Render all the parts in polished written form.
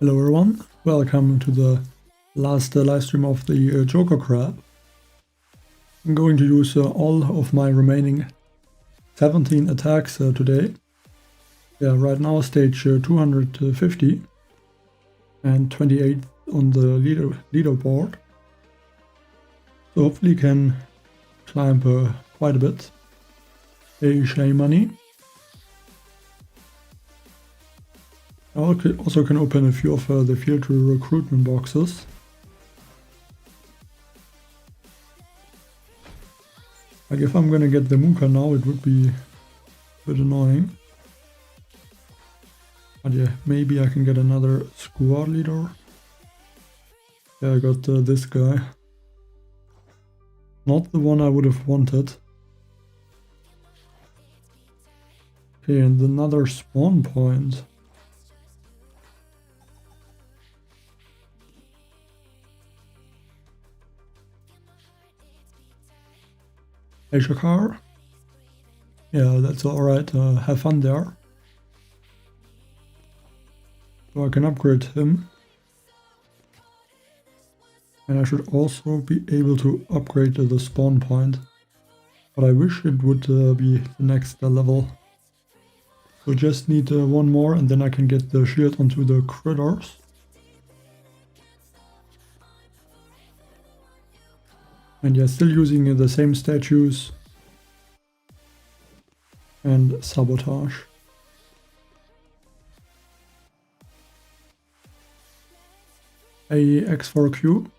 Hello everyone, welcome to the last live stream of the Joker Crab. I'm going to use all of my remaining 17 attacks today. Yeah, right now stage 250 and 28 on the leaderboard. So hopefully can climb quite a bit. Hey Shay Money. I also can open a few of the field recruitment boxes. Like if I'm gonna get the Mooka now, it would be a bit annoying. But yeah, maybe I can get another squad leader. Yeah, I got this guy. Not the one I would have wanted. Okay, and another spawn point. Hey Shakar. Yeah, that's alright, have fun there. So I can upgrade him. And I should also be able to upgrade the spawn point. But I wish it would be the next level. So just need one more and then I can get the shield onto the critters. And yeah, still using the same statues. And sabotage. A X4Q.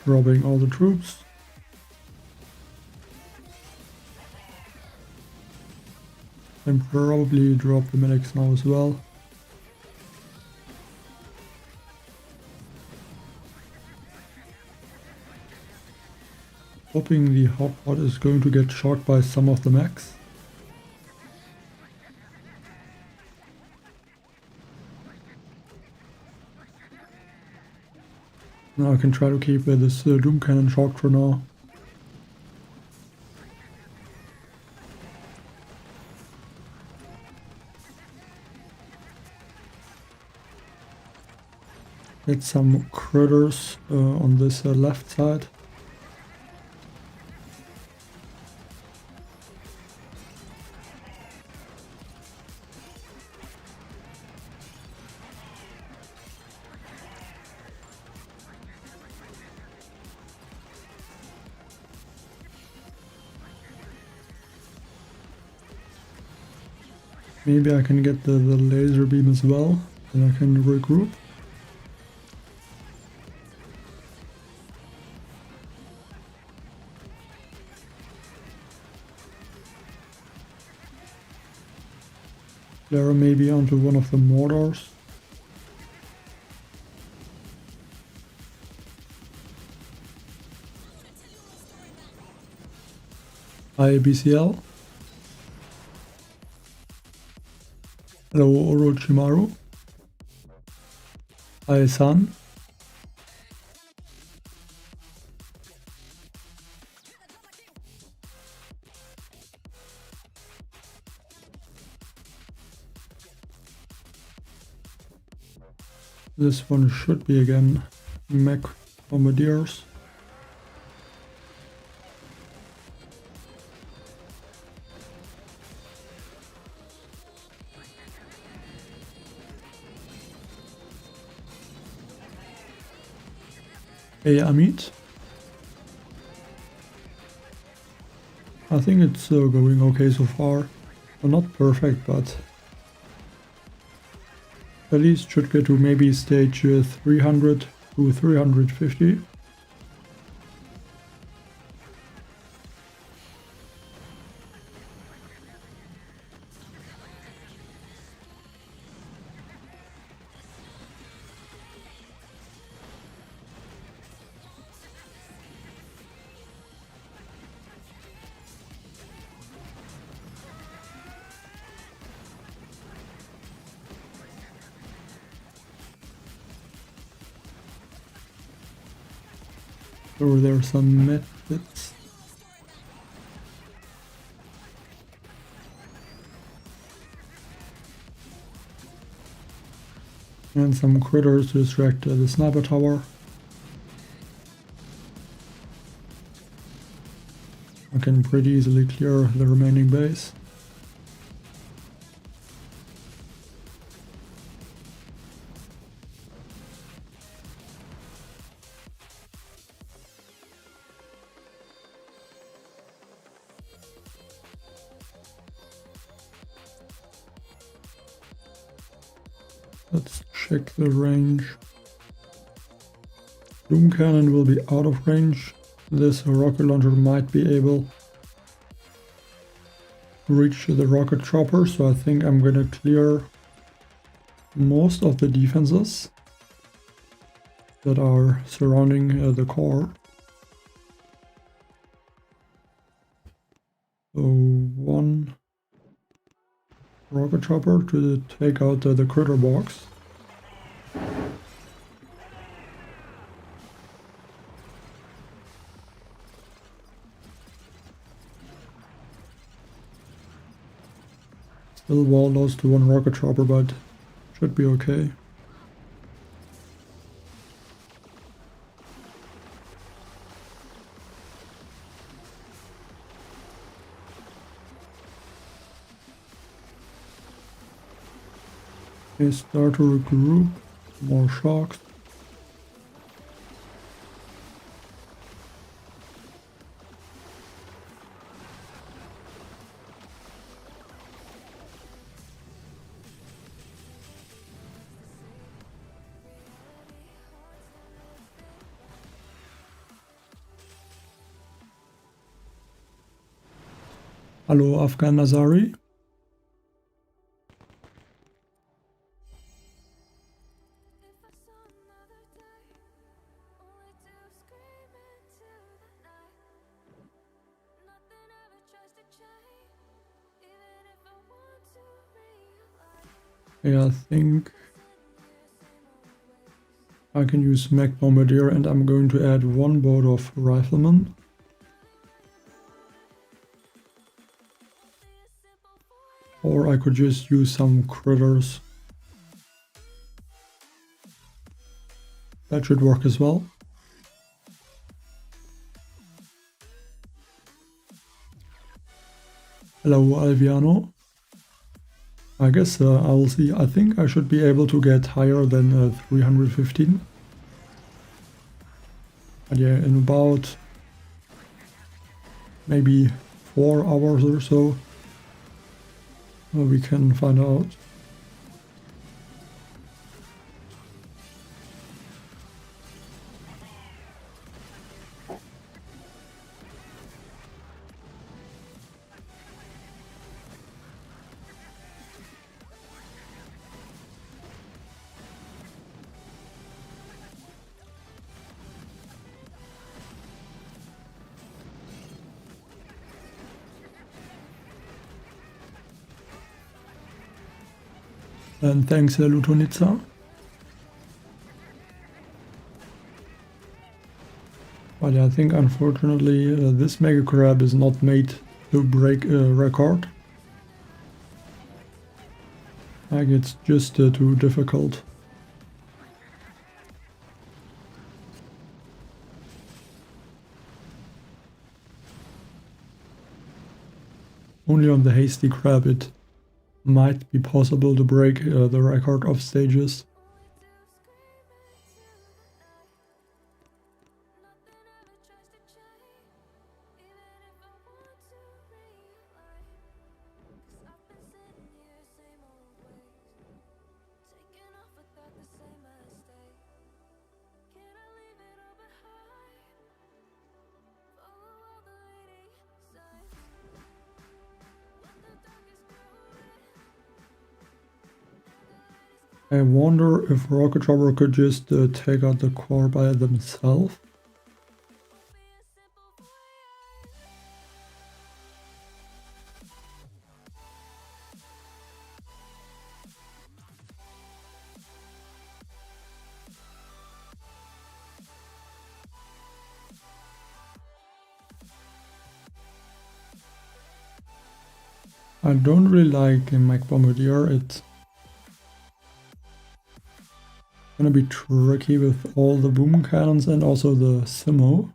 Dropping all the troops. And probably drop the medics now as well. Hoping the hotpot is going to get shocked by some of the mechs. Now I can try to keep this Doom Cannon shocked for now. Get some critters on this left side. Maybe I can get the laser beam as well, then I can regroup. Flare maybe onto one of the mortars. Hi BCL. Hello Orochimaru. Hi San. This one should be again mech bombardiers. Hey Amit. I think it's going okay so far. Well, not perfect, but at least should get to maybe stage 300 to 350. So there are some med bits. And some critters to distract the sniper tower. I can pretty easily clear the remaining base. Let's check the range. Doom cannon will be out of range. This rocket launcher might be able to reach the rocket chopper, so I think I'm gonna clear most of the defenses that are surrounding the core. So one rocket chopper to take out the critter box. Still wall lost to one rocket chopper, but should be okay. Okay, start to regroup. More shocks. Hello, Afghan Nazari. Yeah, I think I can use Mech Bombardier, and I'm going to add one boat of Riflemen. Or I could just use some critters. That should work as well. Hello, Alviano. I guess I will see. I think I should be able to get higher than 315. But yeah, in about maybe 4 hours or so, we can find out. And thanks, Lutonitsa. But yeah, I think unfortunately this Mega Crab is not made to break a record. Like, it's just too difficult. Only on the Hasty Crab it might be possible to break the record of stages. I wonder if Rocket Chopper could just take out the core by themselves. I don't really like a Mech Bombardier. It's gonna be tricky with all the boom cannons and also the Simo.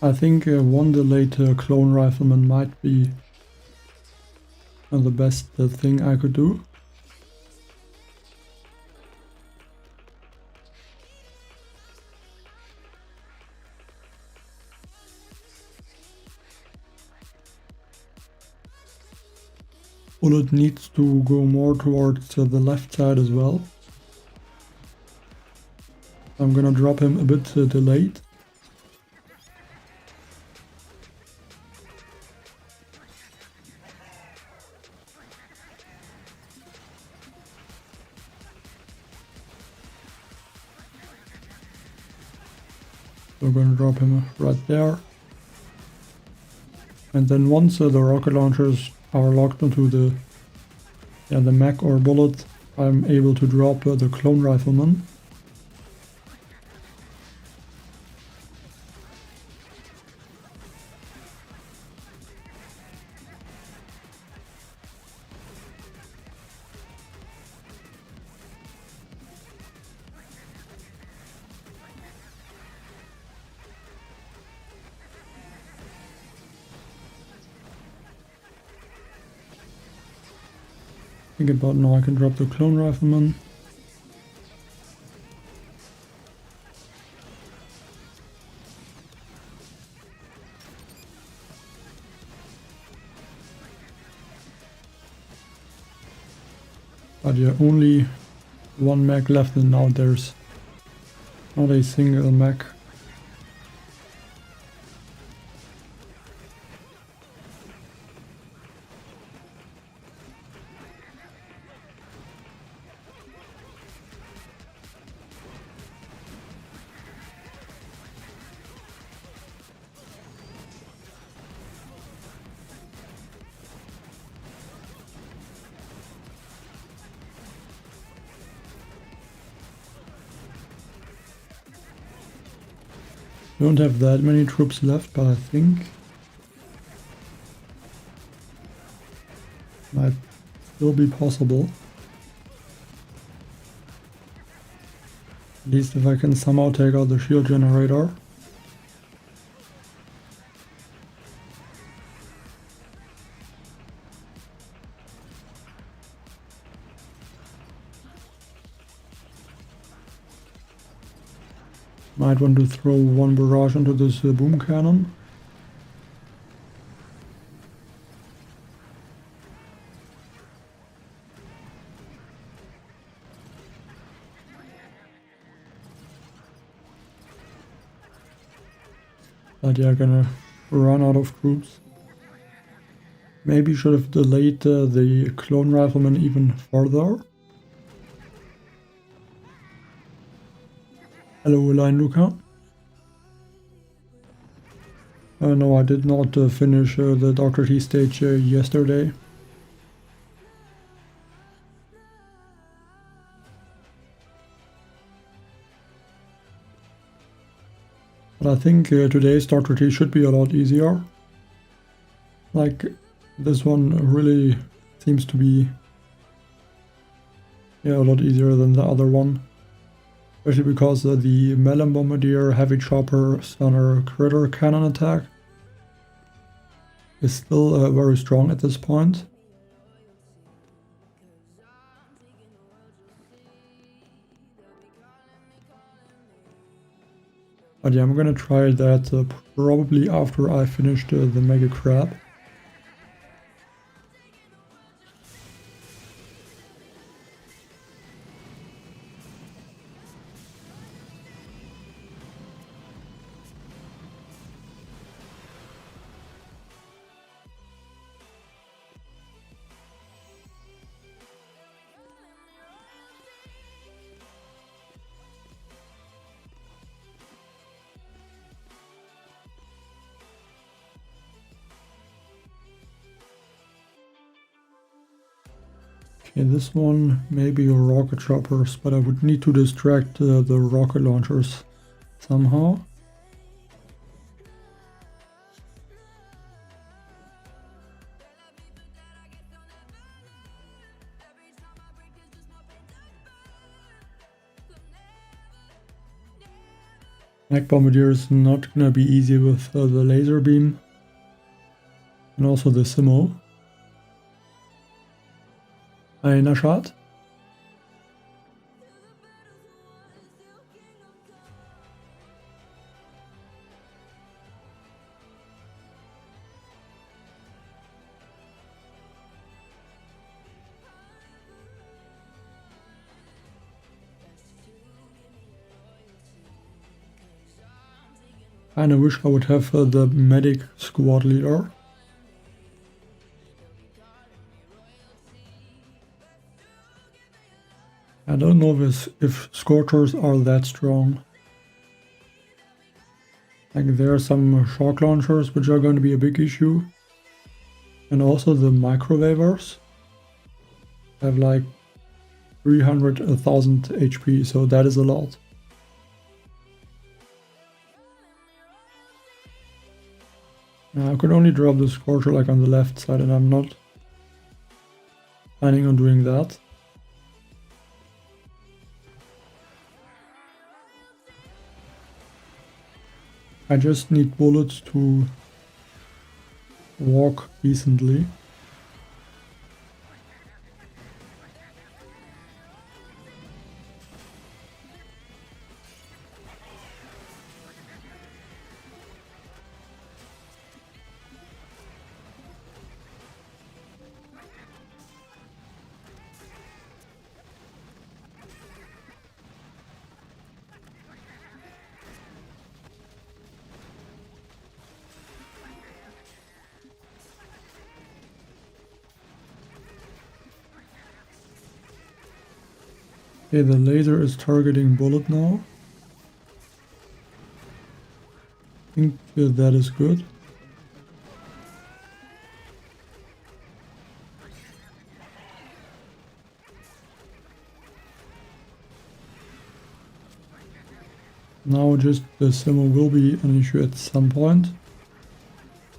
I think one delayed clone rifleman might be the best thing I could do. Bullet needs to go more towards the left side as well. I'm gonna drop him a bit delayed. We're gonna drop him right there. And then once the rocket launchers are locked into the mech or bullet, I'm able to drop the clone rifleman. Think about now I can drop the clone rifleman. But yeah, only one mech left and now there's not a single mech. Don't have that many troops left, but I think might still be possible. At least if I can somehow take out the shield generator. Might want to throw one barrage into this boom cannon. But yeah, gonna run out of troops. Maybe should have delayed the clone rifleman even further. Hello, Line Luca. No, I did not finish the Dr. T stage yesterday. But I think today's Dr. T should be a lot easier. Like, this one really seems to be a lot easier than the other one. Especially because the Melon Bombardier, Heavy Chopper, Stunner, Critter Cannon attack is still very strong at this point. But yeah, I'm gonna try that probably after I finished the Mega Crab. Okay, this one maybe a rocket choppers, but I would need to distract the rocket launchers somehow. Mech Bombardier is not gonna be easy with the laser beam and also the Simo. Einer shot. Kinda wish I would have the medic squad leader. I don't know if Scorchers are that strong. Like there are some shock launchers which are going to be a big issue. And also the microwavers have like 300,000 HP, so that is a lot. I could only drop the Scorcher like on the left side, and I'm not planning on doing that. I just need bullets to walk decently. Okay, the laser is targeting bullet now. I think that is good. Now just the Simo will be an issue at some point.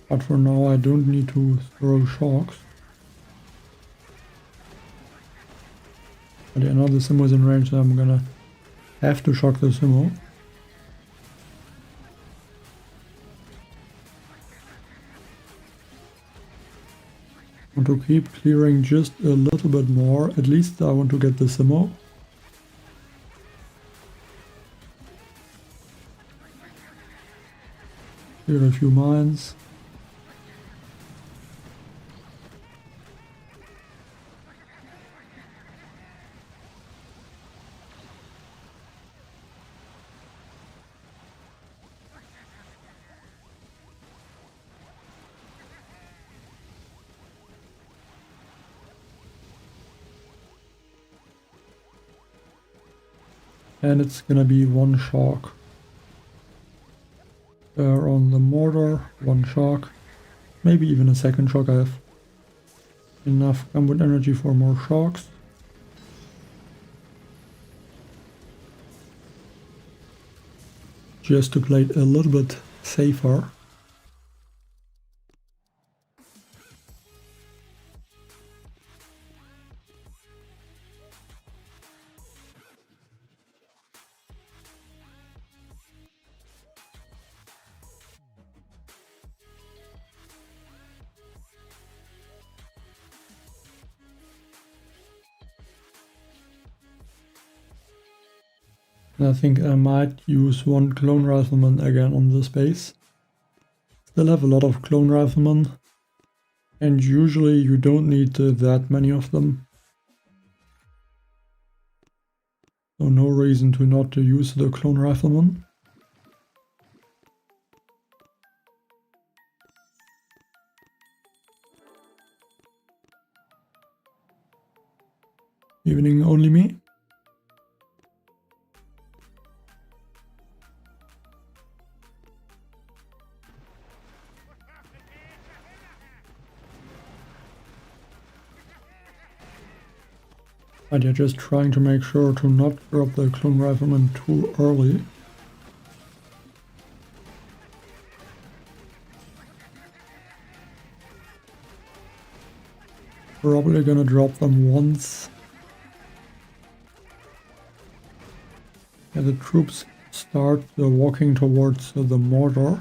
But for now I don't need to throw shocks. But yeah, now the Simo is in range, so I'm gonna have to shock the Simo. I want to keep clearing just a little bit more. At least I want to get the Simo. Clear a few mines. And it's gonna be one shock. On the mortar, one shock. Maybe even a second shock. I have enough combat energy for more shocks. Just to play it a little bit safer. I think I might use one clone rifleman again on this base. Still have a lot of clone riflemen, and usually you don't need that many of them. So no reason to not use the clone rifleman. Evening only me. But you're just trying to make sure to not drop the clone rifleman too early. Probably gonna drop them once. Yeah, the troops start walking towards the mortar.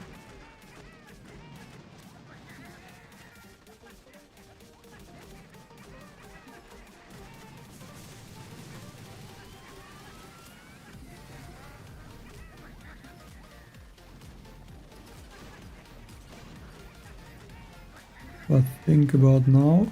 But think about now.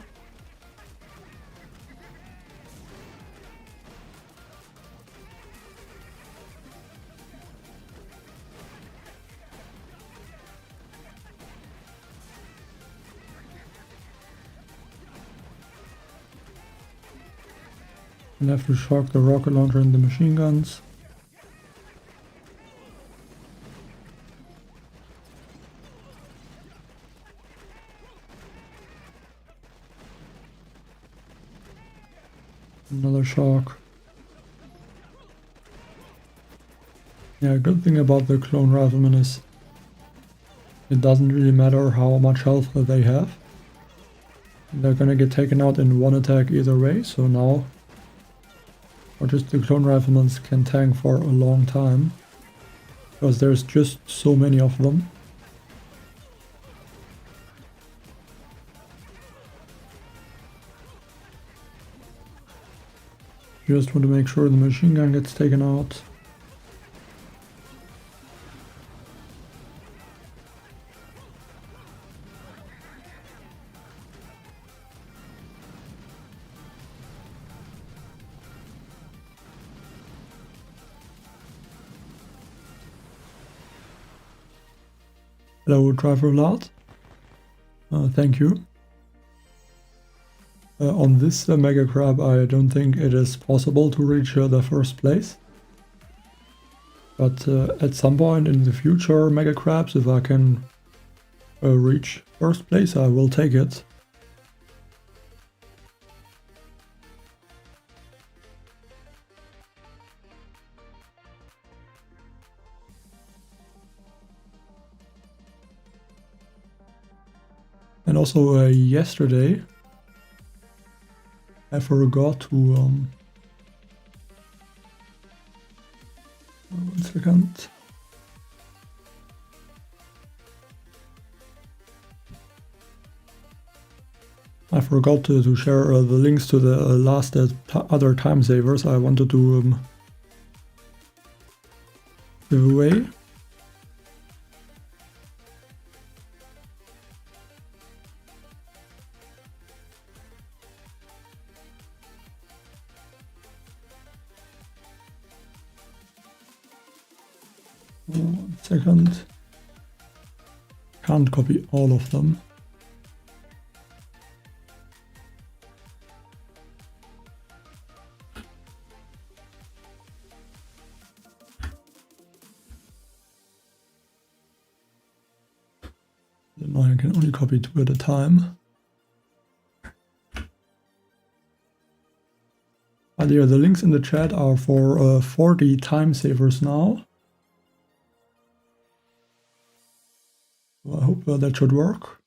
And have to shock the rocket launcher and the machine guns. Another shock. Yeah, good thing about the clone rifleman is it doesn't really matter how much health they have. They're gonna get taken out in one attack either way, so now or just the clone riflemen can tank for a long time, because there's just so many of them. Just want to make sure the machine gun gets taken out. Hello, Driver Lord. Thank you. On this Mega Crab, I don't think it is possible to reach the first place. But at some point in the future Mega Crabs, if I can reach first place, I will take it. And also yesterday I forgot to 1 second. I forgot to share the links to the last other time savers I wanted to give away. One second. Can't copy all of them. Now I can only copy 2 at a time. But yeah, the links in the chat are for 40 time savers now. I hope that should work.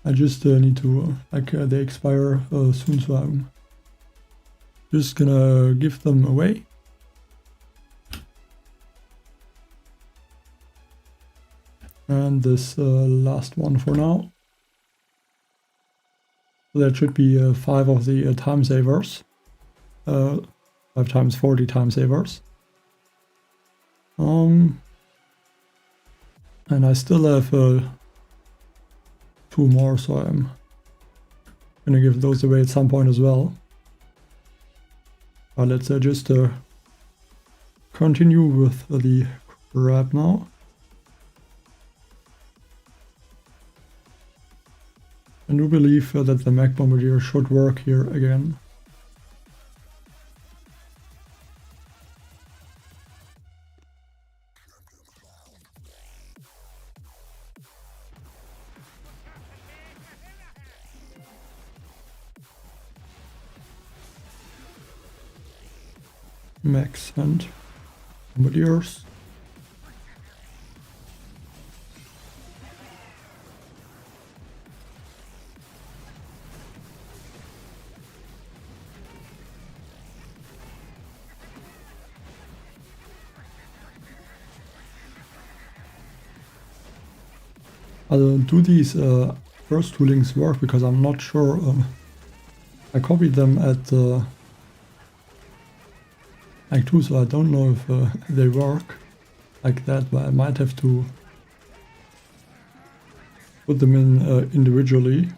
I just need to, they expire soon, so I'm just gonna give them away. And this last one for now. So that should be 5 of the time savers. 5 times 40 time savers. And I still have 2 more, so I'm gonna give those away at some point as well. But let's just continue with the crab now. I do believe that the mech bombardier should work here again. Max and Bombardiers. Do these first two links work? Because I'm not sure. I copied them at like 2, so I don't know if they work like that, but I might have to put them in individually.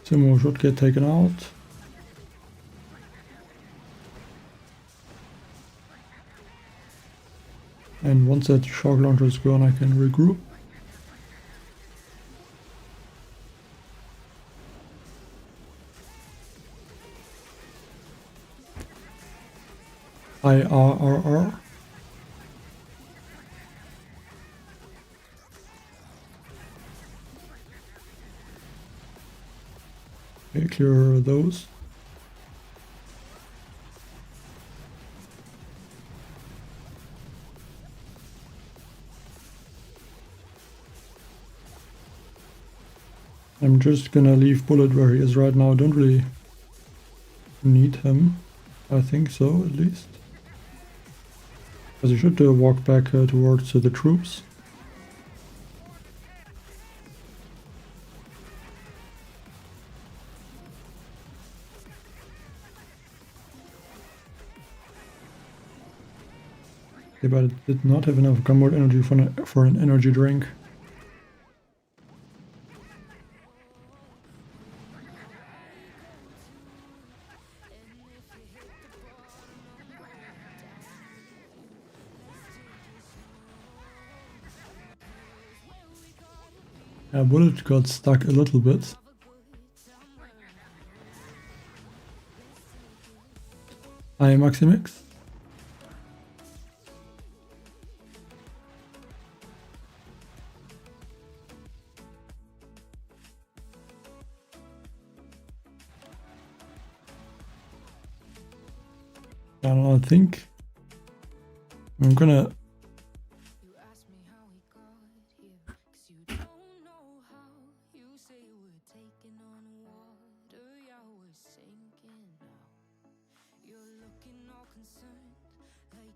Simo should get taken out. And once that shock launcher is gone, I can regroup. IRRR. Okay, clear those. I'm just gonna leave Bullet where he is right now. I don't really need him. I think so, at least. Because he should walk back towards the troops. Okay, but it did not have enough combat energy for an energy drink. Bullet got stuck a little bit. Hi, Maximix. I think I'm gonna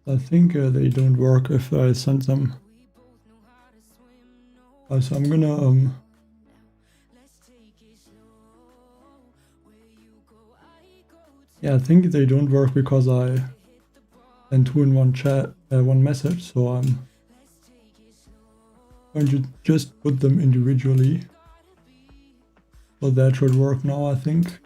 I think they don't work if I send them. So I'm gonna yeah, I think they don't work because I sent 2 in one chat, one message. So I'm going to just put them individually. So that should work now, I think.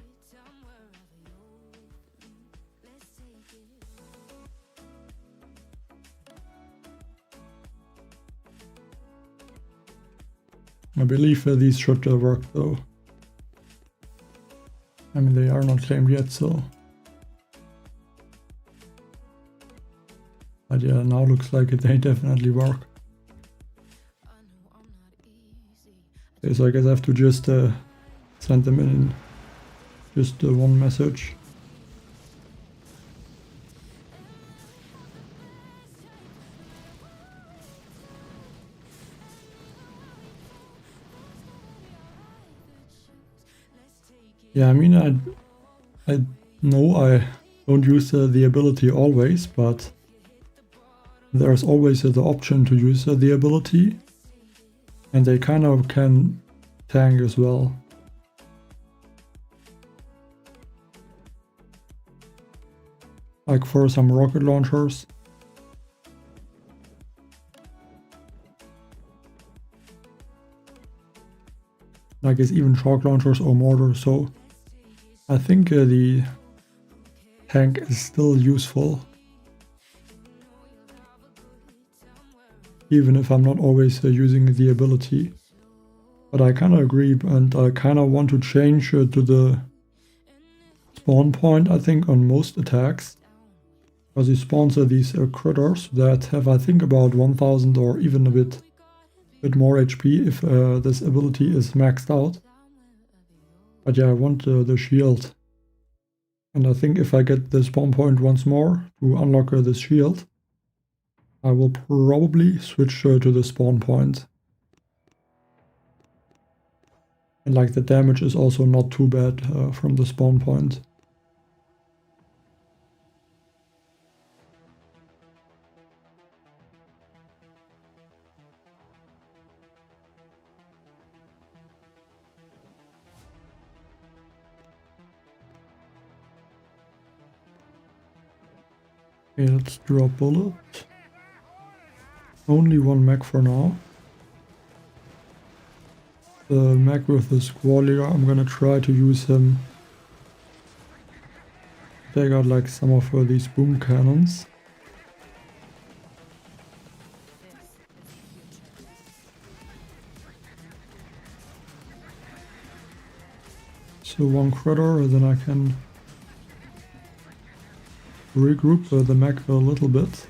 I believe these should work though. I mean, they are not claimed yet, so. But yeah, now looks like they definitely work. Okay, so I guess I have to just send them in just one message. Yeah, I mean, I know I don't use the ability always, but there's always the option to use the ability, and they kind of can tank as well. Like for some rocket launchers. Like it's even shock launchers or mortars, so I think the tank is still useful. Even if I'm not always using the ability. But I kind of agree, and I kind of want to change to the spawn point, I think, on most attacks. Because you sponsor these critters that have, I think, about 1000 or even a bit more HP if this ability is maxed out. But yeah, I want the shield. And I think if I get the spawn point once more to unlock this shield, I will probably switch to the spawn point. And like the damage is also not too bad from the spawn point. Okay, let's draw a bullet. Only one mech for now. The mech with the squall leader, I'm gonna try to use him. Take out like some of these boom cannons. So one critter, then I can regroup the mech a little bit.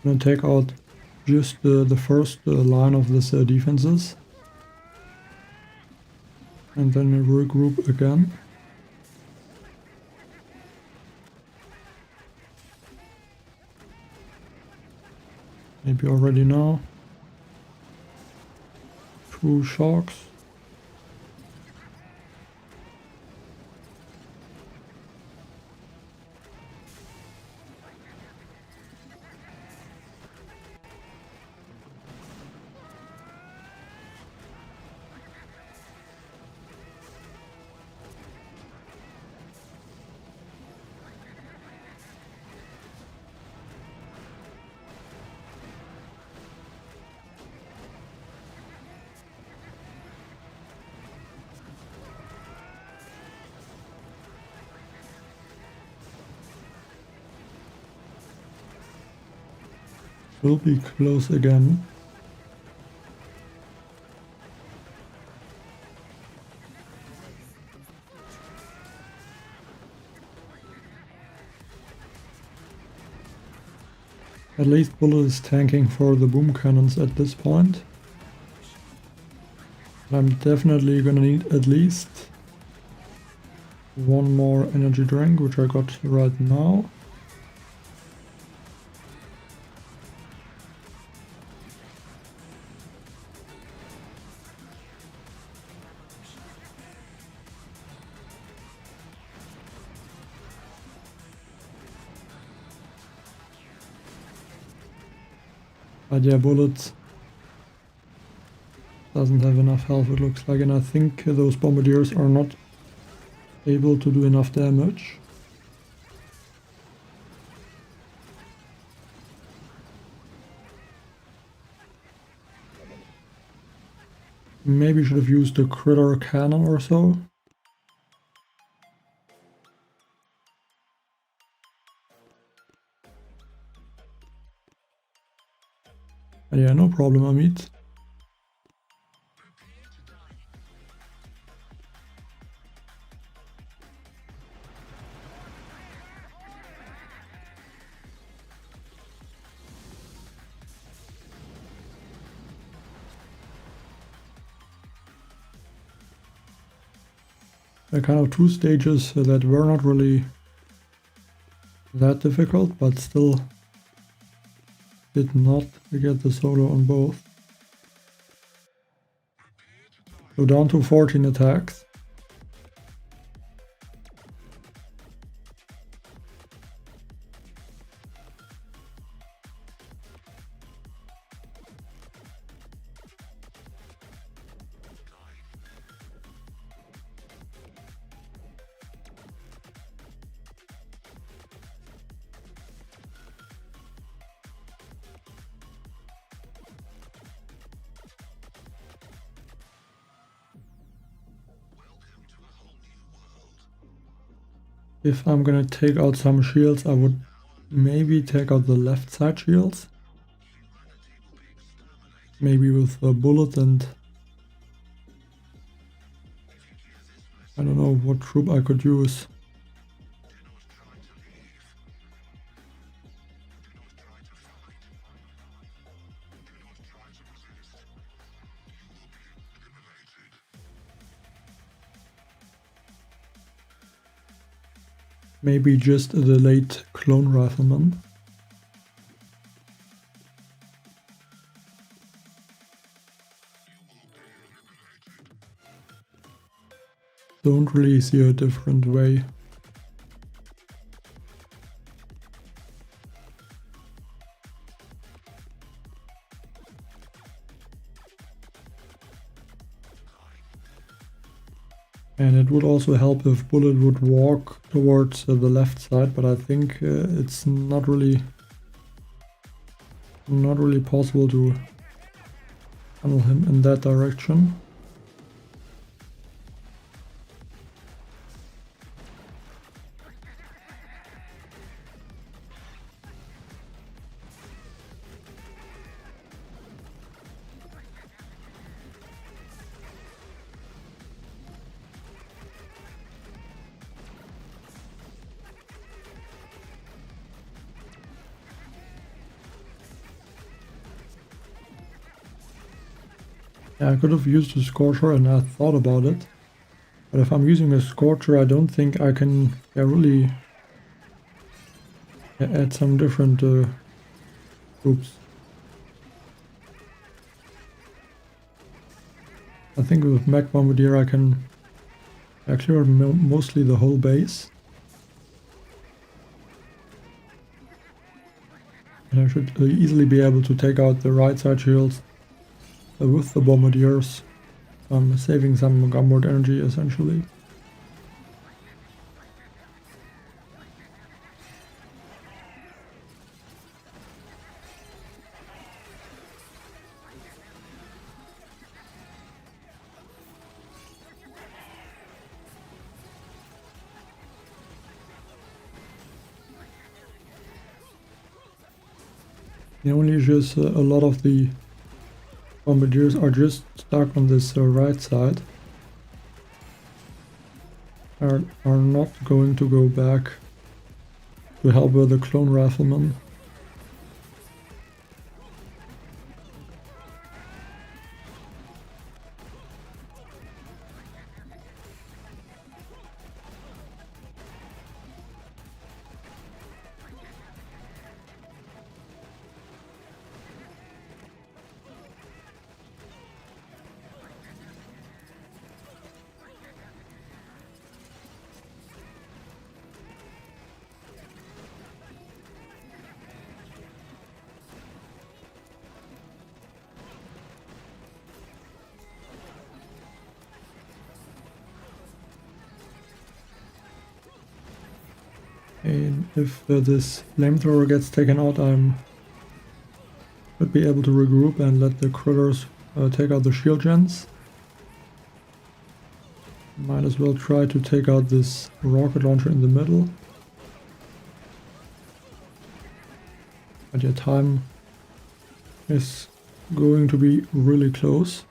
I'm gonna take out just the first line of this defenses. And then we regroup again. Maybe already now. 2 sharks. Will be close again. At least Bullet is tanking for the boom cannons at this point. I'm definitely gonna need at least one more energy drink, which I got right now. But yeah, Bullet doesn't have enough health, it looks like, and I think those bombardiers are not able to do enough damage. Maybe should have used a critter cannon or so. But yeah, no problem, Amit. There are kind of 2 stages that were not really that difficult, but still did not get the solo on both. So down to 14 attacks. If I'm gonna take out some shields, I would maybe take out the left side shields. Maybe with a bullet, and I don't know what troop I could use. Maybe just the late clone rifleman. Don't really see a different way. And it would also help if Bullet would walk towards the left side, but I think it's not really possible to funnel him in that direction. Yeah, I could have used a Scorcher and I thought about it. But if I'm using a Scorcher, I don't think I can really add some different groups. I think with Mech Bombardier I can clear mostly the whole base. And I should easily be able to take out the right side shields with the Bombardiers. I'm saving some gunboard energy essentially. The only issue is a lot of the Bombardiers are just stuck on this right side. Are not going to go back to help the clone rifleman. And if this flamethrower gets taken out, I should be able to regroup and let the critters take out the shield gens. Might as well try to take out this rocket launcher in the middle. But your time is going to be really close.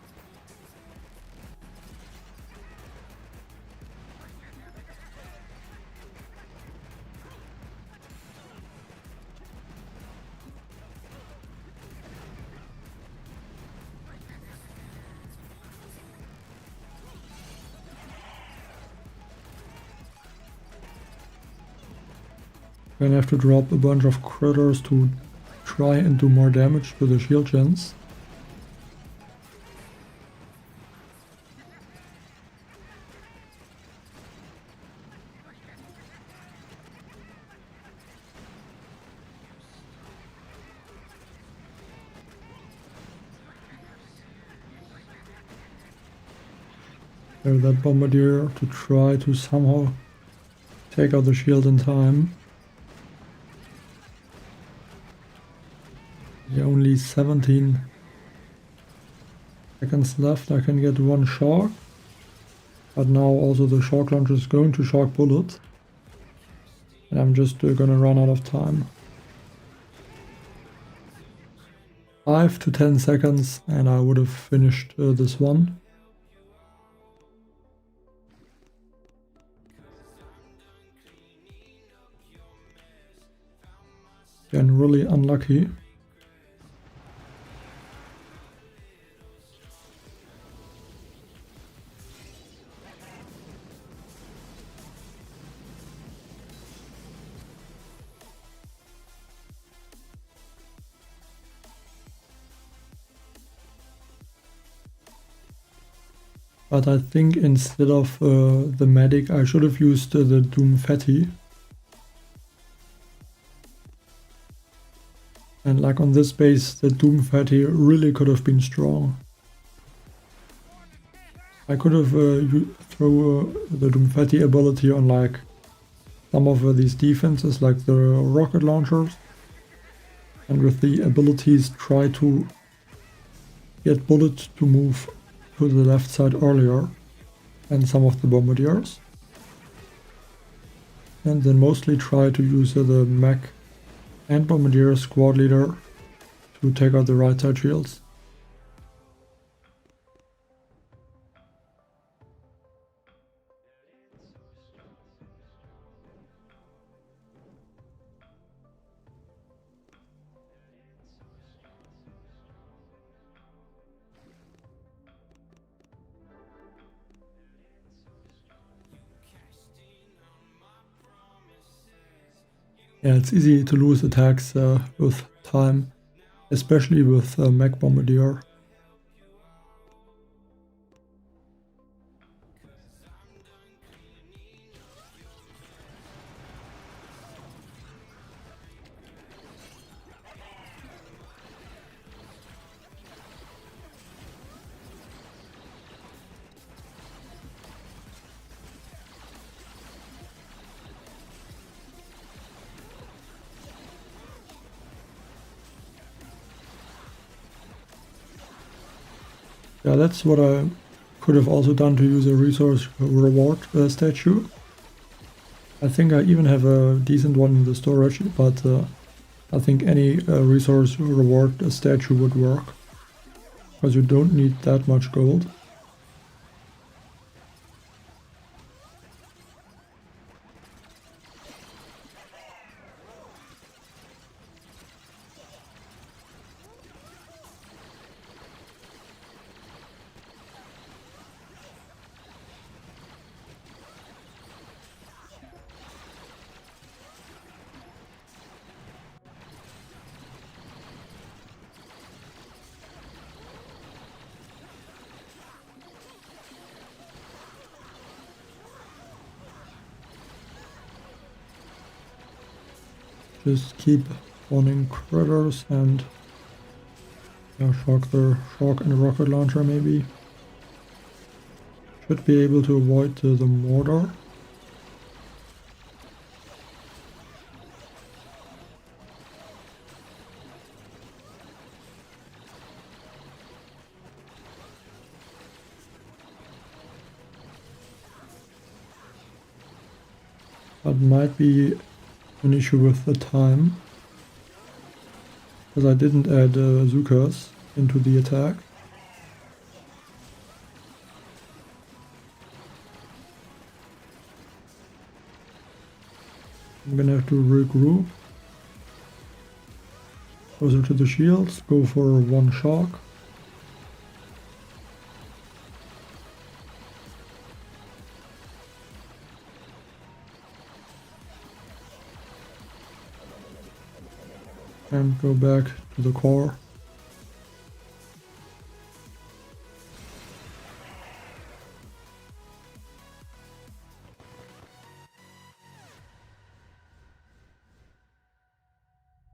Gonna have to drop a bunch of critters to try and do more damage to the shield gens. That bombardier to try to somehow take out the shield in time. Yeah, only 17 seconds left. I can get one shock, but now also the shock launcher is going to shock Bullet. And I'm just gonna run out of time. 5 to 10 seconds and I would have finished this one. Again, really unlucky. But I think instead of the medic, I should have used the Doom Fatty. And like on this base, the Doom Fatty really could have been strong. I could have throw the Doom Fatty ability on like some of these defenses, like the rocket launchers. And with the abilities try to get Bullet to move to the left side earlier and some of the bombardiers, and then mostly try to use the mech and bombardier squad leader to take out the right side shields. Yeah, it's easy to lose attacks with time, especially with mech bombardier. Yeah, that's what I could have also done to use a resource reward statue. I think I even have a decent one in the storage, but I think any resource reward statue would work, because you don't need that much gold. Just keep spawning critters and shock and the rocket launcher maybe. Should be able to avoid the mortar. But might be an issue with the time, because I didn't add Zukas into the attack. I'm gonna have to regroup. Closer to the shields, go for one shock. And go back to the core.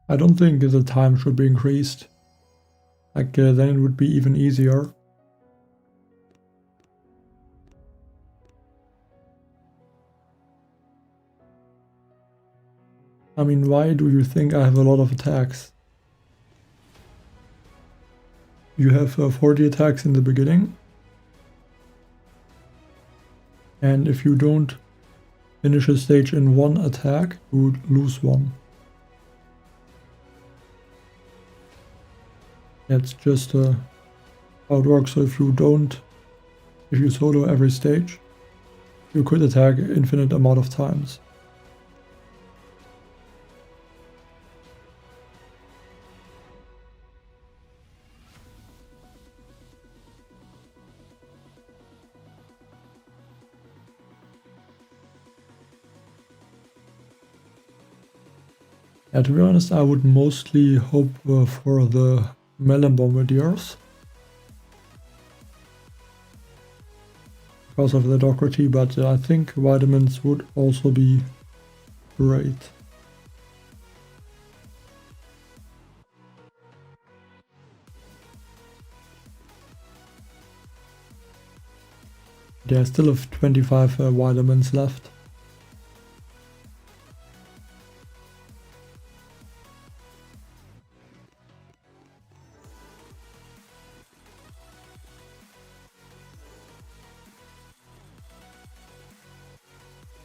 I don't think the time should be increased. Like then it would be even easier. I mean, why do you think I have a lot of attacks? You have 40 attacks in the beginning. And if you don't finish a stage in one attack, you would lose one. That's just how it works. So if you solo every stage, you could attack infinite amount of times. Yeah, to be honest, I would mostly hope for the melon bombardiers because of the Doherty, but I think vitamins would also be great. Yeah, I still have 25 vitamins left.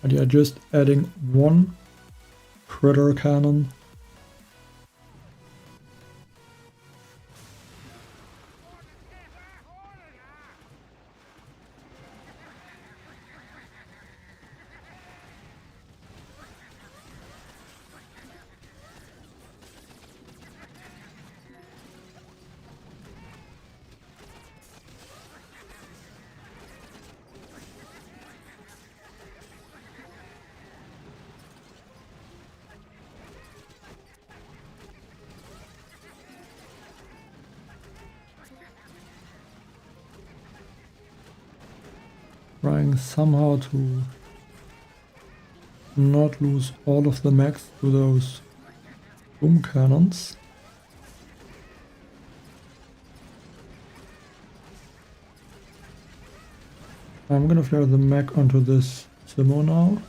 But yeah, just adding one critter cannon. Trying somehow to not lose all of the max to those boom cannons. I'm gonna flare the mech onto this Simo now.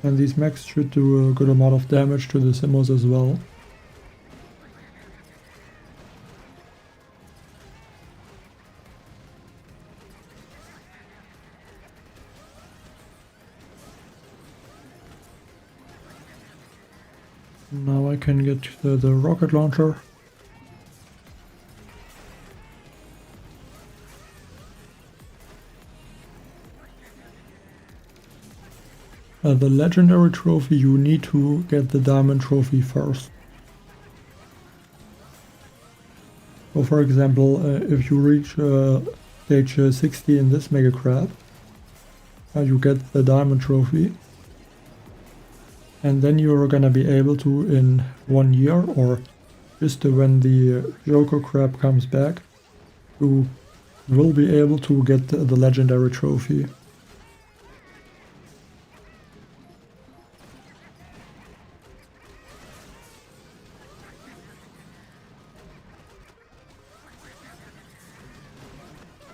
And these mechs should do a good amount of damage to the Simos as well. Now I can get the rocket launcher. The legendary trophy, you need to get the diamond trophy first. So for example, if you reach stage 60 in this Mega Crab, you get the diamond trophy. And then you're gonna be able to, in 1 year, or just when the Joker Crab comes back, you will be able to get the legendary trophy.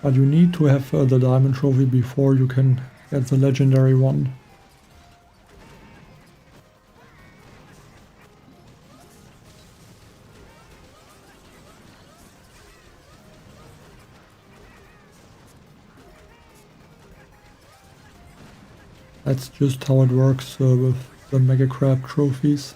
But you need to have the diamond trophy before you can get the legendary one. That's just how it works with the Mega Crab trophies.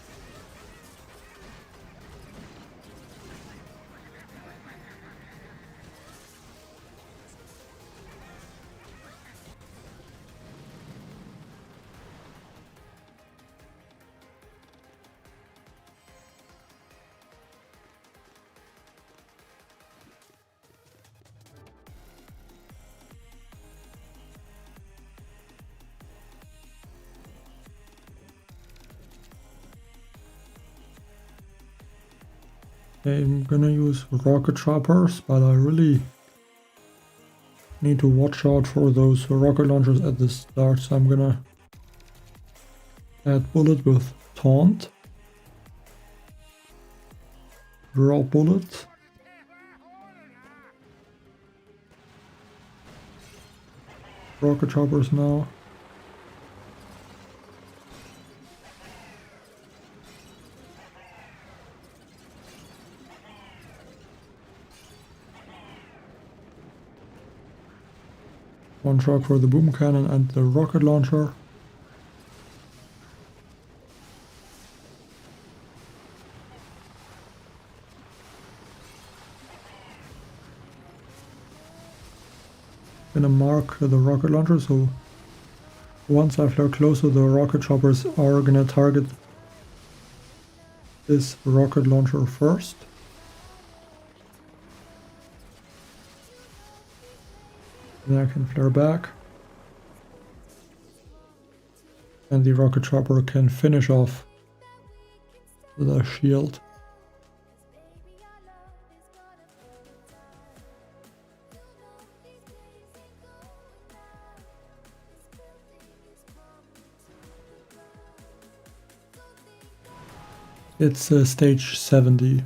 I'm gonna use rocket choppers, but I really need to watch out for those rocket launchers at the start, so I'm gonna add bullet with taunt, draw bullet, rocket choppers now. One shock for the boom cannon and the rocket launcher. Gonna mark the rocket launcher, so once I fly closer, the rocket choppers are gonna target this rocket launcher first. Then I can flare back. And the rocket chopper can finish off the shield. It's stage 70.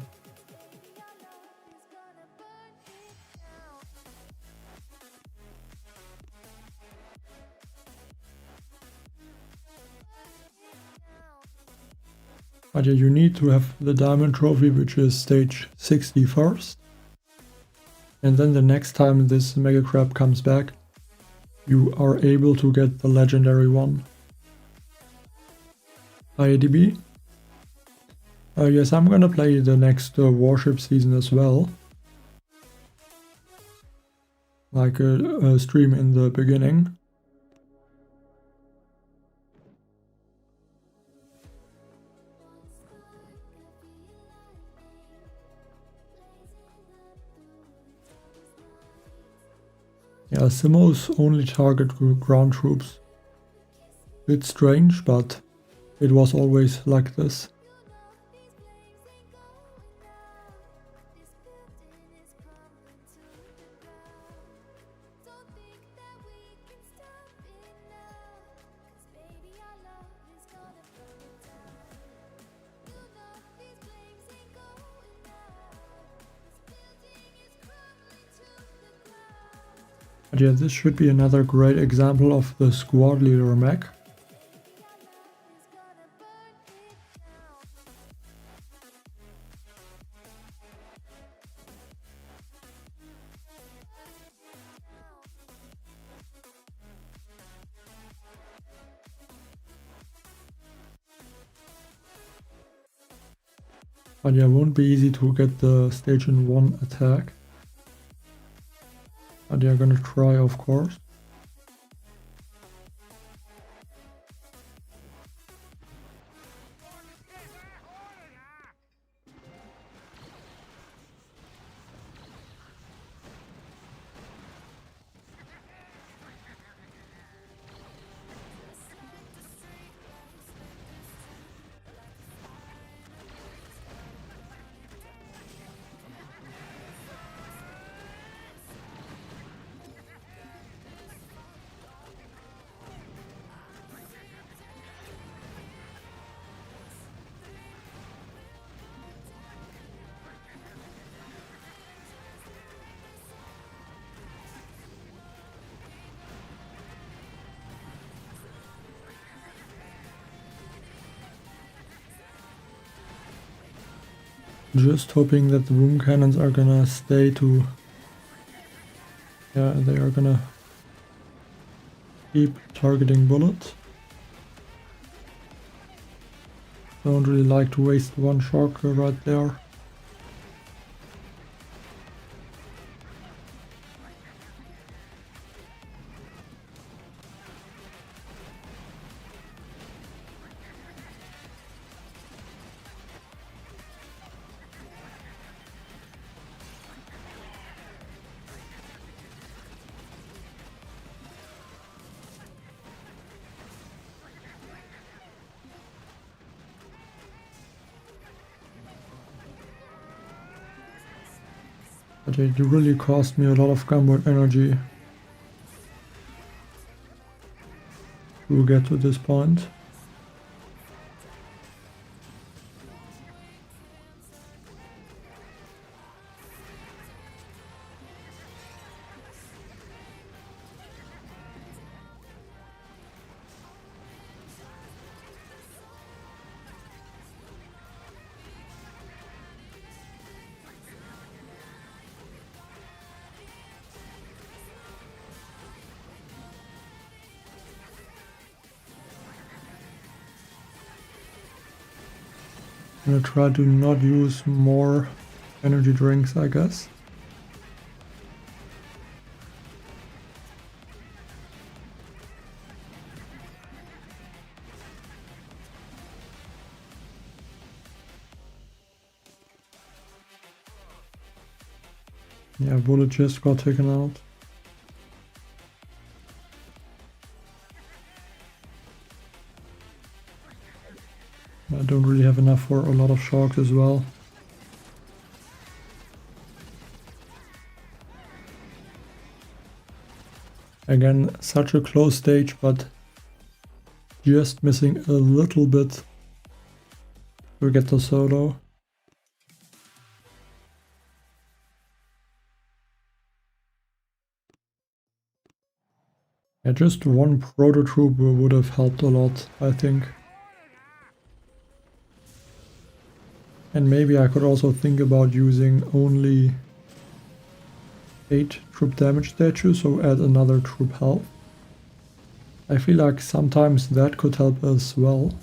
But yeah, you need to have the diamond trophy, which is stage 60 first. And then the next time this Mega Crab comes back, you are able to get the legendary one. IADB. Yes, I'm gonna play the next warship season as well. Like a stream in the beginning. Yeah, Simos only target ground troops. It's strange, but it was always like this. But yeah, this should be another great example of the squad leader mech. But yeah, it won't be easy to get the stage in one attack. But they're gonna try, of course. Just hoping that the boom cannons are gonna stay to... Yeah, they are gonna keep targeting bullets. Don't really like to waste one shock right there. But it really cost me a lot of combat energy to get to this point. I'm gonna try to not use more energy drinks, I guess. Yeah, bullet just got taken out. I don't really have enough for a lot of sharks as well. Again, such a close stage, but just missing a little bit to get the solo. Yeah, just one proto troop would have helped a lot, I think. And maybe I could also think about using only 8 troop damage statues, so add another troop health. I feel like sometimes that could help as well.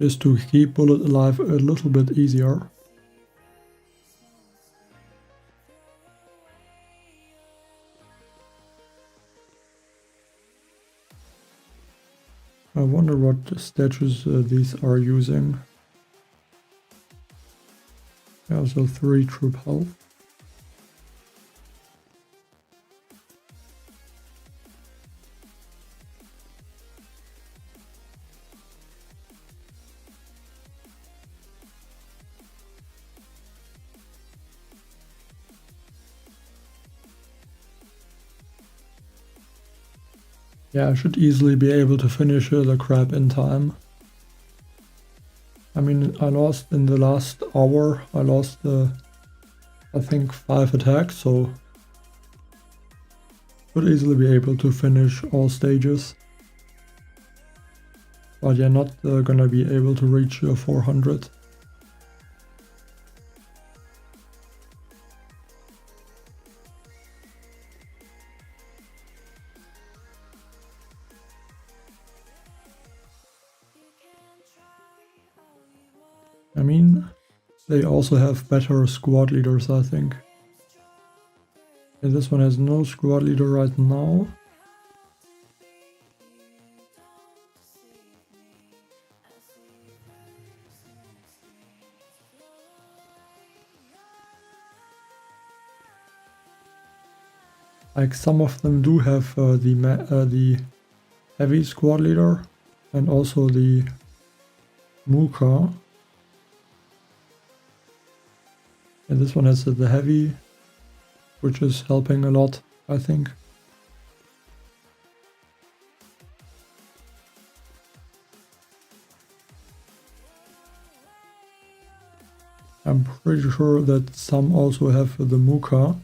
Just to keep bullet alive a little bit easier. I wonder what statues these are using. Yeah, so 3 troop health. Yeah, I should easily be able to finish the crab in time. I mean, I lost in the last hour, I lost I think 5 attacks, so should easily be able to finish all stages. But yeah, not gonna be able to reach 400. I mean, they also have better squad leaders, I think. And this one has no squad leader right now. Like some of them do have the heavy squad leader and also the Mooka. And this one has the heavy, which is helping a lot, I think. I'm pretty sure that some also have the Mooka.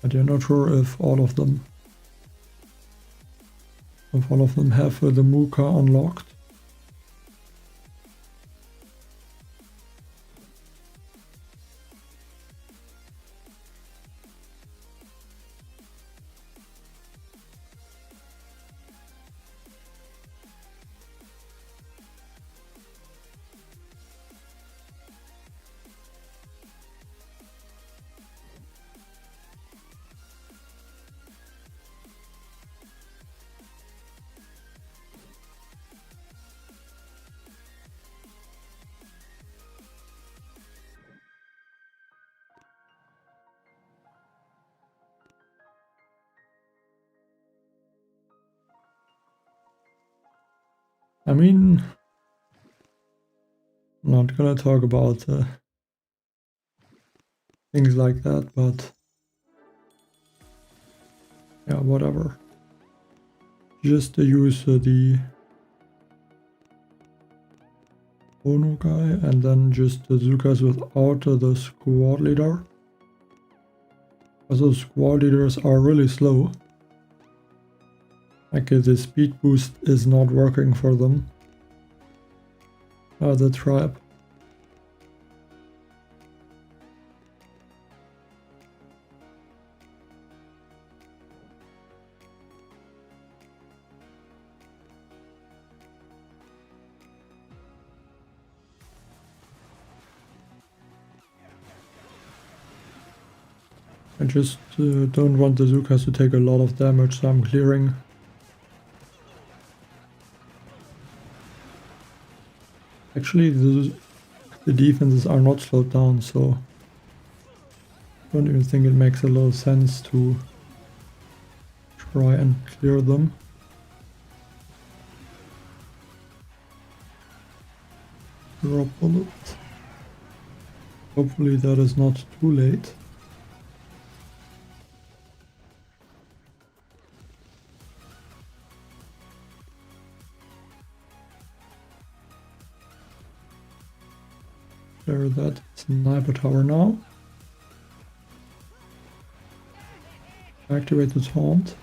But I'm not sure if all of them have the Mooka unlocked. I mean, I'm not gonna talk about things like that, but yeah, whatever. Just use the Ono guy and then just the Zukas without the squad leader. Also, squad leaders are really slow. Like the speed boost is not working for them. The trap. I just don't want the Zukas to take a lot of damage, so I'm clearing. Actually, the defenses are not slowed down, so I don't even think it makes a lot of sense to try and clear them. Drop bullet. Hopefully that is not too late. Clear that sniper tower now. Activate the taunt.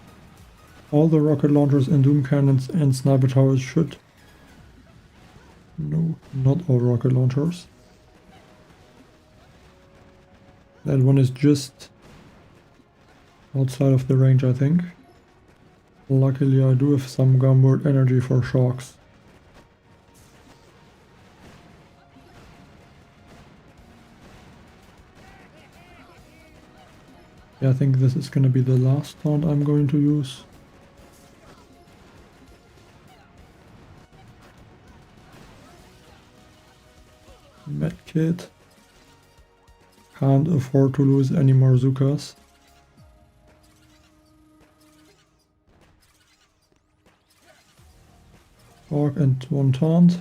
All the rocket launchers and doom cannons and sniper towers should... No, not all rocket launchers. That one is just outside of the range, I think. Luckily I do have some gunboat energy for shocks. Yeah, I think this is gonna be the last taunt I'm going to use. Medkit. Can't afford to lose any more Zukas. Hawk and one taunt.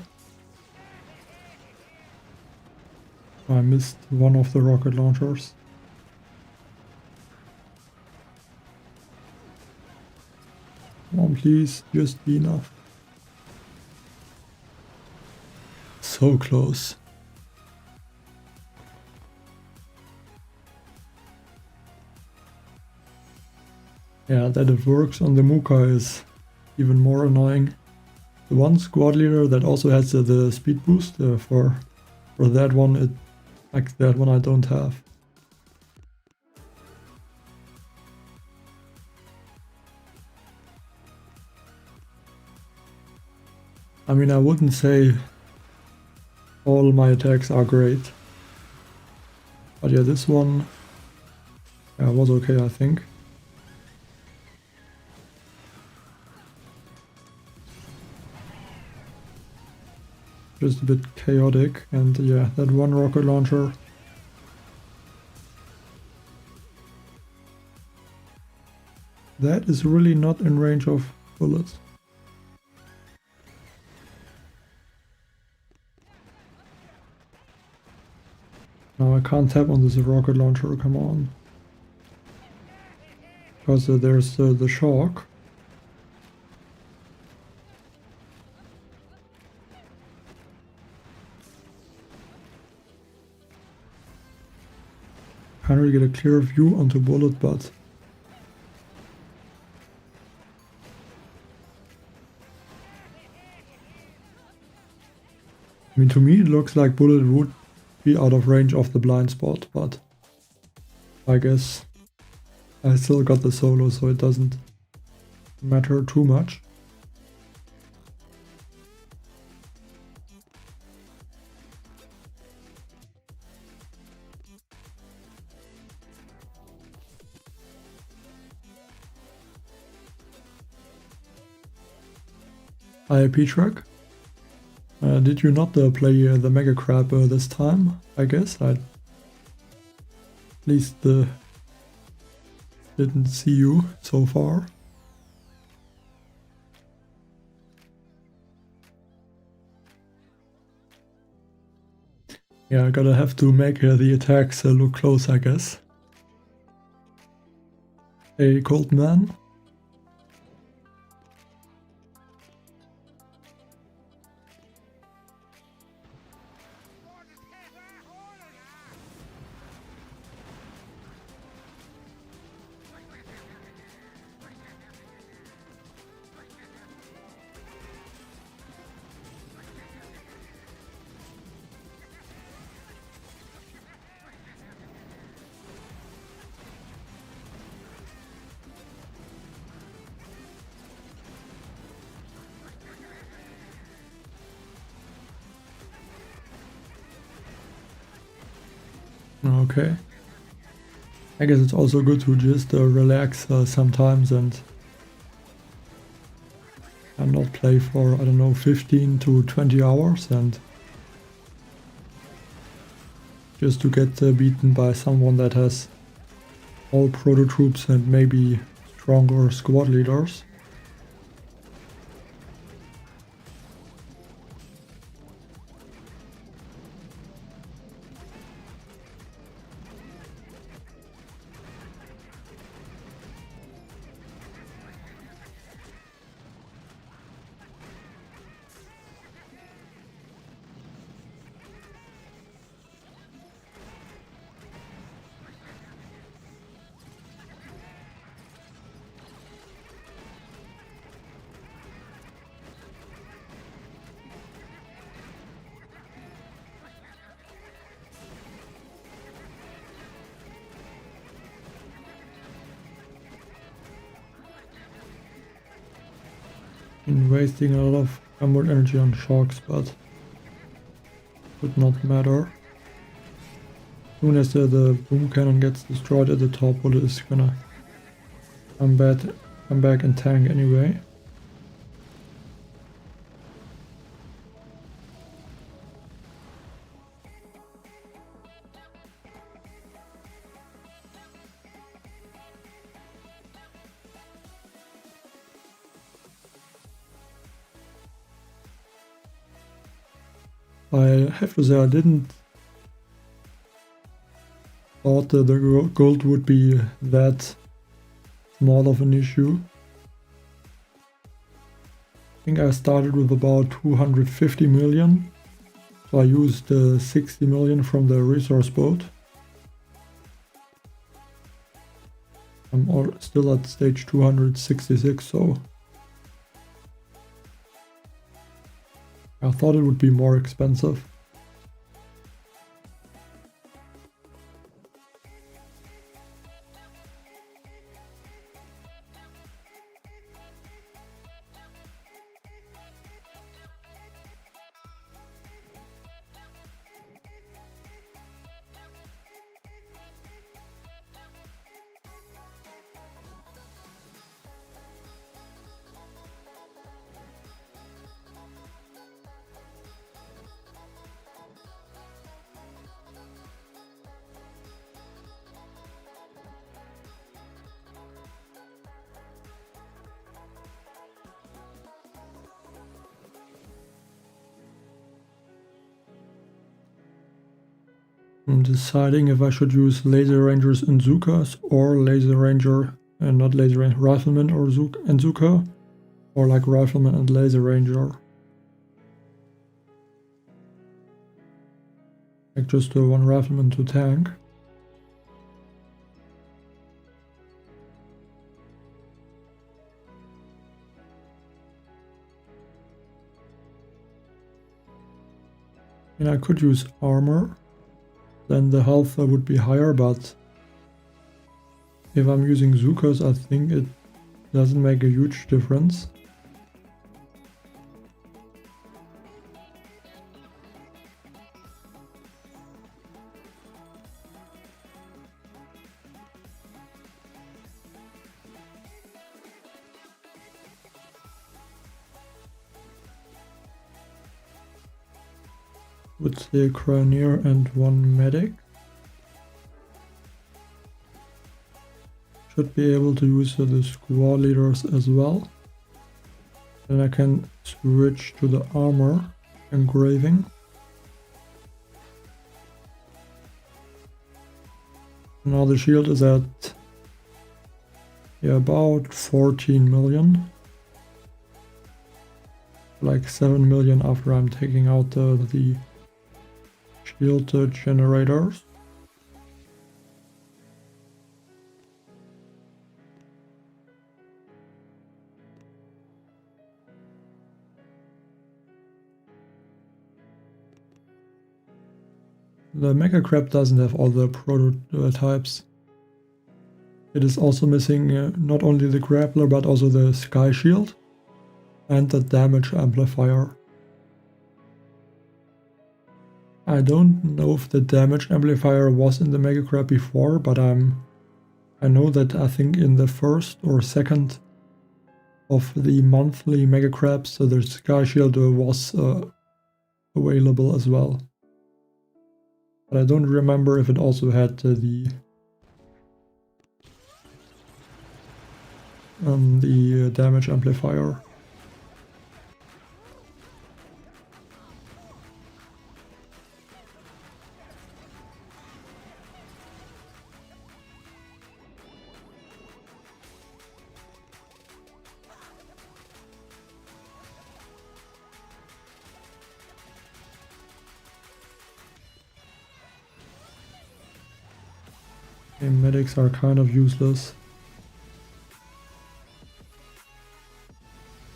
I missed one of the rocket launchers. Come on, please, just be enough. So close. Yeah, that it works on the Muka is even more annoying. The one squad leader that also has the speed boost for that one, like that one I don't have. I mean, I wouldn't say all my attacks are great. But yeah, this one was okay, I think. Just a bit chaotic, and yeah, that one rocket launcher. That is really not in range of bullets. No, I can't tap on this rocket launcher, come on. Because there's the shock. Can't really get a clear view onto bullet, but I mean, to me it looks like bullet would be out of range of the blind spot, but I guess I still got the solo, so it doesn't matter too much. IAP track. Did you not play the Mega Crab this time? I guess I at least didn't see you so far. Yeah, I gotta have to make the attacks look close, I guess. A cold man. Okay. I guess it's also good to just relax sometimes and not play for, I don't know, 15 to 20 hours and just to get beaten by someone that has all proto troops and maybe stronger squad leaders. Been wasting a lot of combat energy on shocks, but would not matter. As soon as the boom cannon gets destroyed at the top, bullet is gonna come back and tank anyway. I have to say I didn't thought that the gold would be that small of an issue. I think I started with about 250 million, so I used 60 million from the resource boat. I'm still at stage 266, so I thought it would be more expensive. I'm deciding if I should use Laser Rangers and Zukas or Laser Ranger and not Laser Ranger, Rifleman or and Zuka, or like Rifleman and Laser Ranger. Like just one Rifleman to tank. And I could use armor. Then the health would be higher, but if I'm using Zukas, I think it doesn't make a huge difference. With the Cranier and one medic. Should be able to use the squad leaders as well. Then I can switch to the armor engraving. Now the shield is at about 14 million. Like 7 million after I'm taking out the shield generators. The Mecha Crab doesn't have all the prototypes. It is also missing not only the grappler but also the sky shield and the damage amplifier. I don't know if the damage amplifier was in the Mega Crab before, but I'm I know that I think in the first or second of the monthly Mega Crabs, the Sky Shield was available as well. But I don't remember if it also had the damage amplifier. Okay, medics are kind of useless.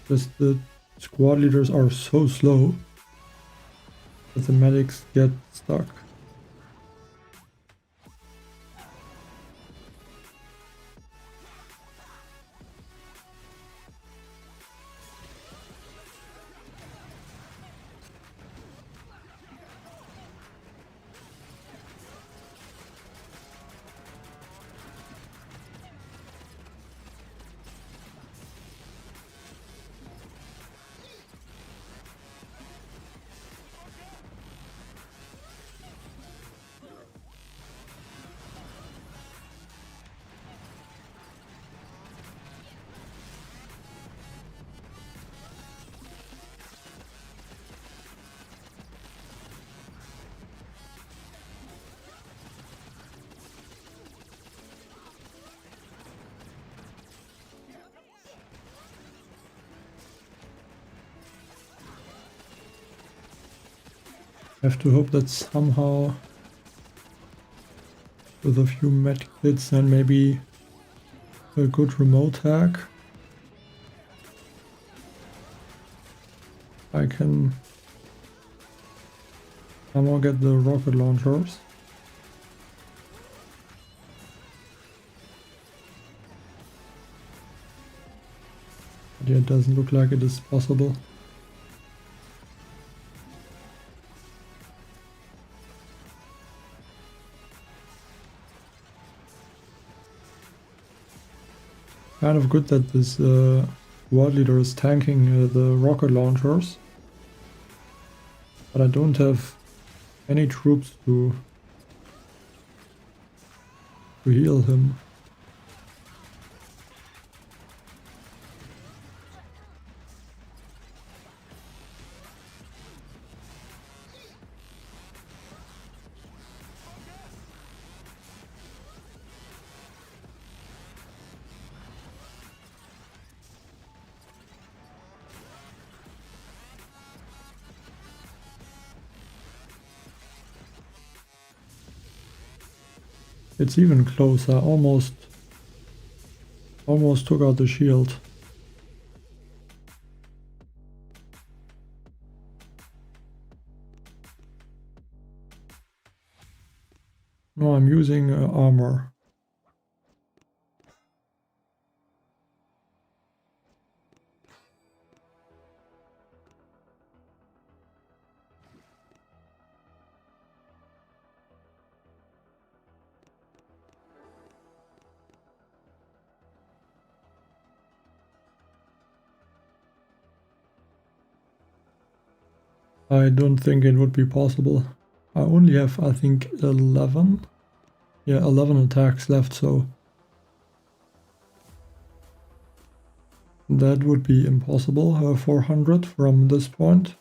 Just the squad leaders are so slow that the medics get stuck. I have to hope that somehow with a few med kits and maybe a good remote hack I can somehow get the rocket launchers. But yeah, it doesn't look like it is possible. Kind of good that this squad leader is tanking the rocket launchers, but I don't have any troops to heal him. It's even closer, almost took out the shield. No, I'm using armor. I don't think it would be possible. I only have, I think, 11. Yeah, 11 attacks left, so that would be impossible. 400 from this point.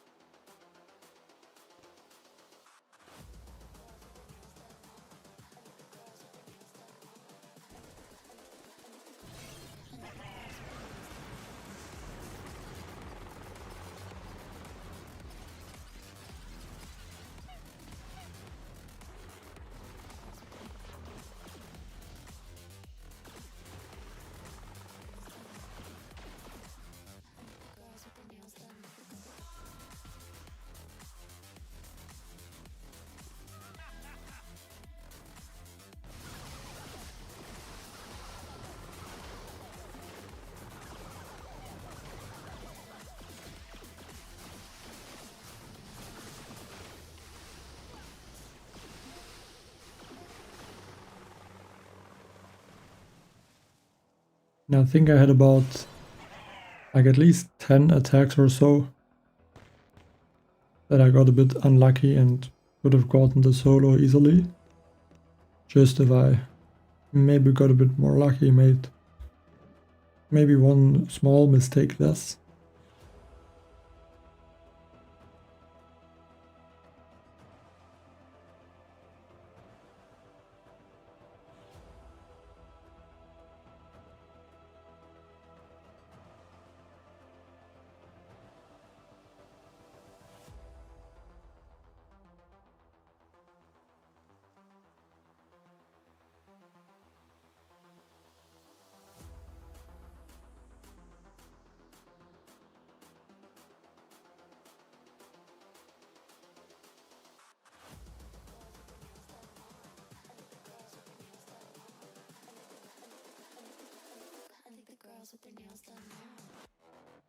And I think I had about like at least 10 attacks or so that I got a bit unlucky and could have gotten the solo easily. Just if I maybe got a bit more lucky, made maybe one small mistake less.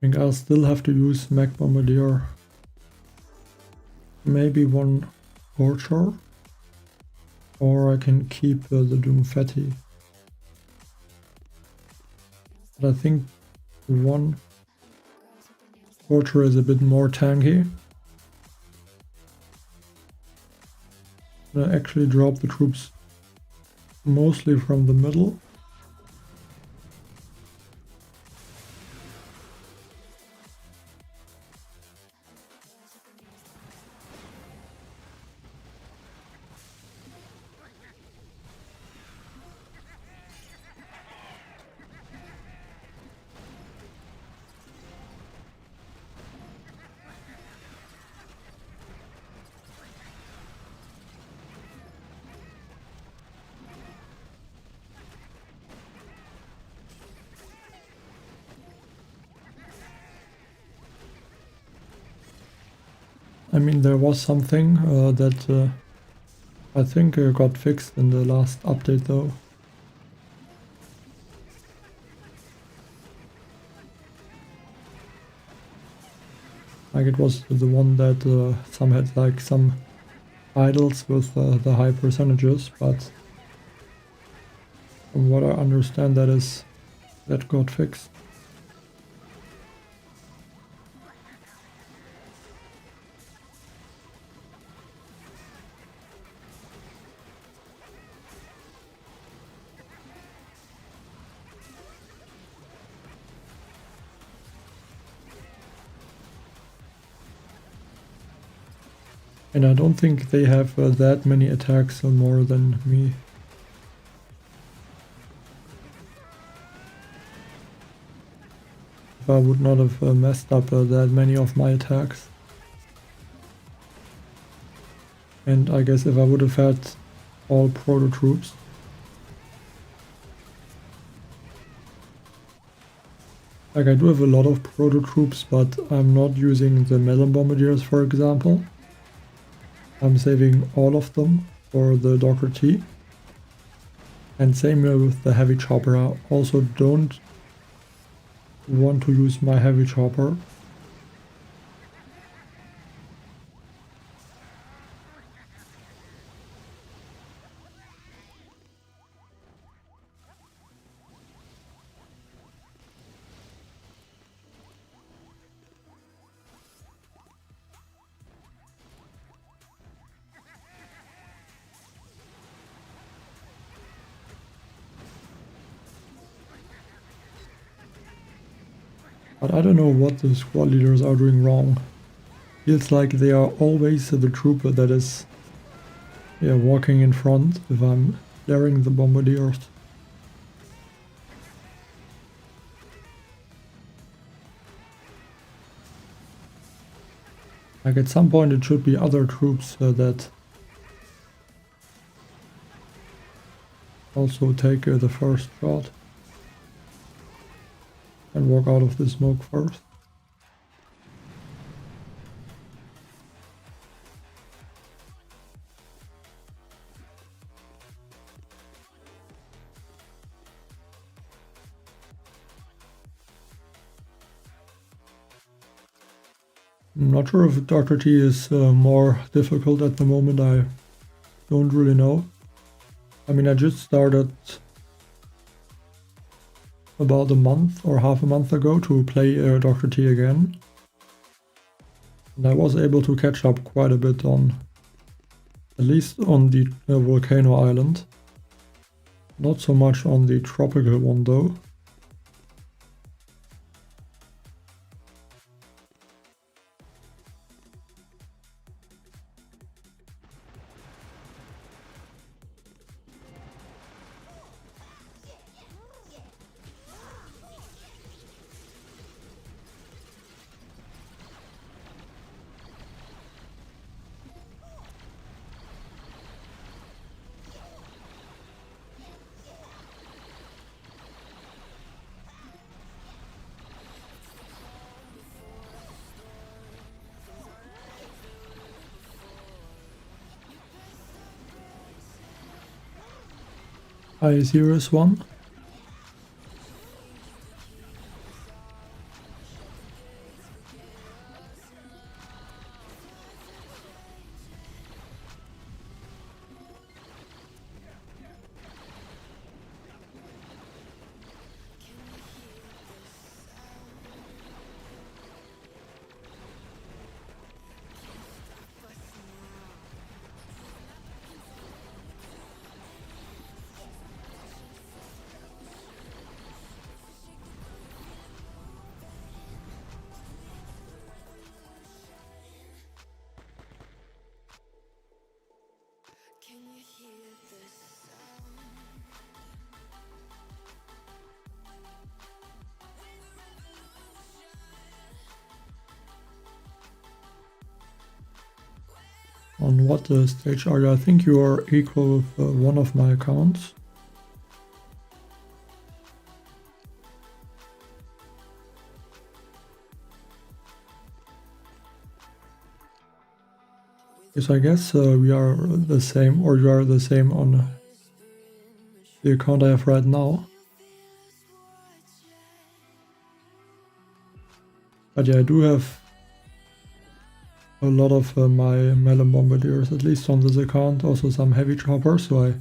I think I'll still have to use Mech Bombardier. Maybe one Torture. Or I can keep the Doomfetti. But I think one Torture is a bit more tanky. I actually drop the troops mostly from the middle. I mean, there was something that I think got fixed in the last update though. Like it was the one that some had like some idols with the high percentages, but from what I understand that got fixed. And I don't think they have that many attacks more than me. If I would not have messed up that many of my attacks. And I guess if I would have had all proto troops. Like I do have a lot of proto troops, but I'm not using the melon bombardiers, for example. I'm saving all of them for the Dr. T. And same with the heavy chopper. I also don't want to use my heavy chopper. But I don't know what the squad leaders are doing wrong. Feels like they are always the trooper that is walking in front if I'm clearing the bombardiers. Like at some point it should be other troops that also take the first shot. And walk out of the smoke first. I'm not sure if Dr. T is more difficult at the moment, I don't really know. I mean, I just started about a month or half a month ago to play Dr. T again. And I was able to catch up quite a bit on, at least on the volcano island. Not so much on the tropical one though. Hi, Serious One. On what stage are you? I think you are equal with one of my accounts. Yes, I guess we are the same, or you are the same on the account I have right now. But yeah, I do have a lot of my melon bombardiers, at least on this account, also some heavy choppers, so I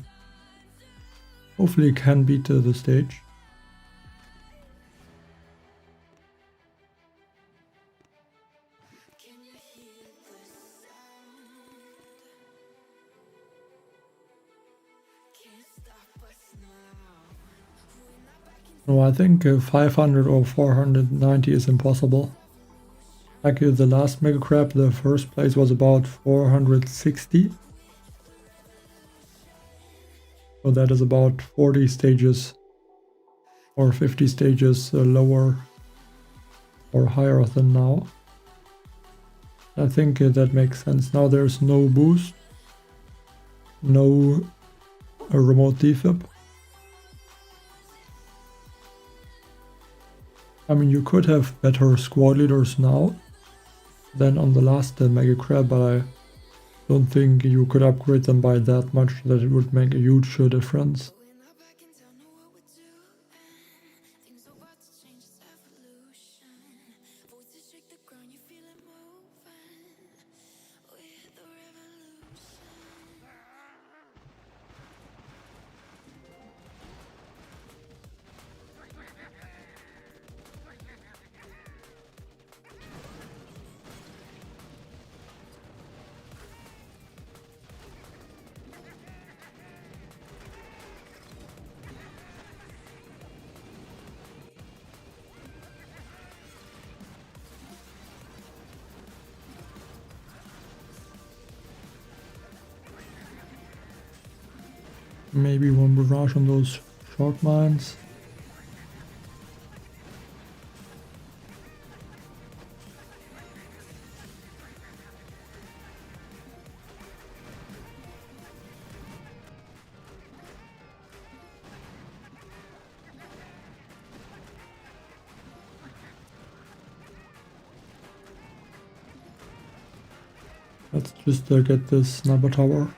hopefully can beat the stage. No, I think 500 or 490 is impossible. Like the last Mega Crab, the first place was about 460. So that is about 40 stages or 50 stages lower or higher than now. I think that makes sense. Now there's no boost, no remote defib. I mean, you could have better squad leaders now than on the last Mega Crab, but I don't think you could upgrade them by that much that it would make a huge difference. Maybe one barrage on those short mines. Let's just get this sniper tower.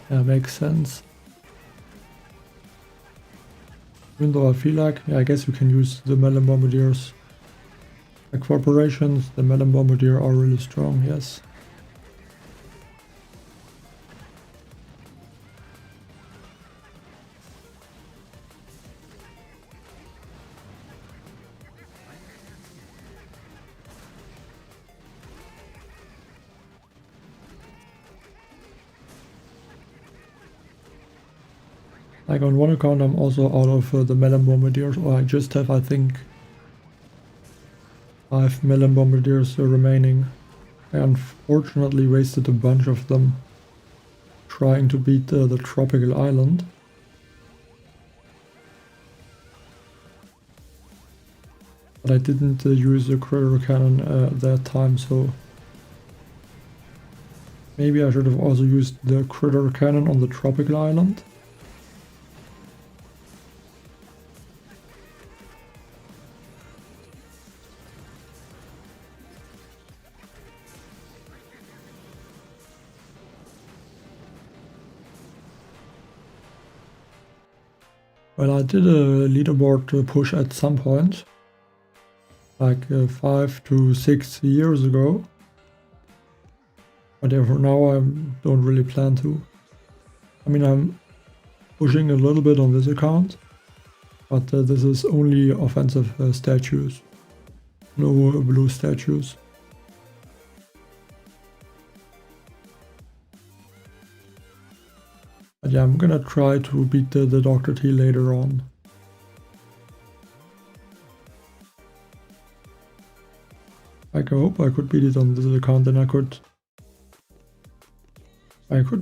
Yeah, makes sense. Even though I feel like, yeah, I guess you can use the Melon Bombardiers. Like for operations, the Melon Bombardier are really strong, yes. Like on one account I'm also out of the Melon Bombardiers, or I just have, I think, 5 Melon Bombardiers remaining. I unfortunately wasted a bunch of them trying to beat the tropical island. But I didn't use the critter cannon at that time, so maybe I should have also used the critter cannon on the tropical island. Well, I did a leaderboard push at some point, like 5 to 6 years ago. But for now I don't really plan to. I mean, I'm pushing a little bit on this account, but this is only offensive statues, no blue statues. But yeah, I'm gonna try to beat the Dr. T later on. Like, I hope I could beat it on this account, then I could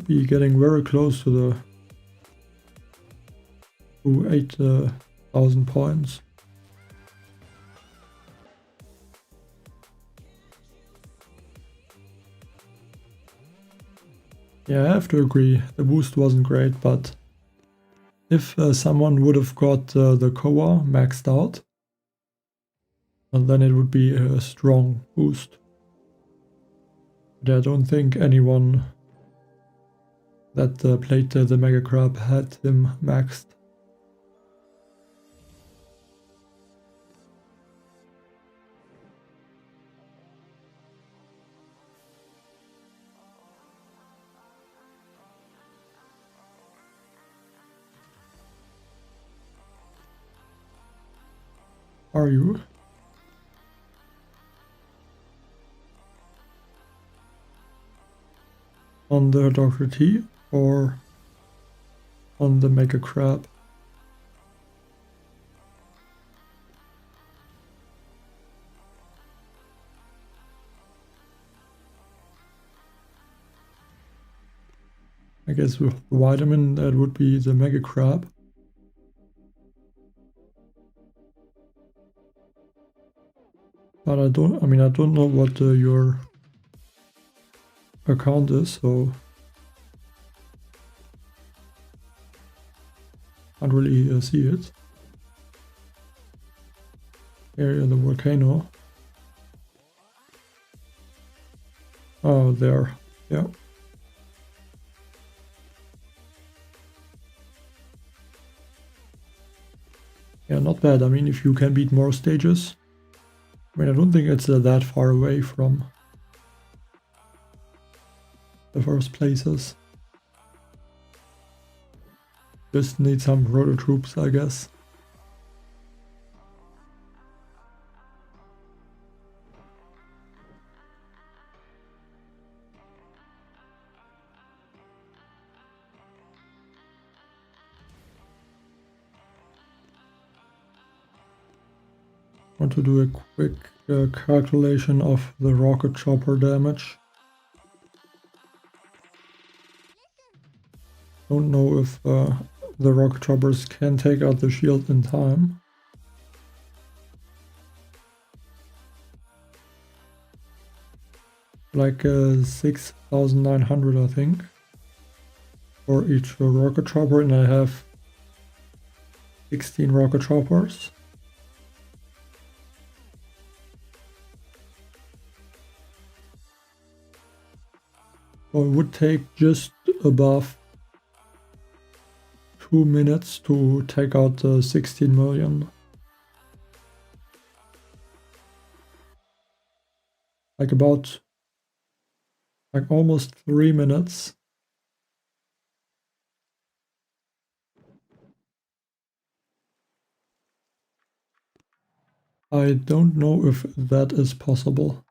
be getting very close to 8,000 points. Yeah, I have to agree, the boost wasn't great, but if someone would have got the Koa maxed out, then it would be a strong boost. But I don't think anyone that played the Mega Crab had him maxed. Are you? On the Dr. T or on the Mega Crab? I guess with vitamin that would be the Mega Crab. But I don't know what your account is, so can't really see it. Area of the volcano. Oh, there. Yeah. Yeah, not bad. I mean, if you can beat more stages. I mean, I don't think it's that far away from the first places. Just need some proto troops, I guess. Want to do a quick calculation of the rocket chopper damage. Don't know if the rocket choppers can take out the shield in time. Like 6,900, I think, for each rocket chopper, and I have 16 rocket choppers. So it would take just above 2 minutes to take out the 16 million. Like almost 3 minutes. I don't know if that is possible.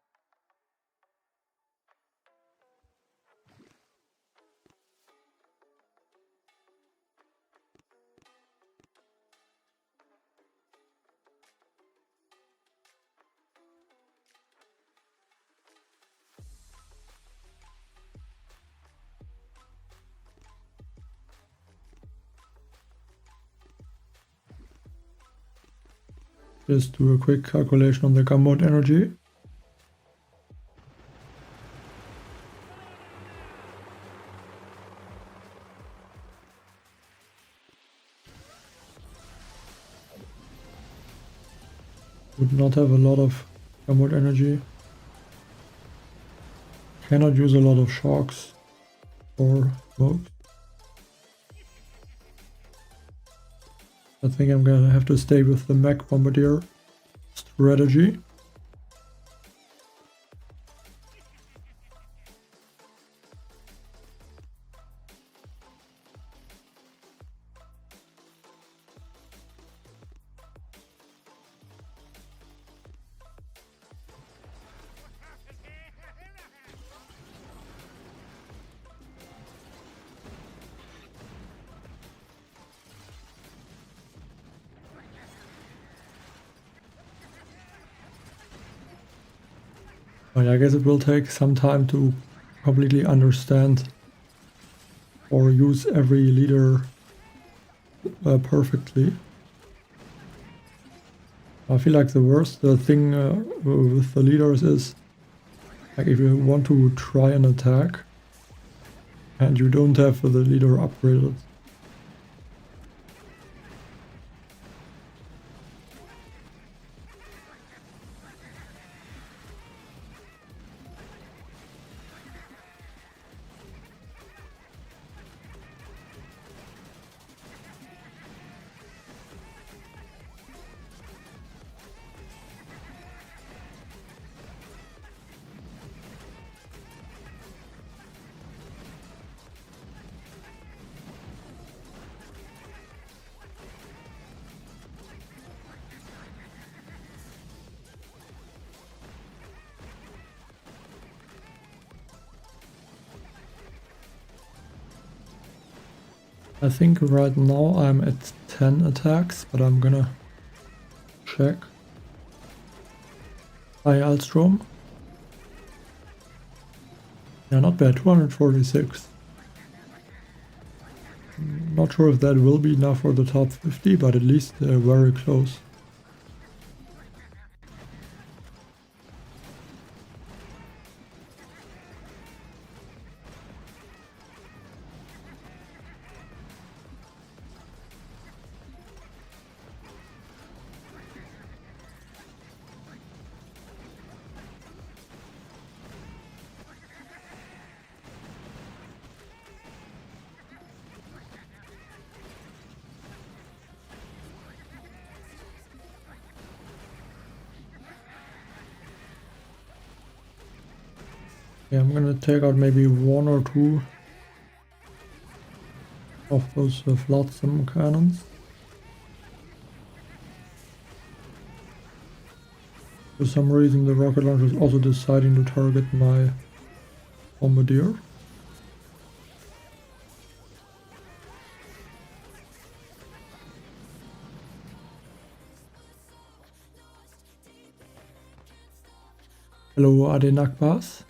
Just do a quick calculation on the gunboat energy. Would not have a lot of gunboat energy. Cannot use a lot of shocks or smokes. I think I'm gonna have to stay with the mech bombardier strategy. But I guess it will take some time to completely understand or use every leader perfectly. I feel like the worst thing with the leaders is, like, if you want to try an attack and you don't have the leader upgraded. I think right now I'm at 10 attacks, but I'm gonna check. Hi Alstrom. Yeah, not bad, 246. Not sure if that will be enough for the top 50, but at least they're very close. Yeah, I'm gonna take out maybe 1 or 2 of those flotsam cannons. For some reason the rocket launcher is also deciding to target my bombardier. Hello Adenakbas.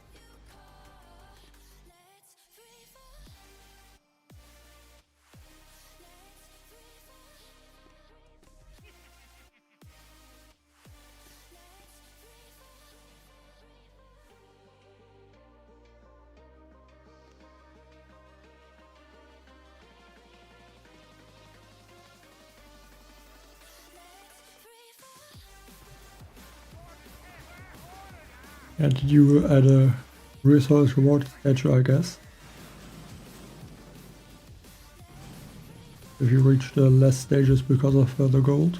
And you add a resource reward statue, I guess. if you reach the less stages because of the gold.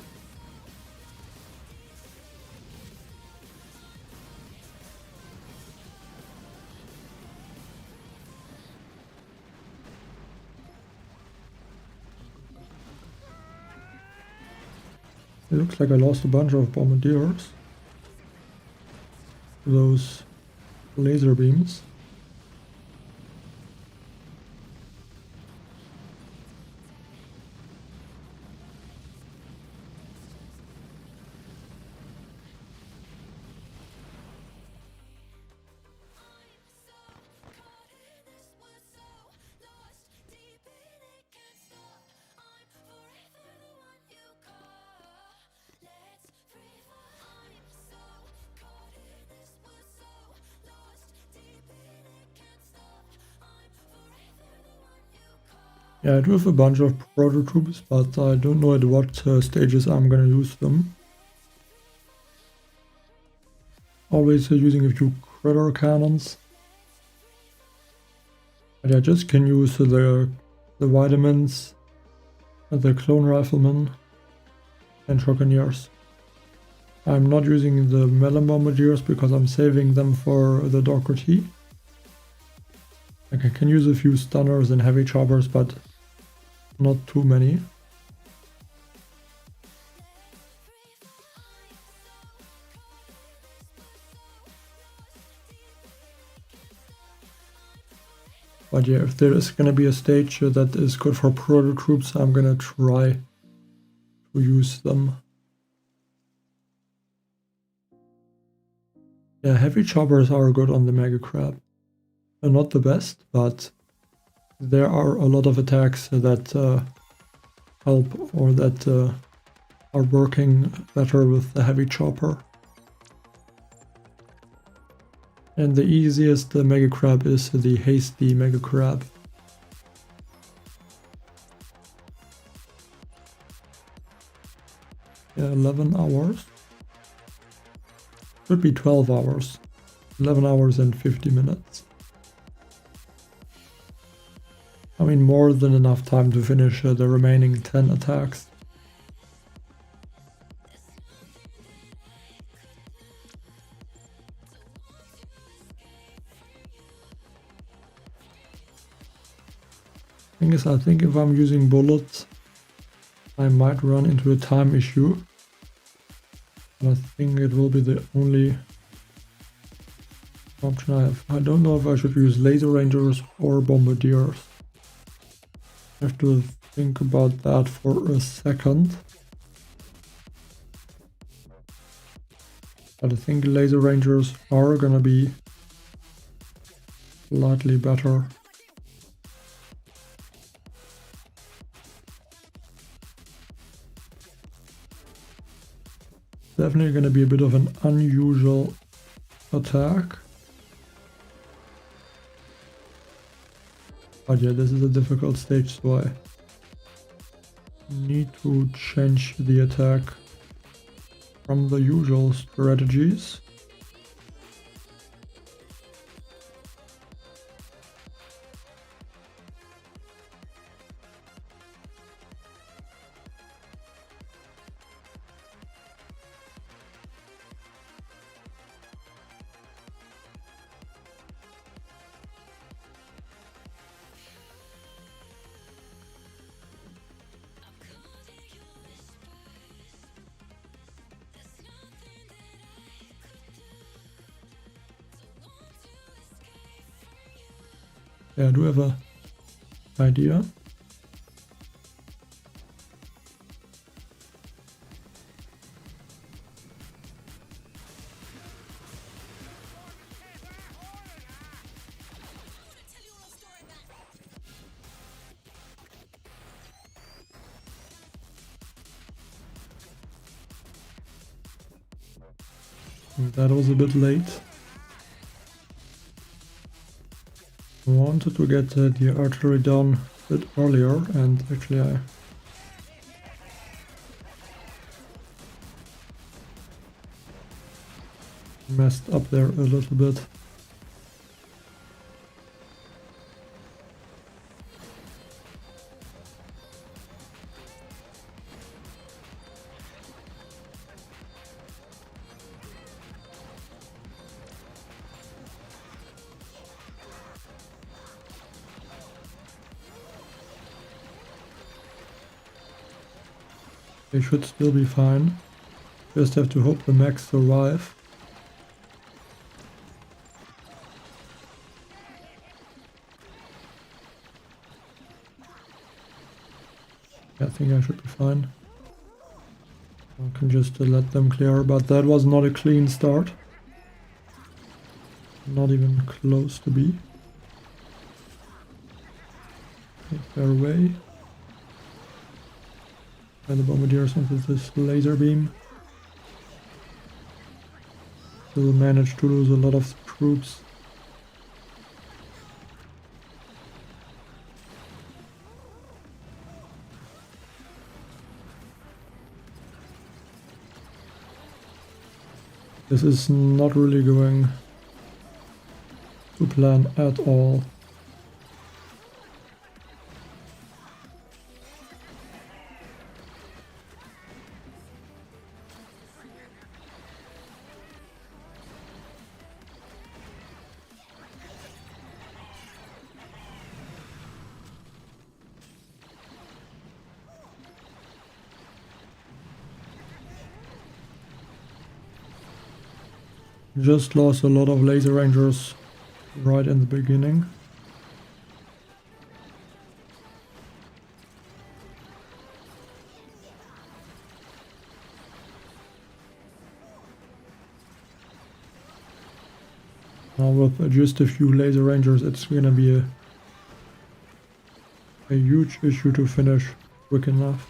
It looks like I lost a bunch of bombardiers. Those laser beams. Yeah, I do have a bunch of proto troops, but I don't know at what stages I'm gonna use them. Always using a few critter cannons. But I just can use the vitamins, the clone riflemen, and Shockaniers. I'm not using the melon bombardiers because I'm saving them for the Doherty. Like I can use a few stunners and heavy choppers, but not too many. But yeah, if there is gonna be a stage that is good for proto troops, I'm gonna try to use them. Yeah, heavy choppers are good on the Mega Crab. They're not the best, but there are a lot of attacks that help or that are working better with the heavy chopper. And the easiest Mega Crab is the hasty Mega Crab. Yeah, 11 hours. Should be 12 hours. 11 hours and 50 minutes. I mean, more than enough time to finish the remaining 10 attacks. Thing is, I think if I'm using bullets, I might run into a time issue. And I think it will be the only option I have. I don't know if I should use laser rangers or bombardiers. I have to think about that for a second. But I think laser rangers are gonna be slightly better. Definitely gonna be a bit of an unusual attack. But yeah, this is a difficult stage, so I need to change the attack from the usual strategies. Yeah, I do have an idea. That was a bit late. I wanted to get the artillery down a bit earlier, and actually I messed up there a little bit. They should still be fine. Just have to hope the mechs survive. I think I should be fine. I can just let them clear, but that was not a clean start. Not even close to be. Take their way. And the bombardiers onto this laser beam. Still managed to lose a lot of troops. This is not really going to plan at all. Just lost a lot of laser rangers right in the beginning. Now with just a few laser rangers, it's gonna be a huge issue to finish quick enough.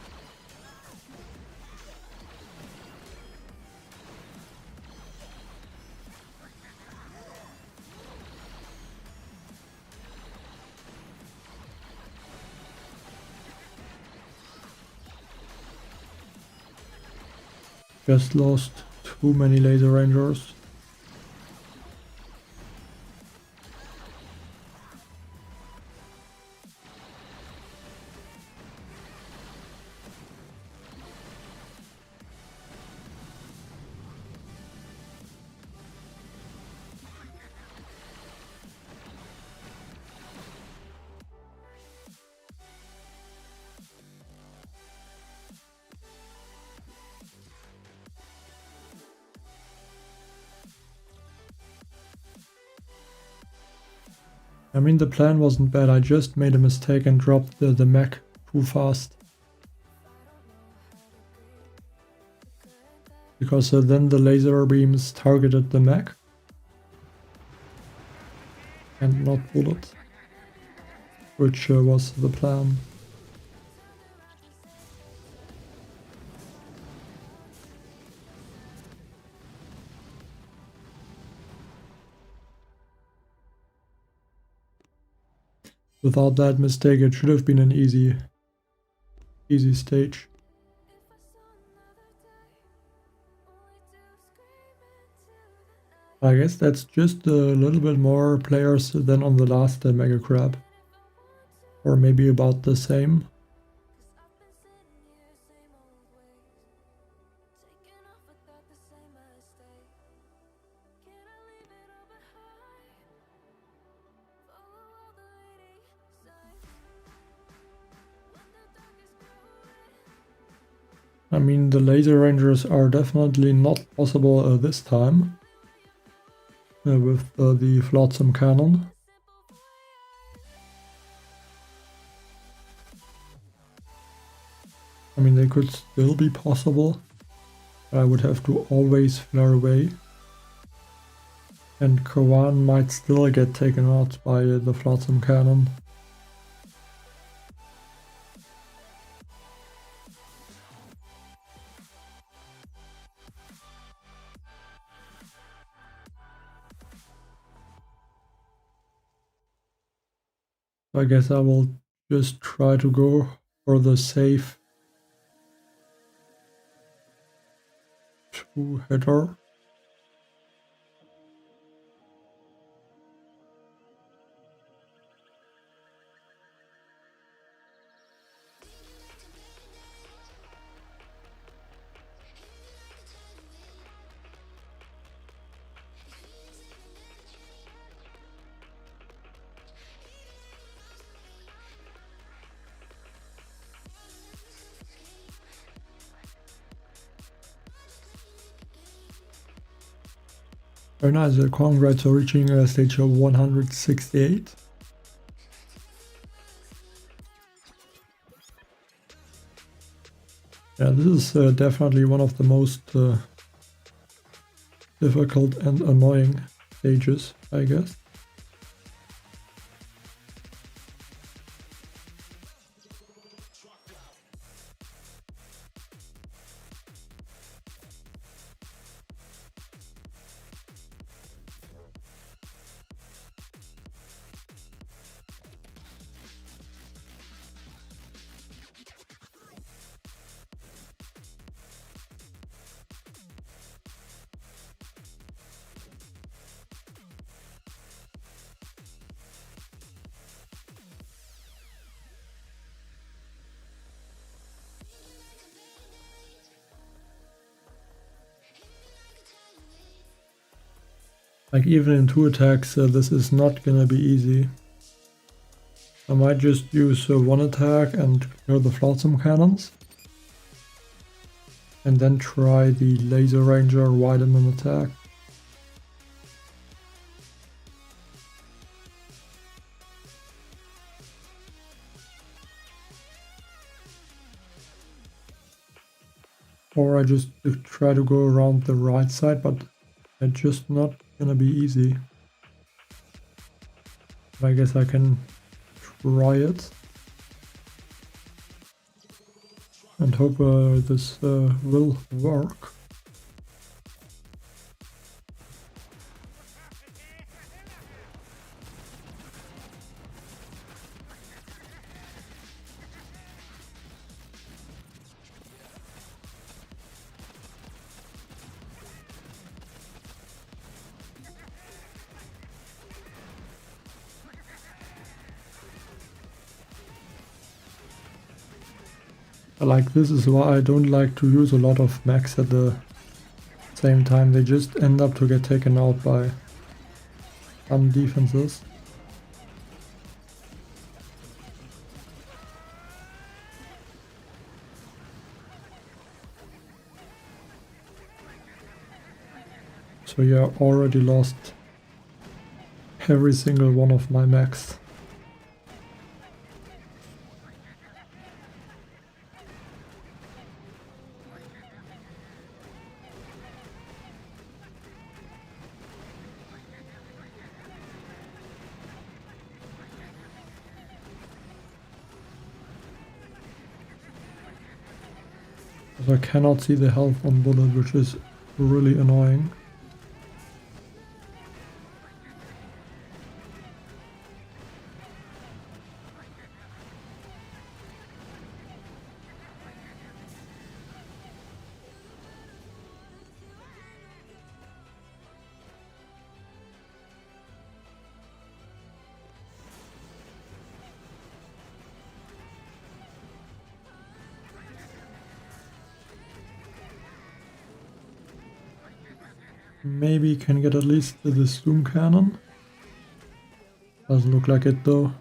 Just lost too many laser rangers. I mean, the plan wasn't bad, I just made a mistake and dropped the mech too fast. Because then the laser beams targeted the mech. And not bullets. Which was the plan. Without that mistake, it should have been an easy stage. I guess that's just a little bit more players than on the last Mega Crab. Or maybe about the same. I mean, the laser rangers are definitely not possible this time with the flotsam cannon. I mean, they could still be possible, but I would have to always flare away. And Kawan might still get taken out by the flotsam cannon. I guess I will just try to go for the safe two-hitter. Very nice, congrats for reaching stage 168. Yeah, this is definitely one of the most difficult and annoying stages, I guess. Like even in 2 attacks, this is not gonna be easy. I might just use 1 attack and clear the flotsam cannons. And then try the laser ranger while in an attack. Or I just try to go around the right side, but it's just not gonna be easy. But I guess I can try it. And hope this will work. Like, this is why I don't like to use a lot of mechs at the same time. They just end up to get taken out by some defenses. So yeah, already lost every single one of my mechs. I cannot see the health on bullet, which is really annoying. Maybe can get at least the zoom cannon. Doesn't look like it though.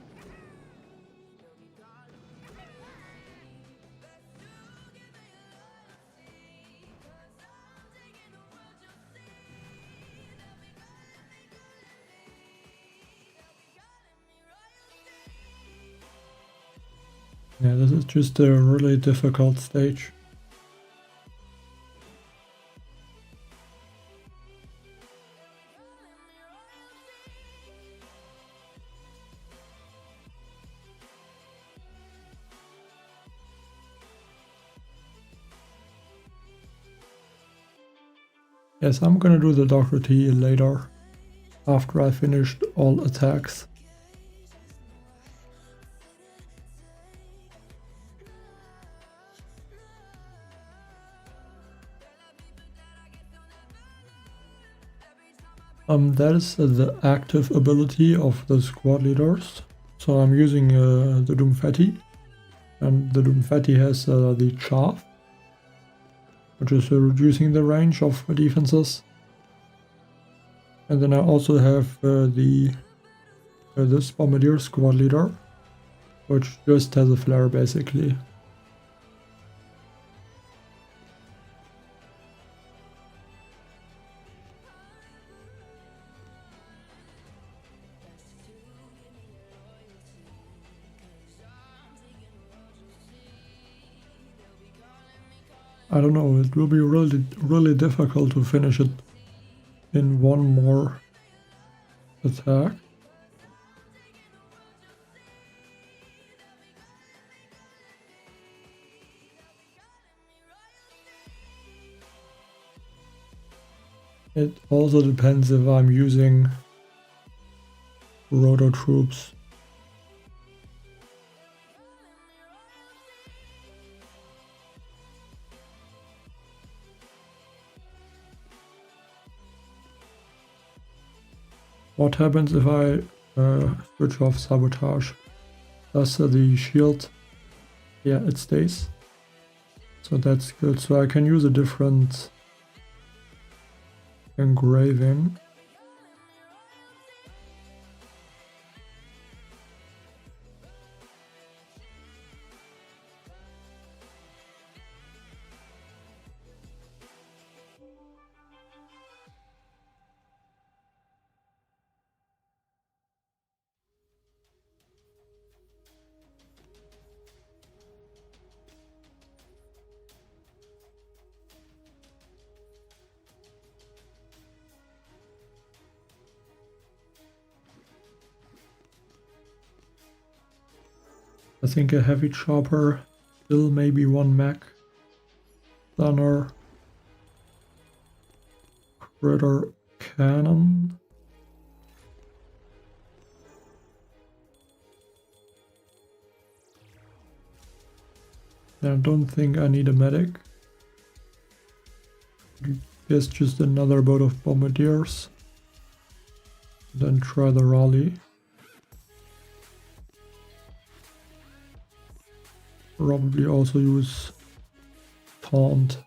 Yeah, this is just a really difficult stage. Yes, I'm gonna do the Dr. T later, after I finished all attacks. That is the active ability of the squad leaders. So I'm using the Doomfatti, and the Doomfatti has the Chaff, which is reducing the range of defenses. And then I also have this Bombardier squad leader, which just has a flare basically. I don't know, it will be really difficult to finish it in one more attack. It also depends if I'm using roto troops. What happens if I switch off sabotage? Does the shield? Yeah, it stays. So that's good. So I can use a different engraving. I think a heavy chopper, still maybe one mech, stunner, critter cannon. I don't think I need a medic. Guess just another boat of bombardiers. Then try the rally. Probably also use taunt.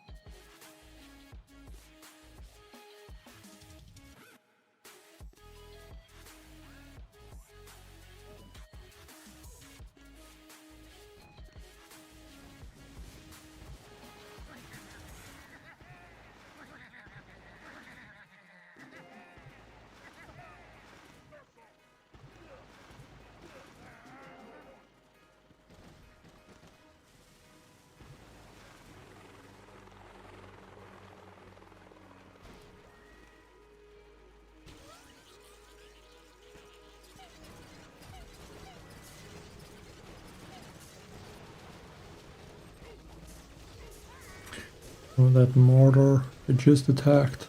Oh, that mortar, it just attacked.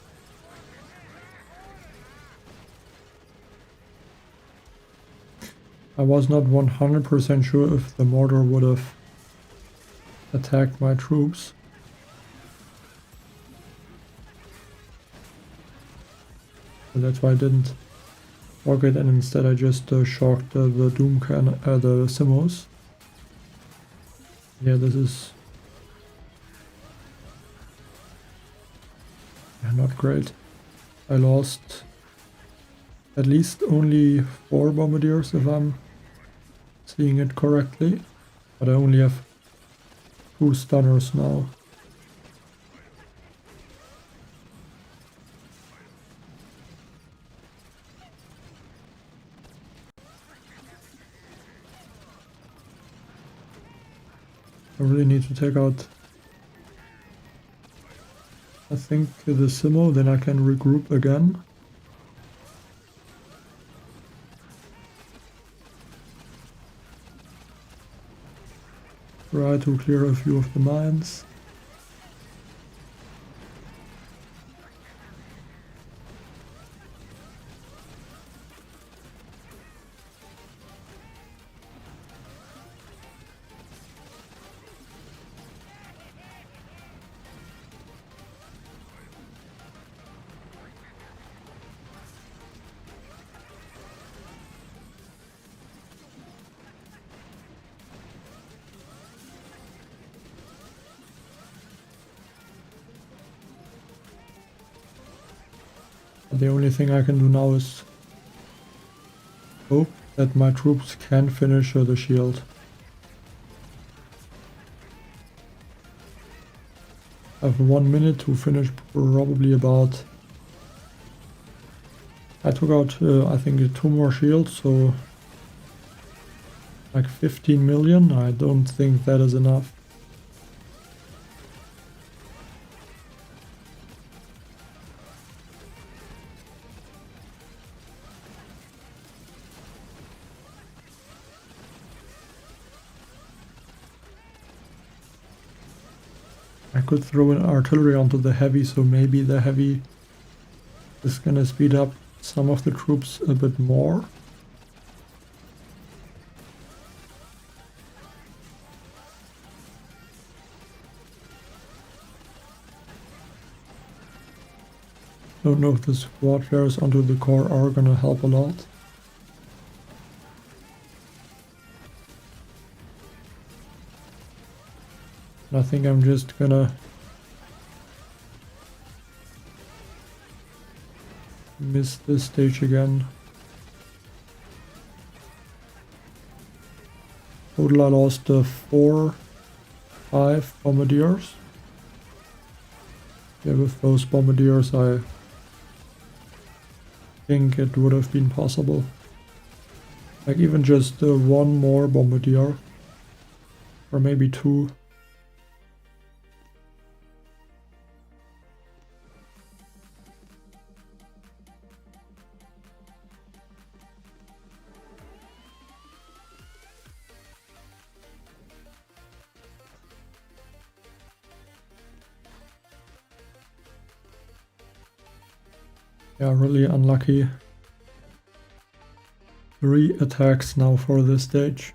I was not 100% sure if the mortar would have attacked my troops. So that's why I didn't rocket, and instead I just shocked the doom cannon, the Simos. Yeah, this is not great. I lost at least only 4 bombardiers if I'm seeing it correctly, but I only have 2 stunners now. I really need to take out, I think, the Simo, then I can regroup again. Try to clear a few of the mines. The only thing I can do now is hope that my troops can finish the shield. I have 1 minute to finish, probably about... I took out, I think, 2 more shields, so like 15 million. I don't think that is enough. I could throw an artillery onto the heavy, so maybe the heavy is gonna speed up some of the troops a bit more. Don't know if the squad flares onto the core are gonna help a lot. I think I'm just gonna miss this stage again. Total I lost 4, 5 bombardiers. Yeah, with those bombardiers I think it would have been possible. Like even just one more bombardier. Or maybe 2. Yeah, really unlucky. 3 attacks now for this stage.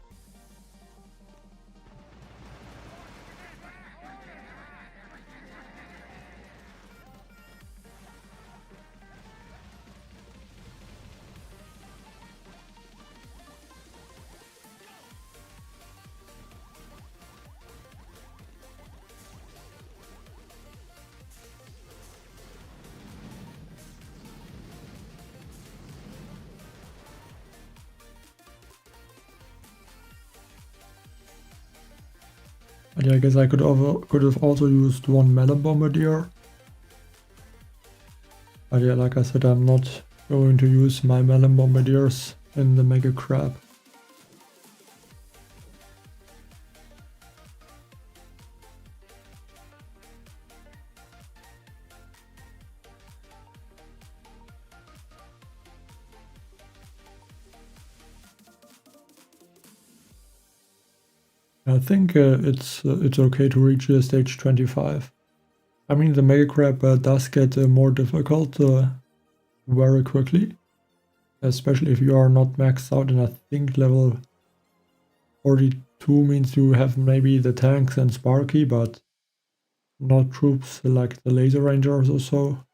But yeah, I guess I could have also used one melon bombardier. But yeah, like I said, I'm not going to use my melon bombardiers in the mega crab. I think it's okay to reach stage 25. I mean, the mega crab does get more difficult very quickly, especially if you are not maxed out, and I think level 42 means you have maybe the tanks and Sparky, but not troops like the laser rangers or so.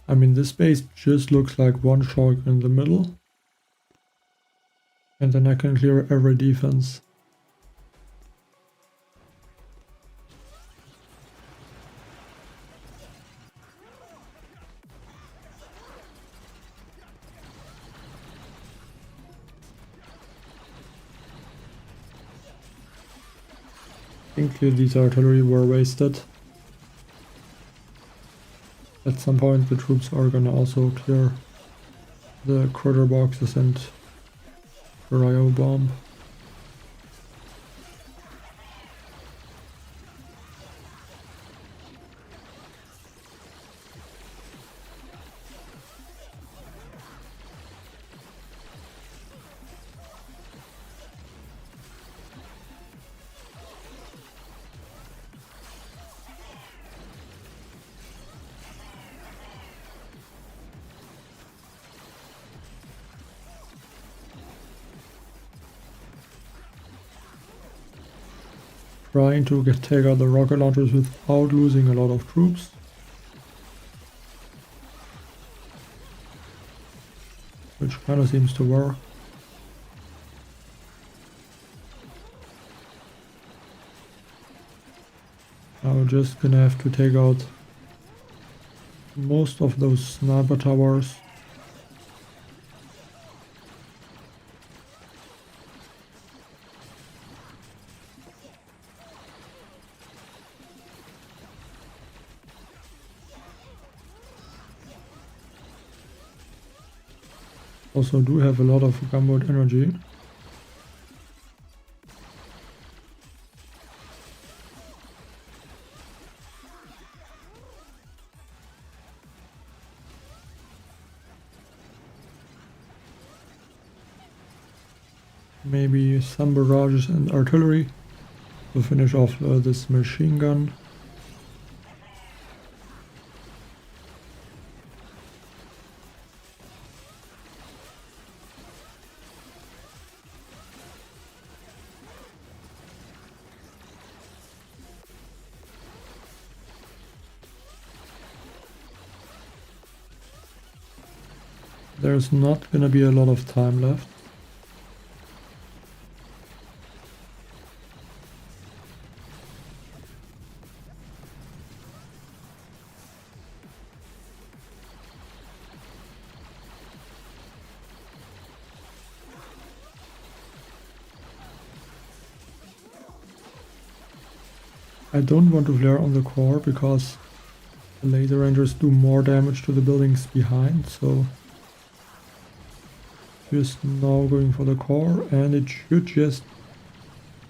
I mean, this base just looks like one shark in the middle. And then I can clear every defense. I think these artillery were wasted. At some point the troops are gonna also clear the critter boxes and the Ryo bomb. Trying to take out the rocket launchers without losing a lot of troops. Which kind of seems to work. Now we're just gonna have to take out most of those sniper towers. Also do have a lot of gunboat energy. maybe some barrages and artillery to finish off this machine gun. There's not gonna be a lot of time left. I don't want to flare on the core because the laser rangers do more damage to the buildings behind, so just now going for the core, and it should just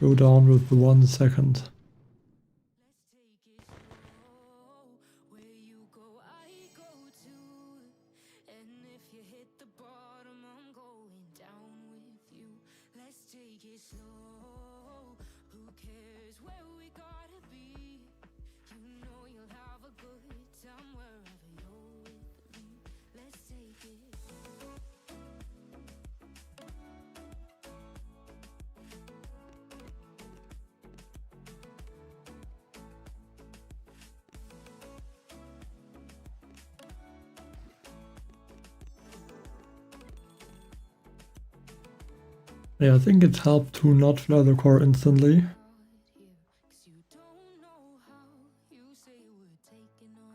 go down with the 1 second. Yeah, I think it helped to not flare the core instantly.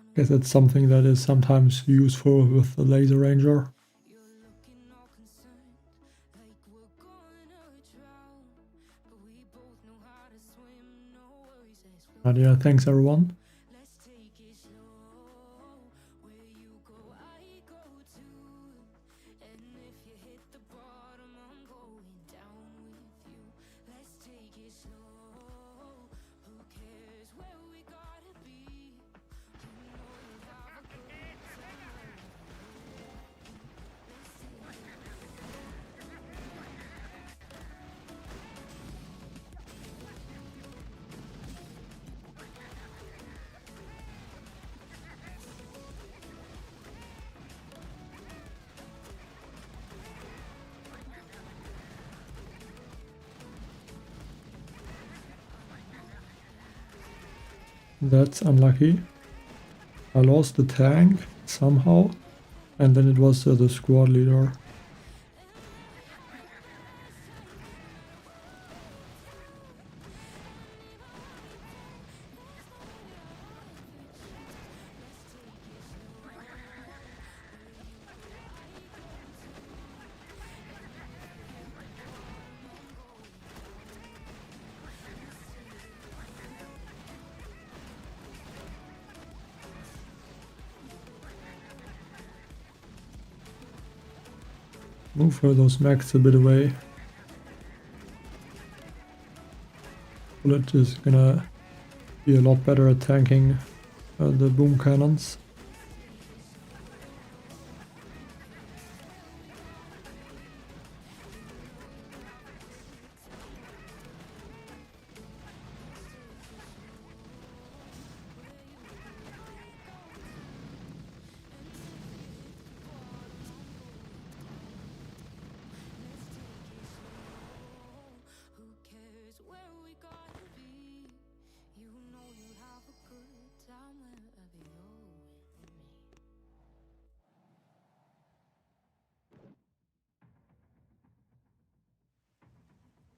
I guess it's something that is sometimes useful with the laser ranger. But yeah, thanks everyone. That's unlucky. I lost the tank somehow, and then it was the squad leader. Move those mechs a bit away. Bullet is gonna be a lot better at tanking the boom cannons.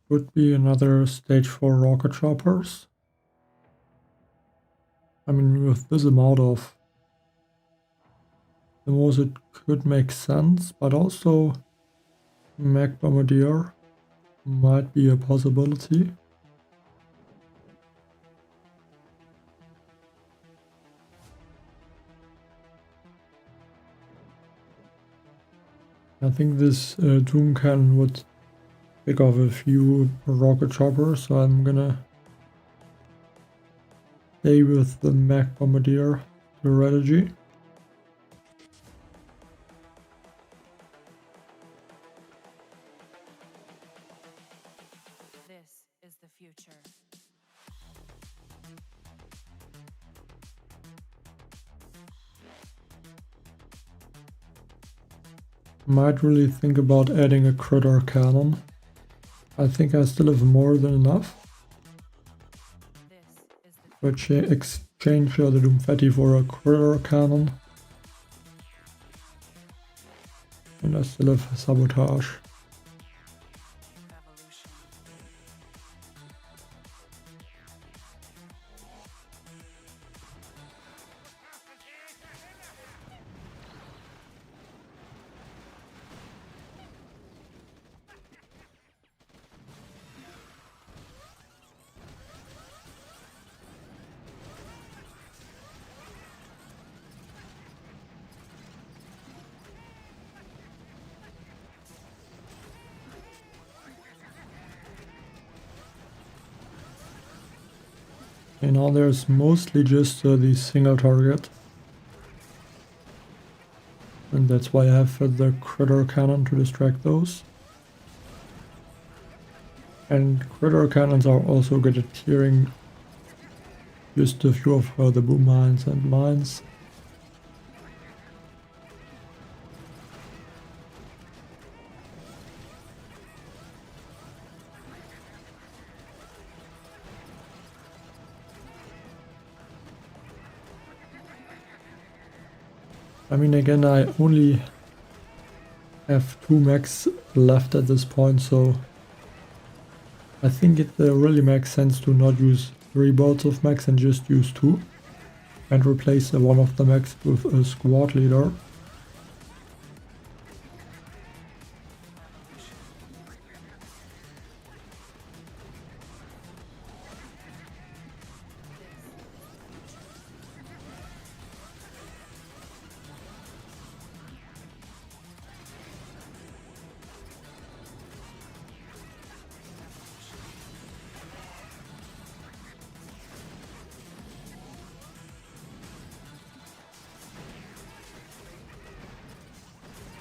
Could be another stage 4 rocket choppers. I mean, with this amount of demos it could make sense, but also mech bombardier might be a possibility. I think this Doom cannon would pick off a few rocket choppers, so I'm gonna stay with the mech bombardier strategy. Might really think about adding a critter cannon. I think I still have more than enough to exchange the Doomfetti for a critter cannon. And I still have sabotage. And now there's mostly just the single target. And that's why I have the critter cannon to distract those. And critter cannons are also good at clearing just a few of the boom mines and mines. I mean, again, I only have 2 mechs left at this point, so I think it really makes sense to not use 3 boats of mechs and just use 2 and replace one of the mechs with a squad leader.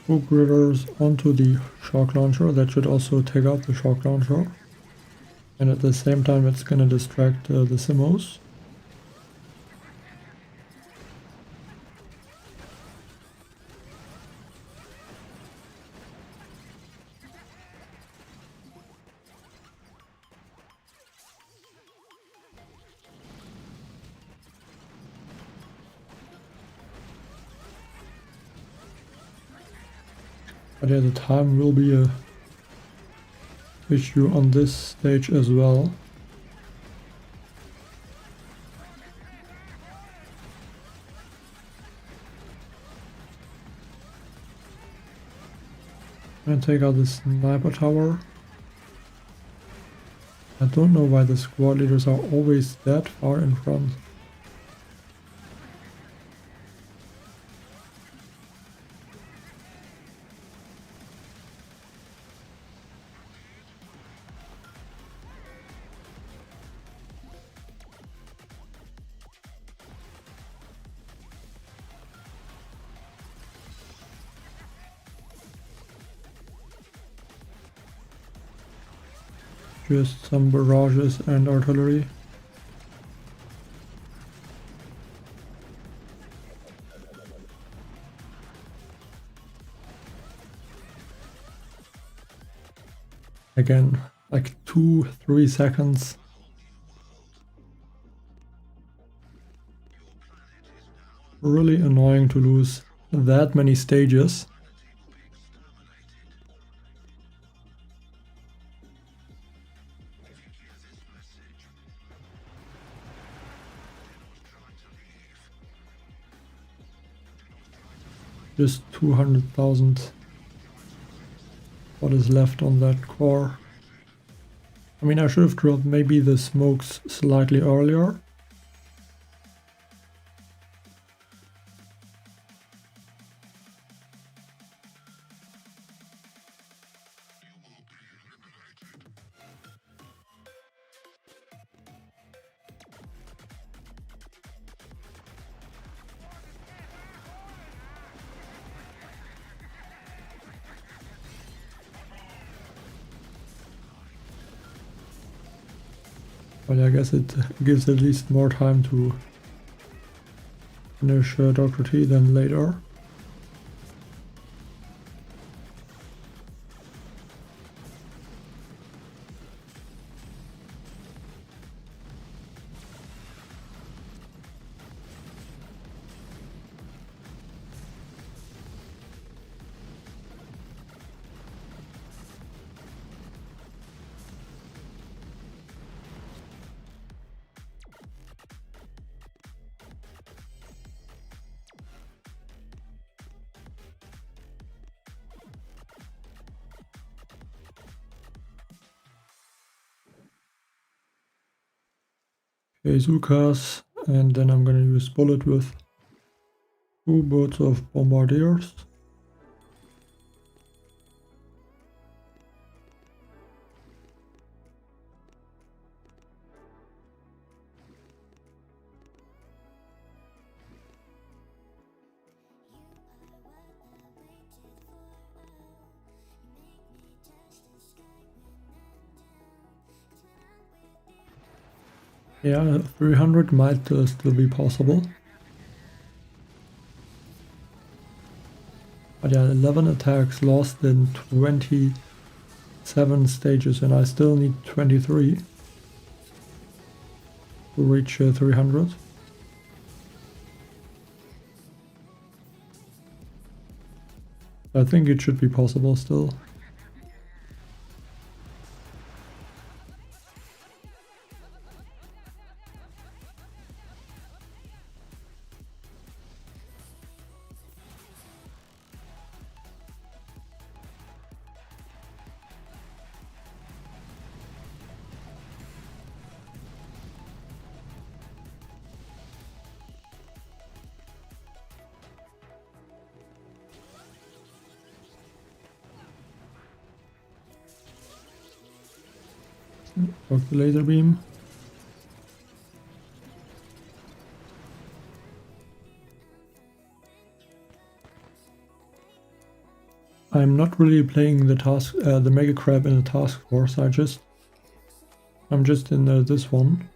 Two gritters onto the shock launcher. That should also take out the shock launcher. And at the same time it's gonna distract the Simmos. But yeah, the time will be a issue on this stage as well. And take out the sniper tower. I don't know why the squad leaders are always that far in front. Just some barrages and artillery. Again, like 2-3 seconds. Really annoying to lose that many stages. Just 200,000. What is left on that core? I mean, I should have dropped maybe the smokes slightly earlier. But I guess it gives at least more time to finish Dr. T than later. bazookas, and then I'm gonna use bullet with 2 birds of bombardiers. Yeah, 300 might still be possible. But yeah, 11 attacks lost in 27 stages, and I still need 23 to reach 300. I think it should be possible still. Work the laser beam. I'm not really playing the Mega Crab in a task force. I'm just in this one.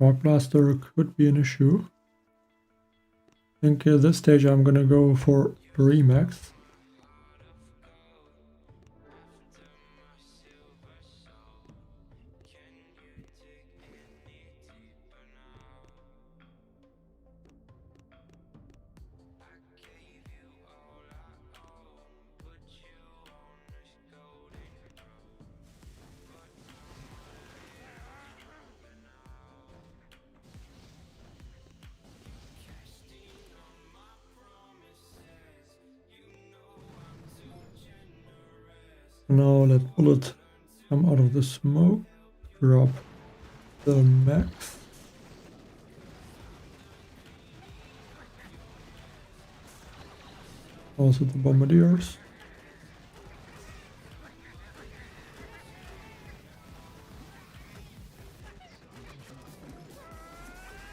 Rock Blaster could be an issue. I think at this stage I'm gonna go for 3 max. Now let bullet come out of the smoke, drop the max. Also the bombardiers.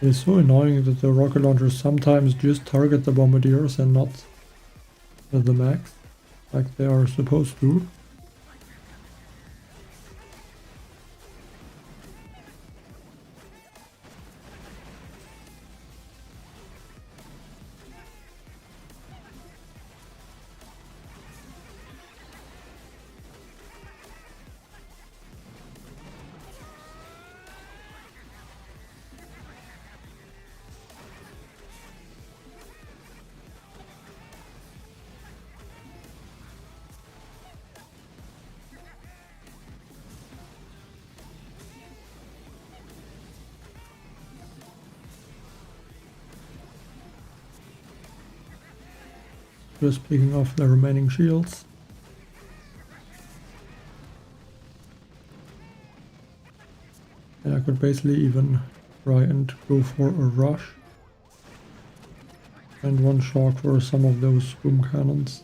It's so annoying that the rocket launchers sometimes just target the bombardiers and not the max, like they are supposed to. Just picking off the remaining shields. And I could basically even try and go for a rush. And one shot for some of those boom cannons.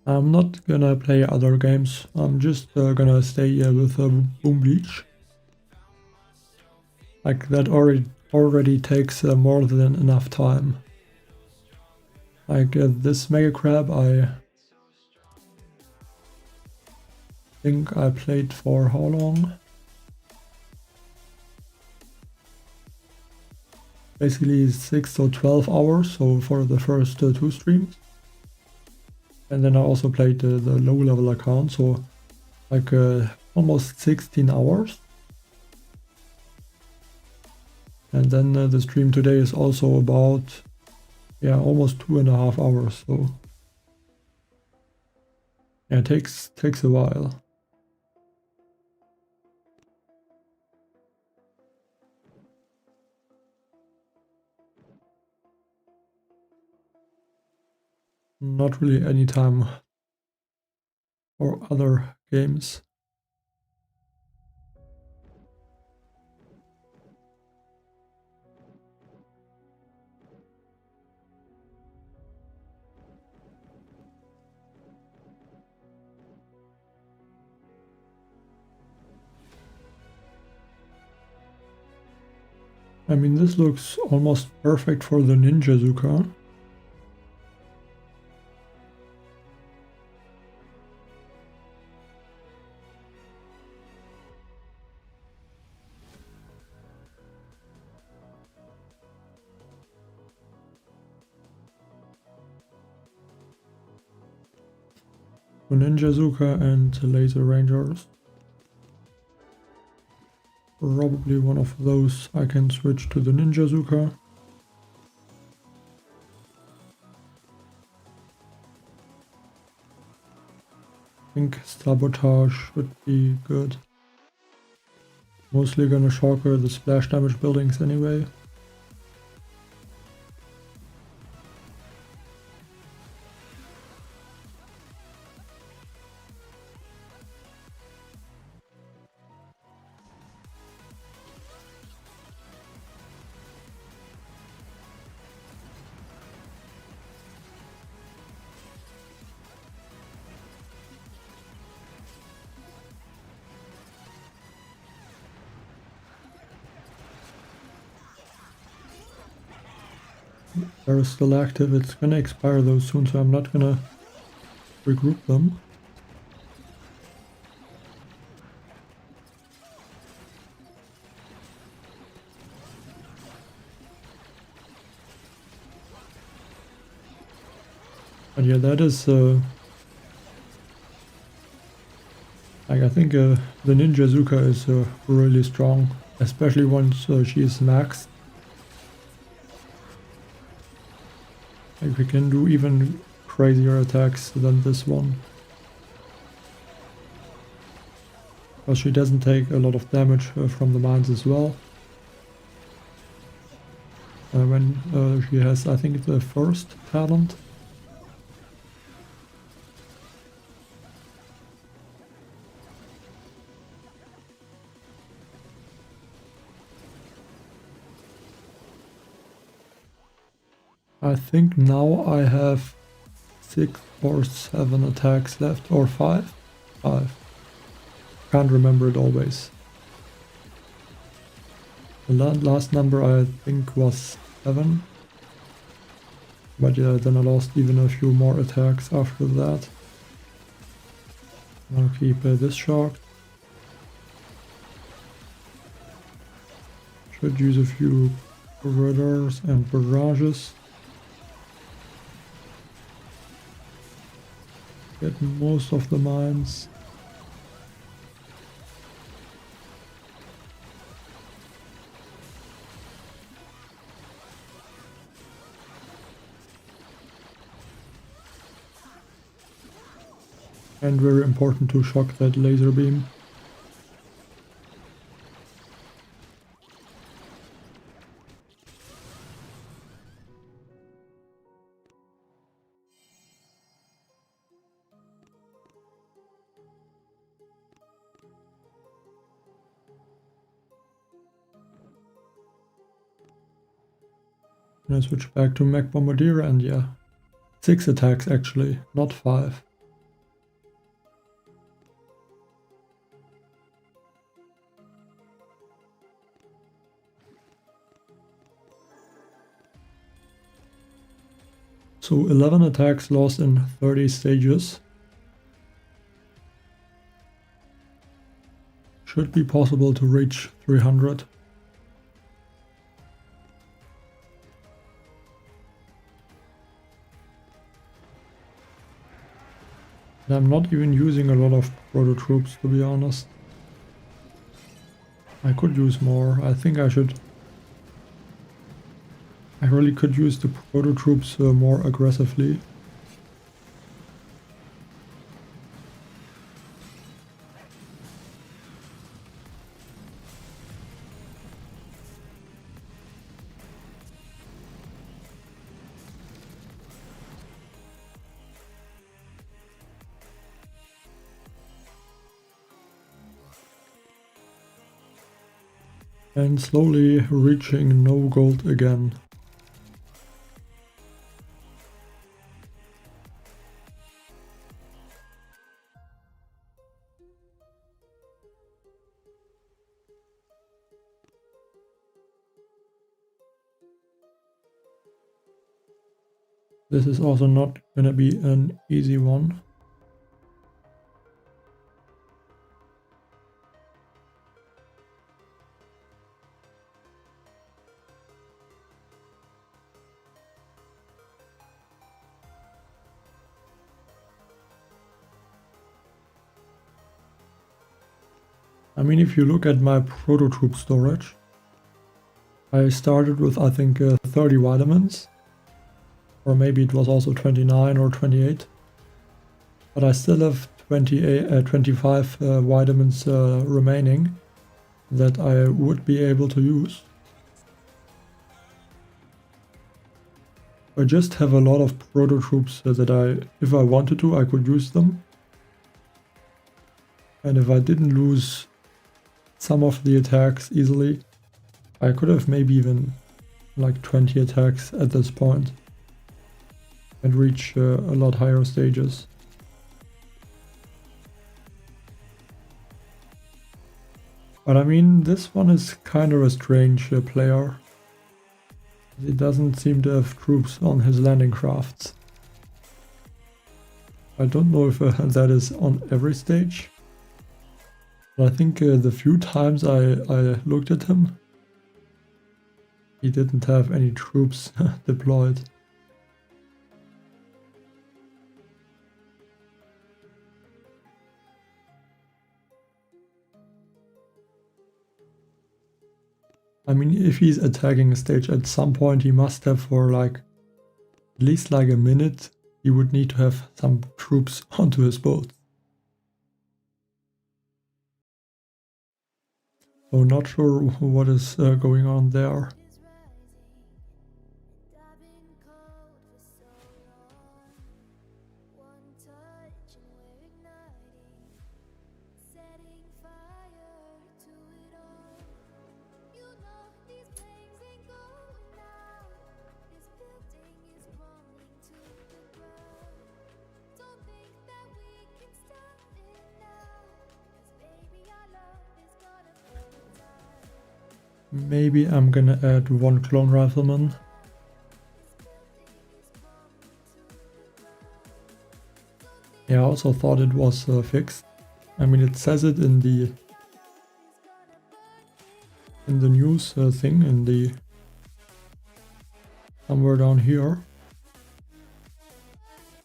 I'm not gonna play other games, I'm just gonna stay here with Boom Beach. Like that already takes more than enough time. Like this Mega Crab, I think I played for how long? Basically 6 or 12 hours, so for the first 2 streams. And then I also played the low level account, so like almost 16 hours. And then the stream today is also about, yeah, almost 2.5 hours, so yeah, it takes a while. Not really any time for other games. I mean, this looks almost perfect for the Ninjazuka. The Ninjazuka and Laser Rangers. Probably one of those I can switch to the Ninjazuka. I think Sabotage should be good. Mostly gonna shocker the splash damage buildings anyway. They're still active, it's gonna expire though soon, so I'm not gonna regroup them. But yeah, that is like I think the Ninjazuka is really strong, especially once she is maxed. Like we can do even crazier attacks than this one. Because she doesn't take a lot of damage from the mines as well. When she has, I think, the first talent. I think now I have 6 or 7 attacks left, or 5? 5. Can't remember it always. The last number I think was 7. But yeah, then I lost even a few more attacks after that. I'll keep this shock. Should use a few corridors and barrages. Get most of the mines. And very important to shock that laser beam. And I switch back to Mech Bombardier and yeah, 6 attacks actually, not 5. So 11 attacks lost in 30 stages. Should be possible to reach 300. And I'm not even using a lot of proto troops, to be honest. I could use more. I think I should. I really could use the proto troops more aggressively. And slowly reaching no gold again. This is also not gonna be an easy one. I mean, if you look at my proto troop storage, I started with I think 30 vitamins, or maybe it was also 29 or 28, but I still have 25 vitamins remaining that I would be able to use. I just have a lot of proto troops that if I wanted to, I could use them. And if I didn't lose some of the attacks easily, I could have maybe even like 20 attacks at this point and reach a lot higher stages. But I mean, this one is kind of a strange player. He doesn't seem to have troops on his landing crafts. I don't know if that is on every stage. But I think the few times I looked at him, he didn't have any troops deployed. I mean, if he's attacking a stage at some point, he must have for like at least like a minute, he would need to have some troops onto his boat. So not sure what is going on there. Maybe I'm gonna add one clone rifleman. Yeah, I also thought it was fixed. I mean, it says it in the news thing, in the somewhere down here.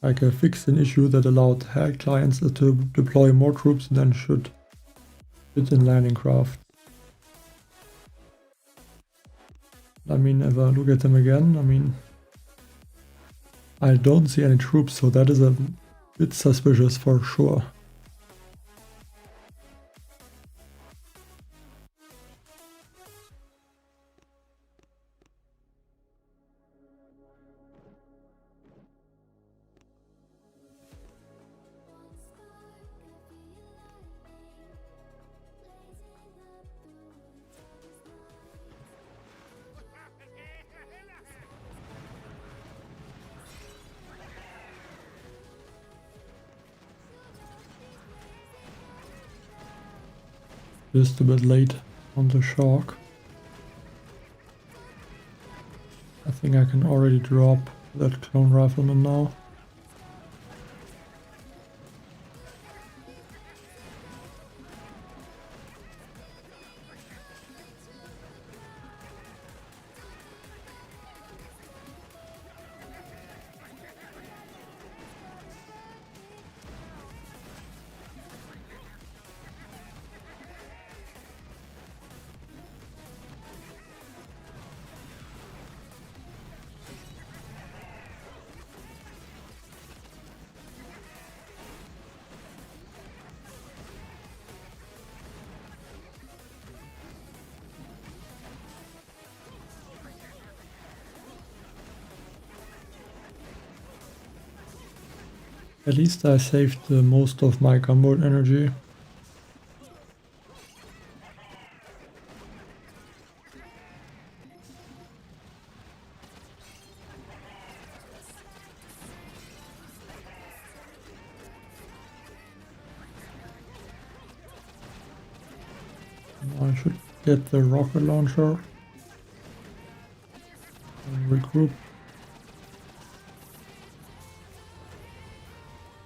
Like fixed an issue that allowed hacked clients to deploy more troops than should fit in landing craft. I mean, if I look at them again, I mean, I don't see any troops, so that is a bit suspicious for sure. Just a bit late on the shark. I think I can already drop that clone rifleman now. At least I saved most of my gunboat energy. I should get the rocket launcher and regroup.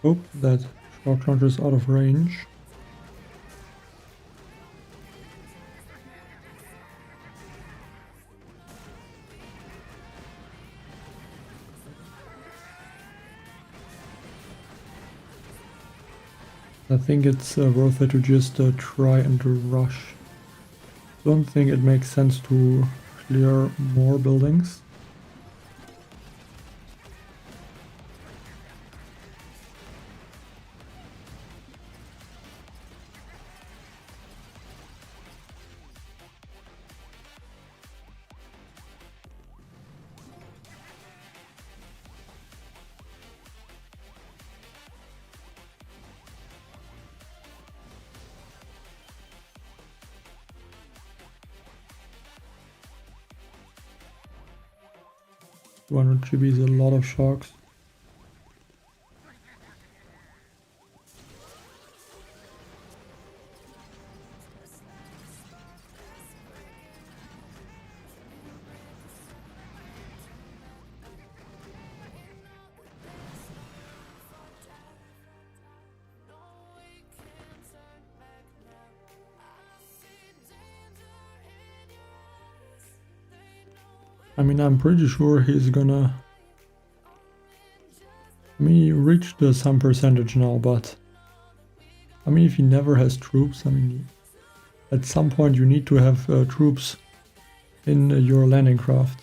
Oh, that shock launcher is out of range. I think it's worth it to just try and rush. Don't think it makes sense to clear more buildings. $200 GB is a lot of shocks. I mean, I'm pretty sure he's gonna... I mean, he reached some percentage now, but... I mean, if he never has troops, I mean, at some point you need to have troops in your landing craft.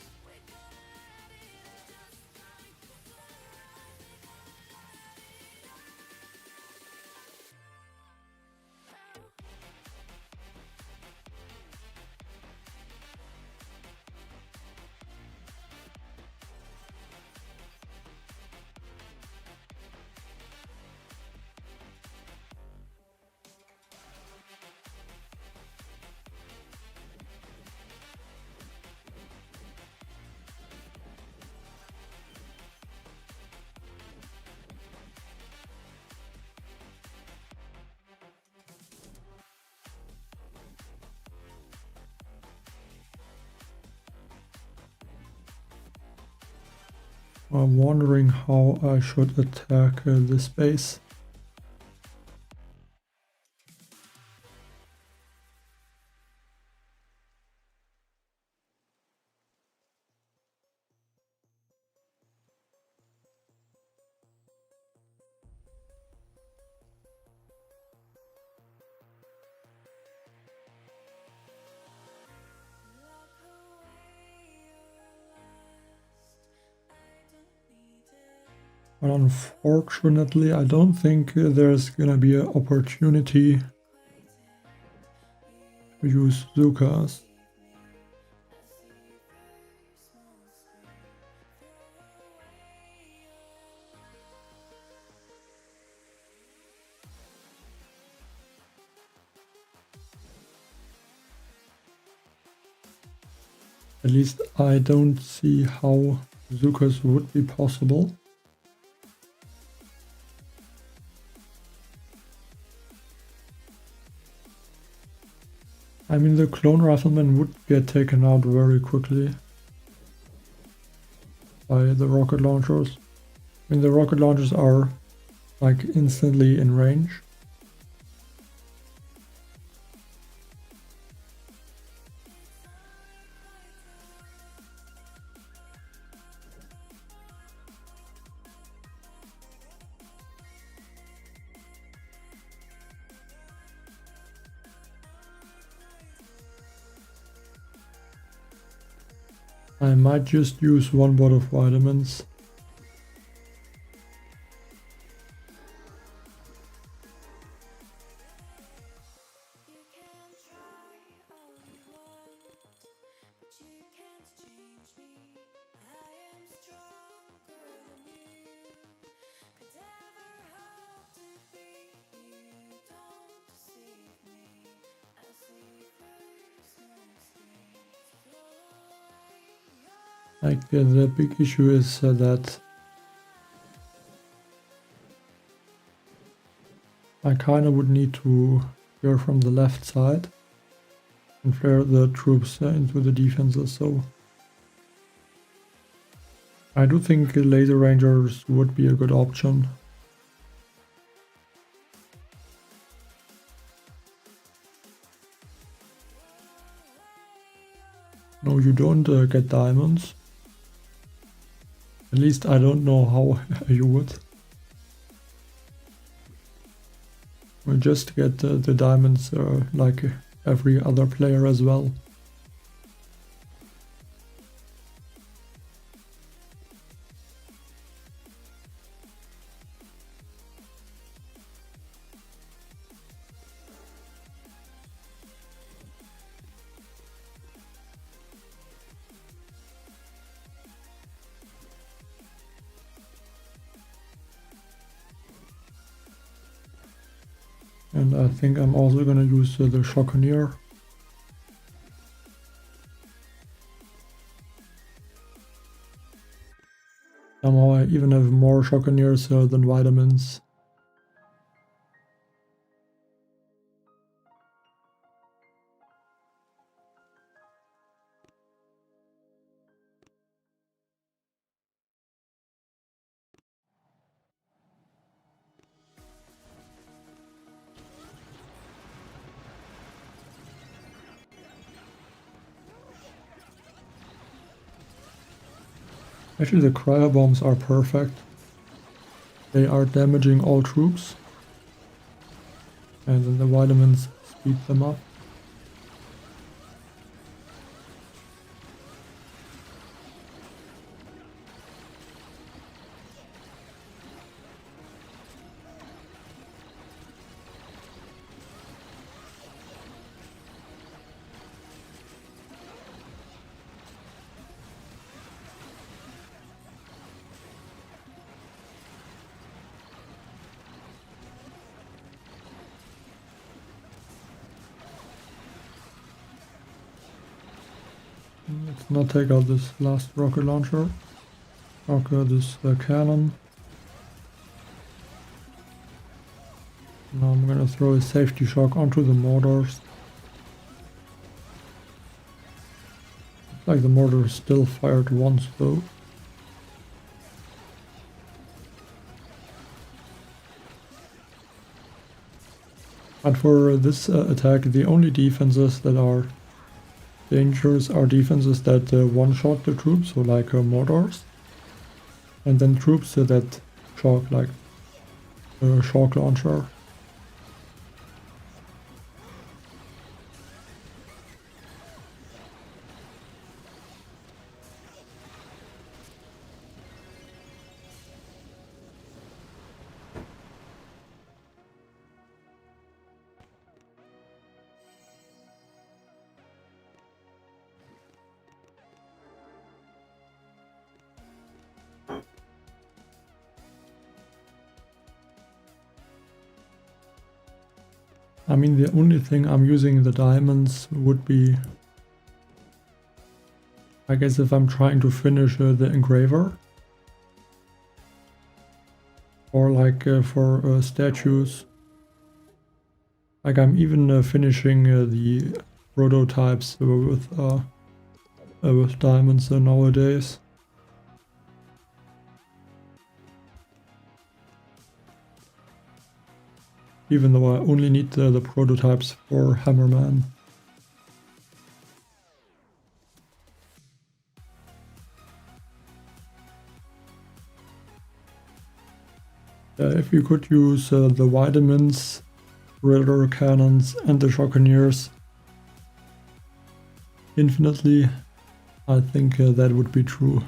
I'm wondering how I should attack this base. But unfortunately, I don't think there's gonna be an opportunity to use Zukas. At least I don't see how Zukas would be possible. I mean, the clone rifleman would get taken out very quickly. by the rocket launchers. I mean, the rocket launchers are like instantly in range. I might just use one bot of vitamins. Like the big issue is that I kinda would need to go from the left side and flare the troops into the defenses, so I do think laser rangers would be a good option. No, you don't get diamonds. At least I don't know how you would. We'll just get the diamonds like every other player as well. And I think I'm also gonna use the Shockonier. Somehow I even have more Shockoniers than vitamins. Actually, the cryo bombs are perfect. They are damaging all troops. And then the vitamins speed them up. Let's not take out this last rocket launcher. Okay, this cannon. Now I'm gonna throw a safety shock onto the mortars. Looks like the mortar still fired once though. But for this attack, the only defenses that are dangerous are defenses that one-shot the troops, so like mortars, and then troops that shock, like a shock launcher. I mean, the only thing I'm using the diamonds would be, I guess, if I'm trying to finish the engraver. Or like for statues. Like I'm even finishing the prototypes with diamonds nowadays. even though I only need the prototypes for Hammerman. If you could use the vitamins, Ritter cannons and the Shockoniers infinitely, I think that would be true.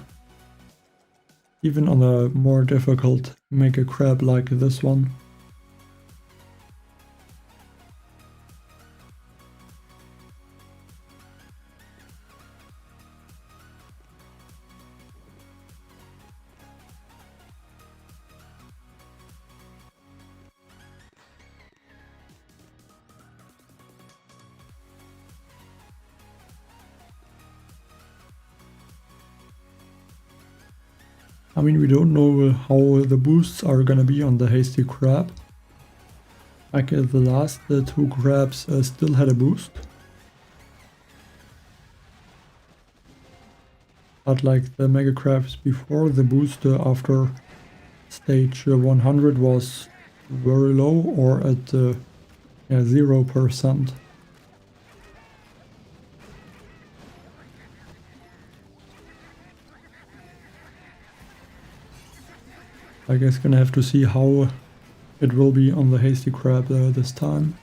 Even on a more difficult Mega Crab like this one. I mean, we don't know how the boosts are gonna be on the Hasty Crab. Like the last two crabs still had a boost. But like the Mega Crabs before, the boost after stage 100 was very low or at 0%. I guess gonna have to see how it will be on the Hasty Crab this time.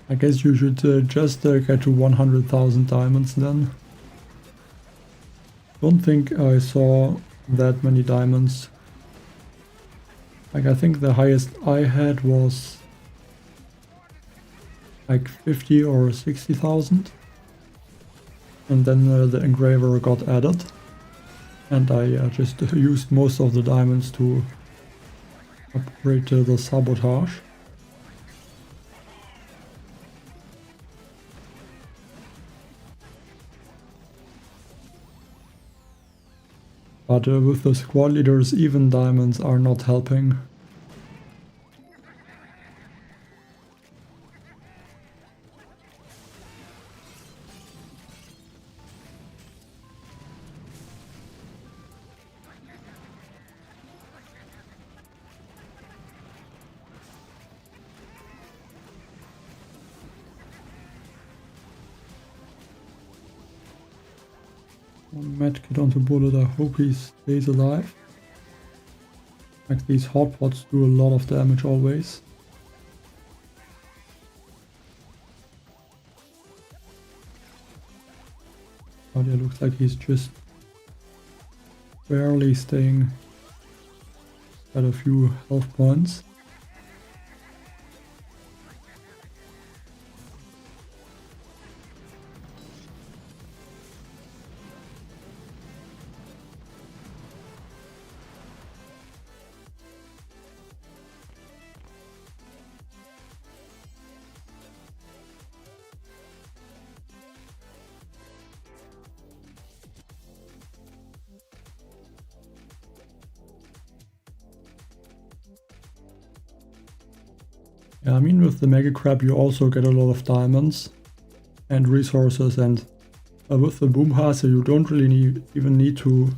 I guess you should just get to 100,000 diamonds then. Don't think I saw that many diamonds. Like I think the highest I had was like 50 or 60,000. And then the engraver got added. And I just used most of the diamonds to upgrade the sabotage. But with the squad leaders, even diamonds are not helping. One medkit onto bullet, I hope he stays alive. Like these hot pots do a lot of damage always. But it looks like he's just barely staying at a few health points. Yeah, I mean with the Mega Crab you also get a lot of diamonds and resources, and with the Boom Hase you don't really even need to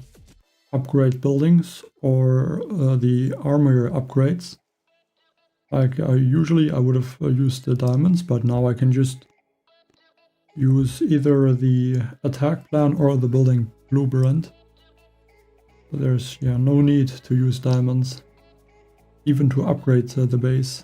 upgrade buildings or the armor upgrades. Like usually I would have used the diamonds, but now I can just use either the attack plan or the building blueprint. So there's no need to use diamonds, even to upgrade the base.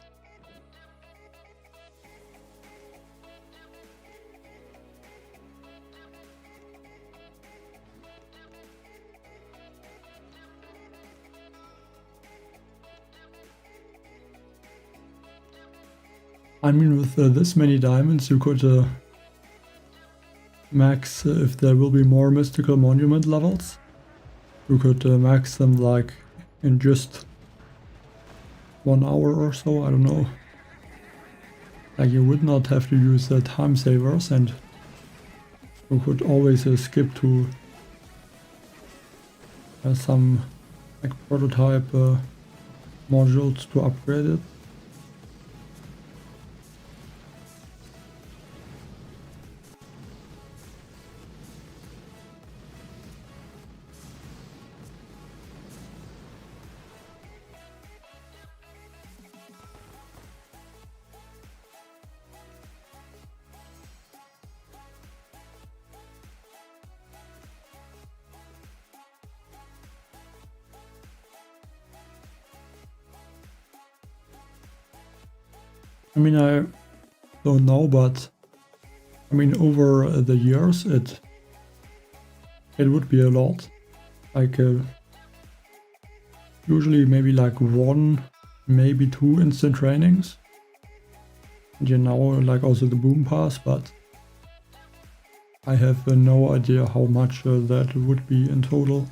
I mean, with this many diamonds, you could max, if there will be more mystical monument levels, you could max them like in just 1 hour or so, I don't know. Like you would not have to use time savers, and you could always skip to some like prototype modules to upgrade it. I mean, I don't know, but I mean, over the years, it would be a lot. Like, usually maybe like 1, maybe 2 instant trainings. And you know, like also the boom pass, but I have no idea how much that would be in total.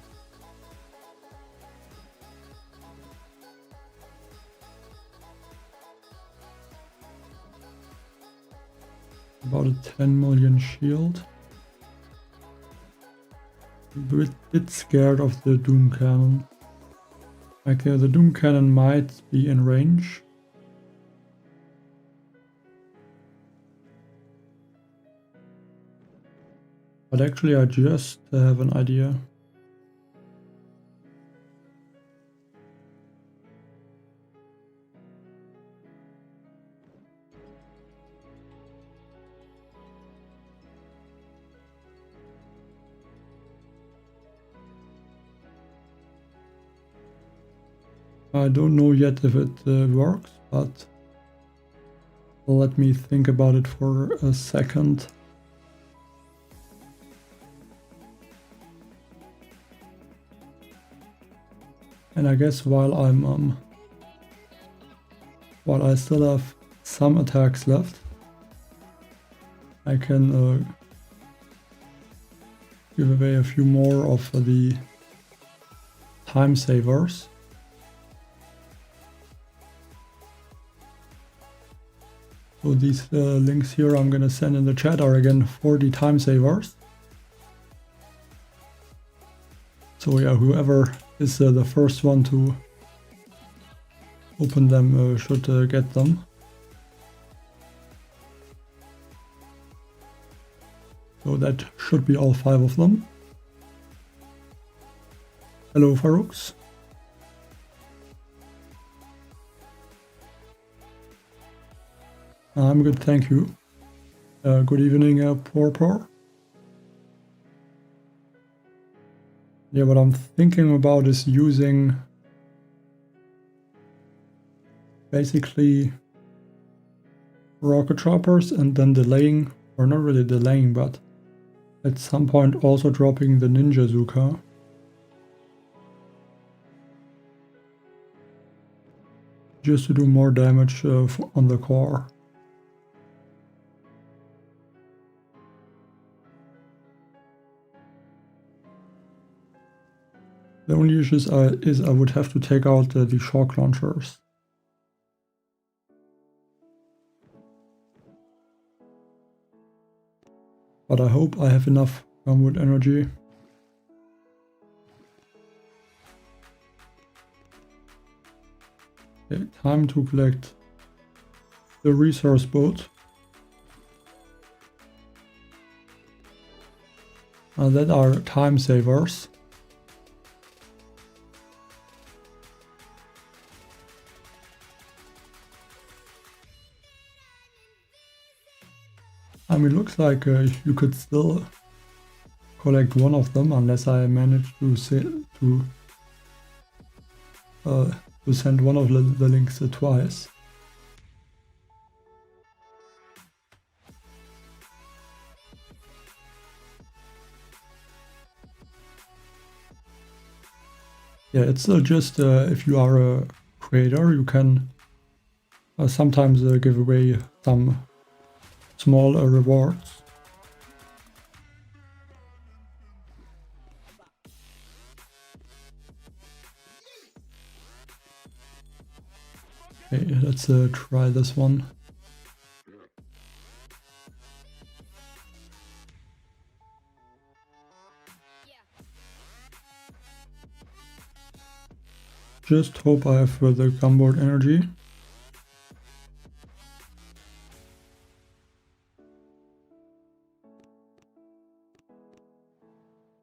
About a 10 million shield. I'm a bit scared of the Doom Cannon. Like the Doom Cannon might be in range. But actually I just have an idea. I don't know yet if it works, but let me think about it for a second. And I guess while I still have some attacks left, I can give away a few more of the time savers. So these links here I'm gonna send in the chat are again for the time savers. So yeah, whoever is the first one to open them should get them. So that should be all 5 of them. Hello Farouks. I'm good, thank you. Good evening, Poor. Yeah, what I'm thinking about is using basically rocket choppers and then delaying, or not really delaying, but at some point also dropping the Ninja Zuka. Just to do more damage on the core. The only issue is I would have to take out the shock launchers. But I hope I have enough gumwood energy. Okay, time to collect the resource boat. That are time savers. I mean, looks like you could still collect one of them unless I manage to send one of the links twice. Yeah, it's just if you are a creator, you can sometimes give away some small rewards. Okay, let's try this one. Just hope I have the gumboard energy.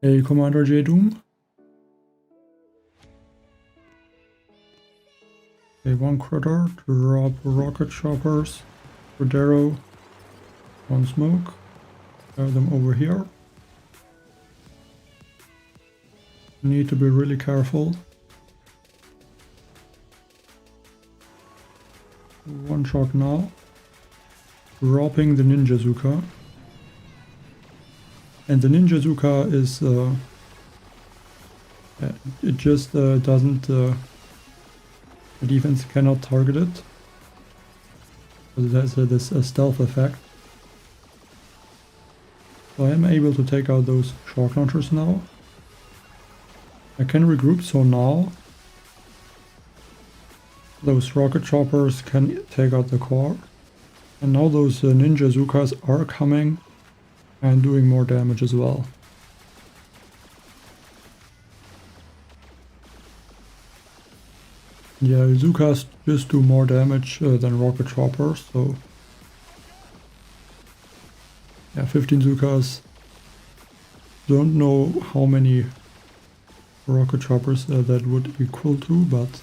Hey, Commander J Doom. Okay, one critter, drop rocket choppers, Rodero, one smoke, have them over here. Need to be really careful. One shot now. dropping the Ninja Zuka. And the Ninja Zuka is, it just doesn't, the defense cannot target it. So it has this stealth effect. So I am able to take out those shock launchers now. I can regroup, so now those rocket choppers can take out the core. And now those Ninja Zukas are coming and doing more damage as well. Yeah, Zukas just do more damage than rocket choppers, so yeah, 15 Zukas. Don't know how many rocket choppers that would equal to, but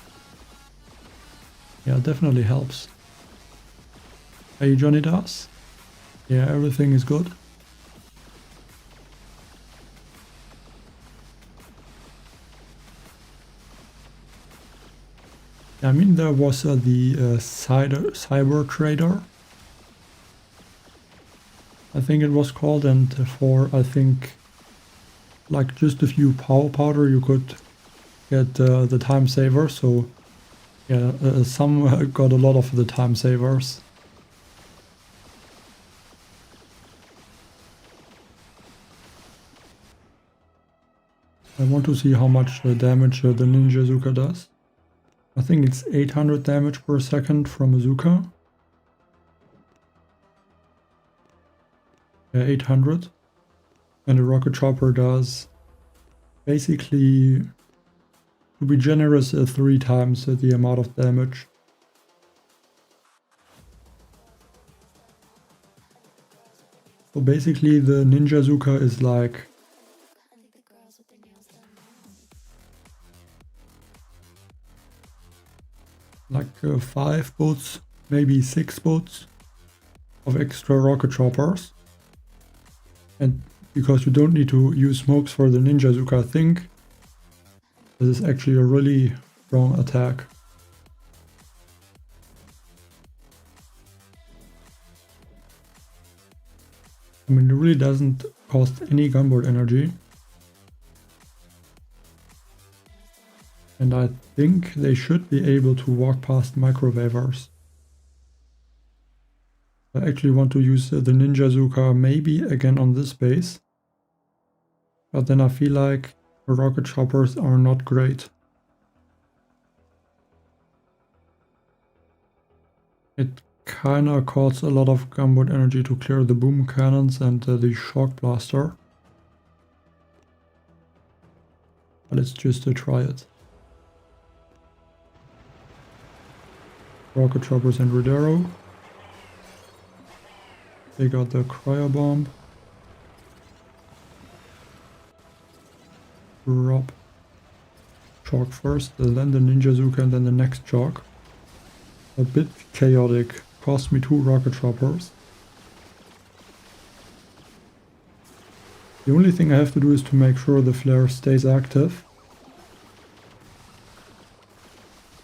yeah, definitely helps. Hey Johnny Das. Yeah, everything is good. I mean, there was the cyber trader, I think it was called, and for I think like just a few power powder you could get the time saver. So yeah, some got a lot of the time savers. I want to see how much damage the Ninja Zuka does. I think it's 800 damage per second from a Zuka. Yeah, 800. And a rocket chopper does basically, to be generous, 3 times the amount of damage. So basically the Ninja Zuka is like like 5 boats, maybe 6 boats of extra rocket choppers. And because you don't need to use smokes for the Ninja Zuka, I think this is actually a really strong attack. I mean, it really doesn't cost any gunboard energy. And I think they should be able to walk past microwavers. I actually want to use the Ninja Zuka maybe again on this base. But then I feel like the rocket choppers are not great. It kinda costs a lot of gunboard energy to clear the boom cannons and the shock blaster. But let's just try it. Rocket choppers and Rodero. They got the cryo bomb. Drop shock first, then the Ninja Zuka, and then the next shock. A bit chaotic. Cost me 2 rocket choppers. The only thing I have to do is to make sure the flare stays active.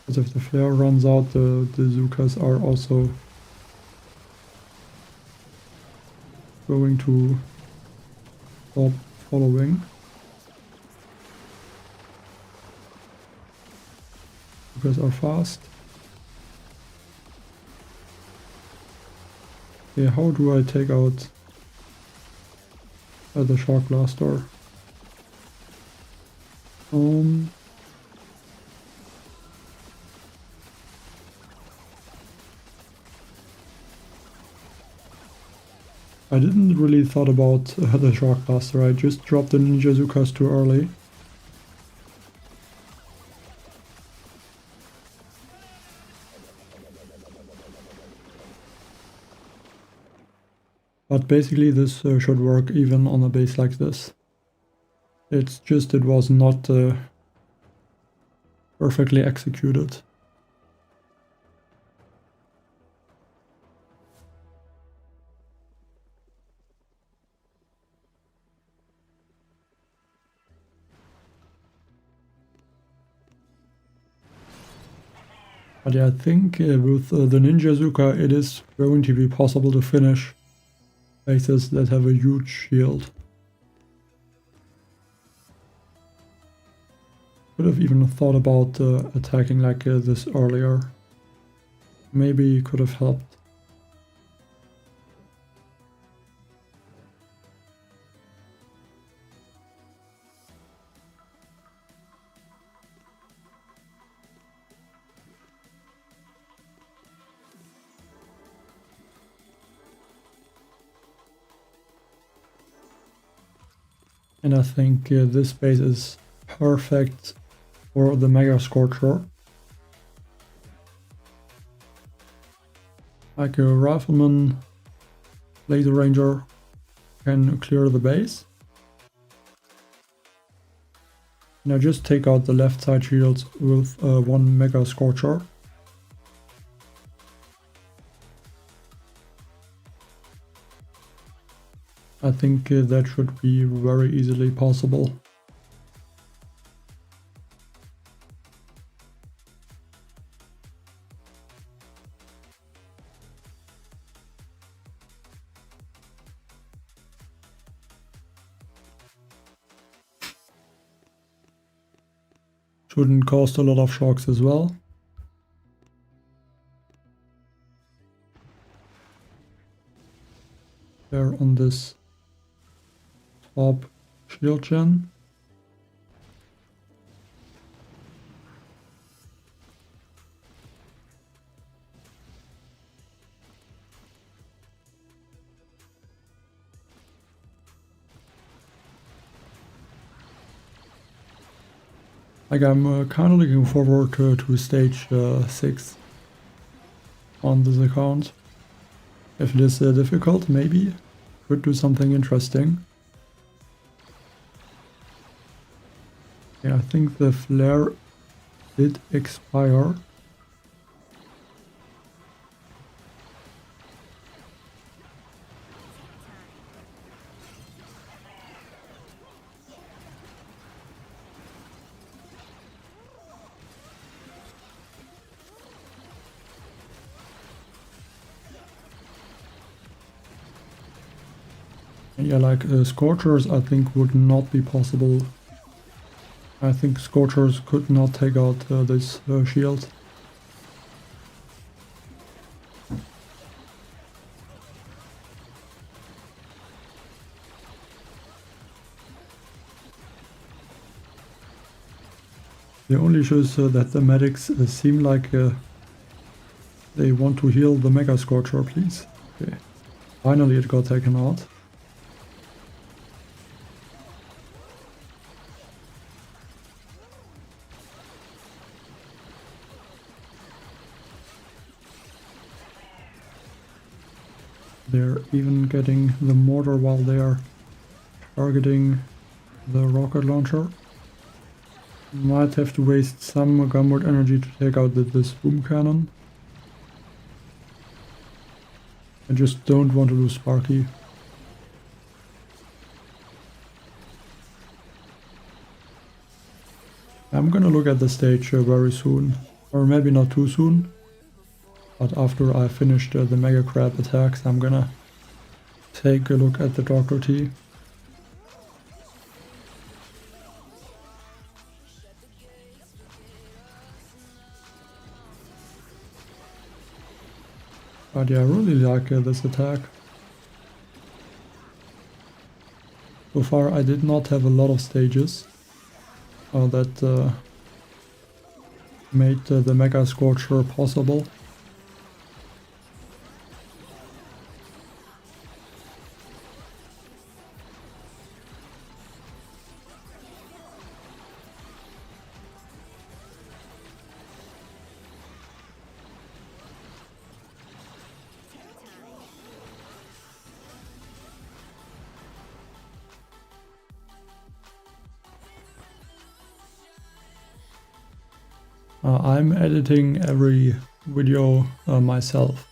Because if the flare runs out, the Zukas are also going to stop following. Zukas are fast. Yeah, how do I take out the shock blaster? I didn't really thought about the shock blaster. I just dropped the Ninja Zukas too early. But basically this should work even on a base like this. It's just it was not perfectly executed. But yeah, I think with the Ninja Zuka it is going to be possible to finish bases that have a huge shield. Could have even thought about attacking like this earlier. Maybe could have helped. And I think this base is perfect for the Mega Scorcher. Like a Rifleman, Laser Ranger can clear the base. And I just take out the left side shields with one Mega Scorcher. I think that should be very easily possible. Shouldn't cost a lot of shocks as well. There on this top shield gen. Like I'm kind of looking forward to stage 6 on this account. If it is difficult, maybe could do something interesting. Yeah, I think the flare did expire. Yeah, like Scorchers I think would not be possible. I think Scorchers could not take out this shield. The only issue is that the medics seem like they want to heal the Mega Scorcher, please. Okay, finally it got taken out. They're even getting the mortar while they are targeting the rocket launcher. Might have to waste some gunboat energy to take out this boom cannon. I just don't want to lose Sparky. I'm gonna look at the stage very soon, or maybe not too soon. But after I finished the Mega Crab attacks, I'm gonna take a look at the Dr. T. But yeah, I really like this attack. So far I did not have a lot of stages that made the Mega Scorcher possible. I'm editing every video myself.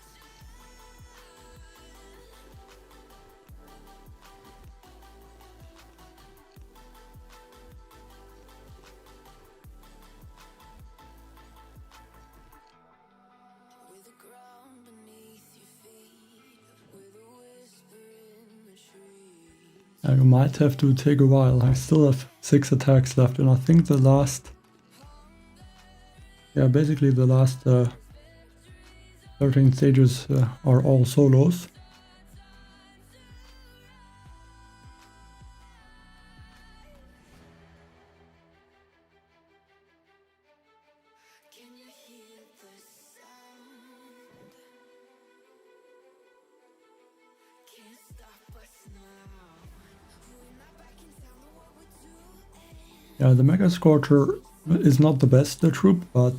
I might have to take a while. I still have 6 attacks left, and I think the last... Yeah, basically the last 13 stages are all solos. Yeah, the Mega Scorcher is not the best troop, but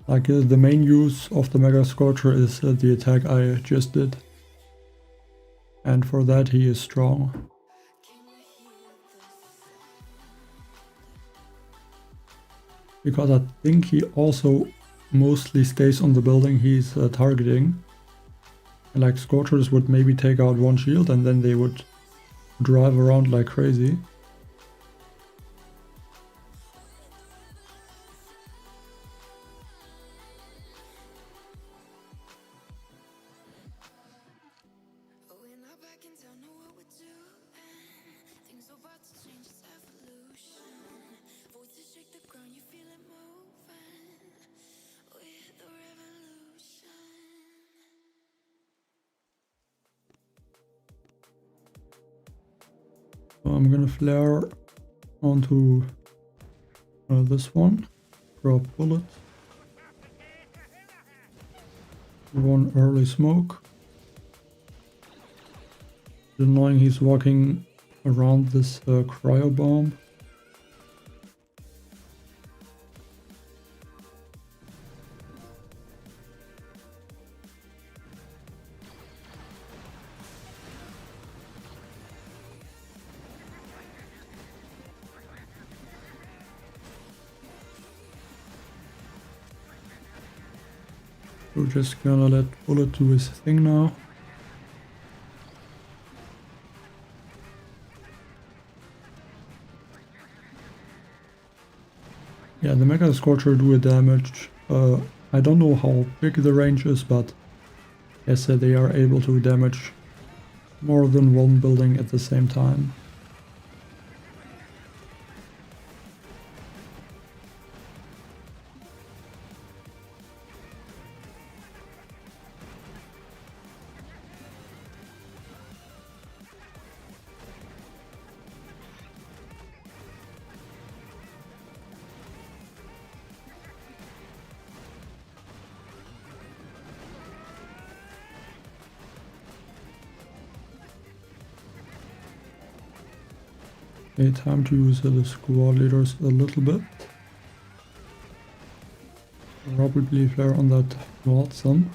like the main use of the Mega Scorcher is the attack I just did. And for that he is strong. Because I think he also mostly stays on the building he's targeting. And like Scorchers would maybe take out one shield and then they would drive around like crazy. So I'm gonna flare onto this one, drop bullet, one early smoke. It's annoying he's walking around this cryo bomb. We're just gonna let Bullet do his thing now. Yeah, the Mega Scorcher do a damage. I don't know how big the range is, but yes, they are able to damage more than one building at the same time. Okay, time to use the squad leaders a little bit. Probably flare on that Watson.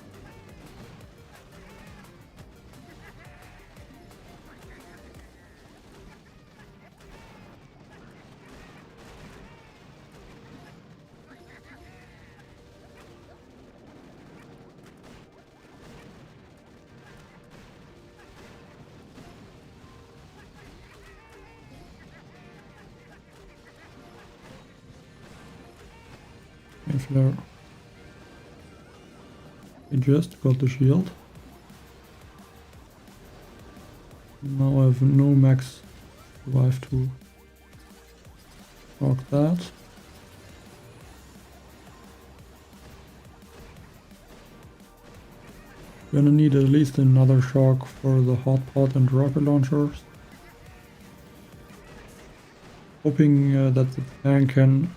Flare. I just got the shield. Now I have no max, so I have to rock that. Gonna need at least another shock for the hotpot and rocket launchers. Hoping that the tank can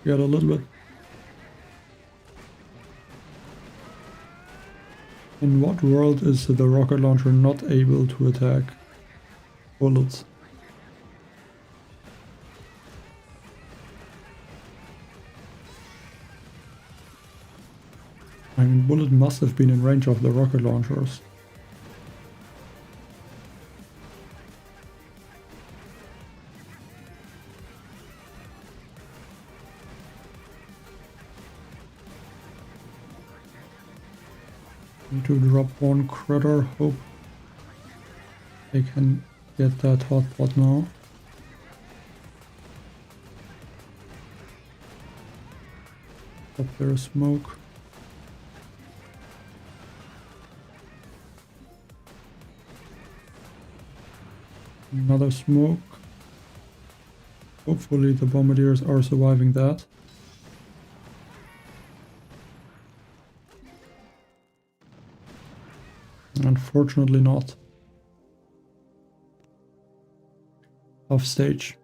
get a little bit. In what world is the rocket launcher not able to attack bullets? I mean, bullet must have been in range of the rocket launchers. Need to drop one critter, hope they can get that hotpot now. Up there is smoke. Another smoke. Hopefully the bombardiers are surviving that. Unfortunately not. Off stage.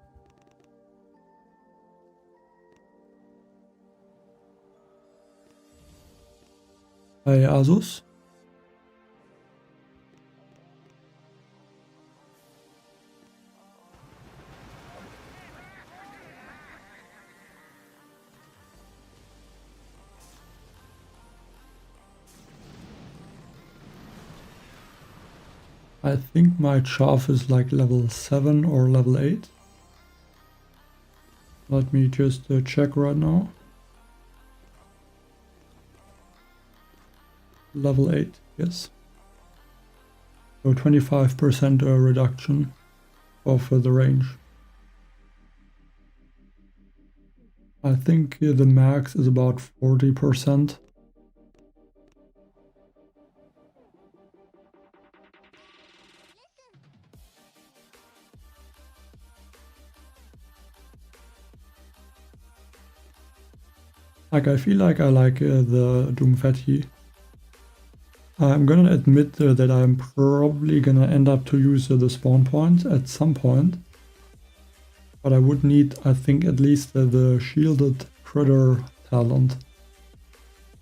Hi Asus. I think my chaff is like level 7 or level 8. Let me just check right now. Level 8, yes. So 25% reduction of the range. I think the max is about 40%. Like, I feel like I like the Doomfetti. I'm gonna admit that I'm probably gonna end up to use the spawn point at some point. But I would need, I think, at least the shielded critter talent.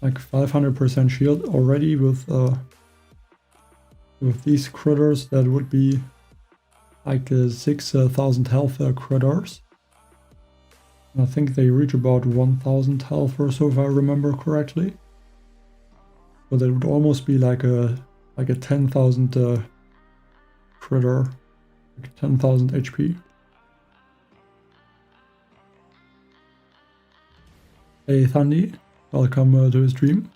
Like 500% shield already with these critters, that would be like 6,000 health critters. I think they reach about 1000 health or so if I remember correctly. So that would almost be like a 10,000 critter, like 10,000 HP. Hey Thundy, welcome to the stream.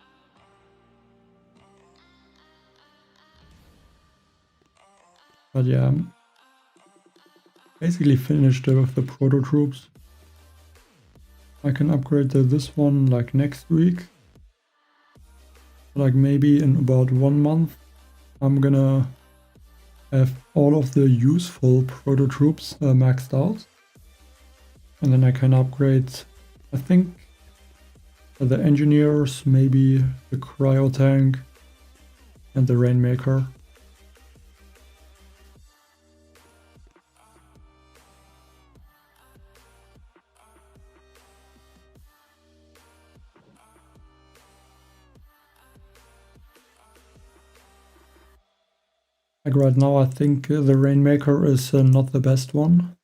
But yeah, I'm basically finished with the proto troops. I can upgrade this one like next week. Like maybe in about 1 month I'm gonna have all of the useful proto troops maxed out. And then I can upgrade, I think, the engineers, maybe the cryo tank and the rainmaker. Like right now I think the rainmaker is not the best one.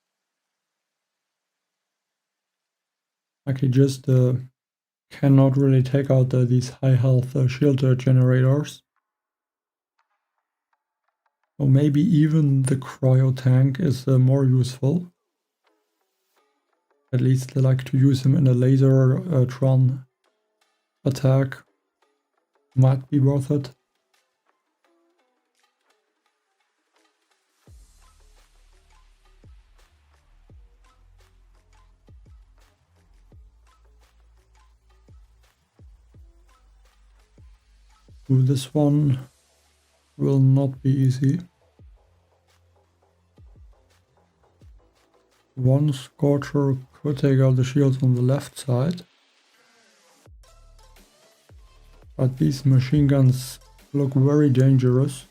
Like he just cannot really take out these high health shield generators. Or maybe even the cryo tank is more useful. At least I like to use him in a laser Tron attack. Might be worth it. This one will not be easy. One Scorcher could take out the shields on the left side. But these machine guns look very dangerous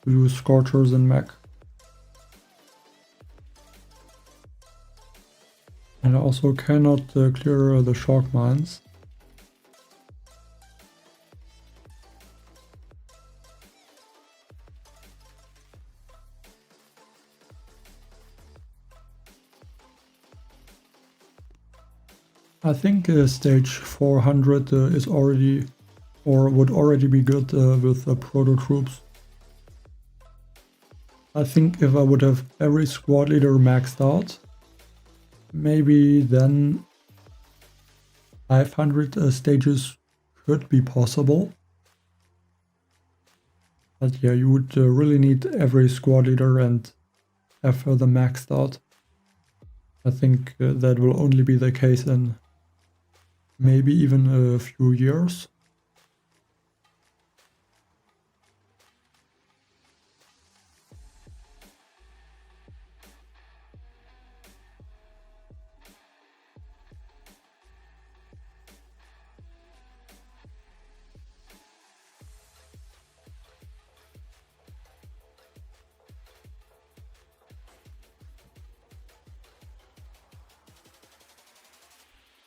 to use Scorchers in mech. And I also cannot clear the shock mines. I think stage 400 is already, or would already be good with proto troops. I think if I would have every squad leader maxed out, maybe then 500 stages could be possible. But yeah, you would really need every squad leader and have them maxed out. I think that will only be the case in maybe even a few years.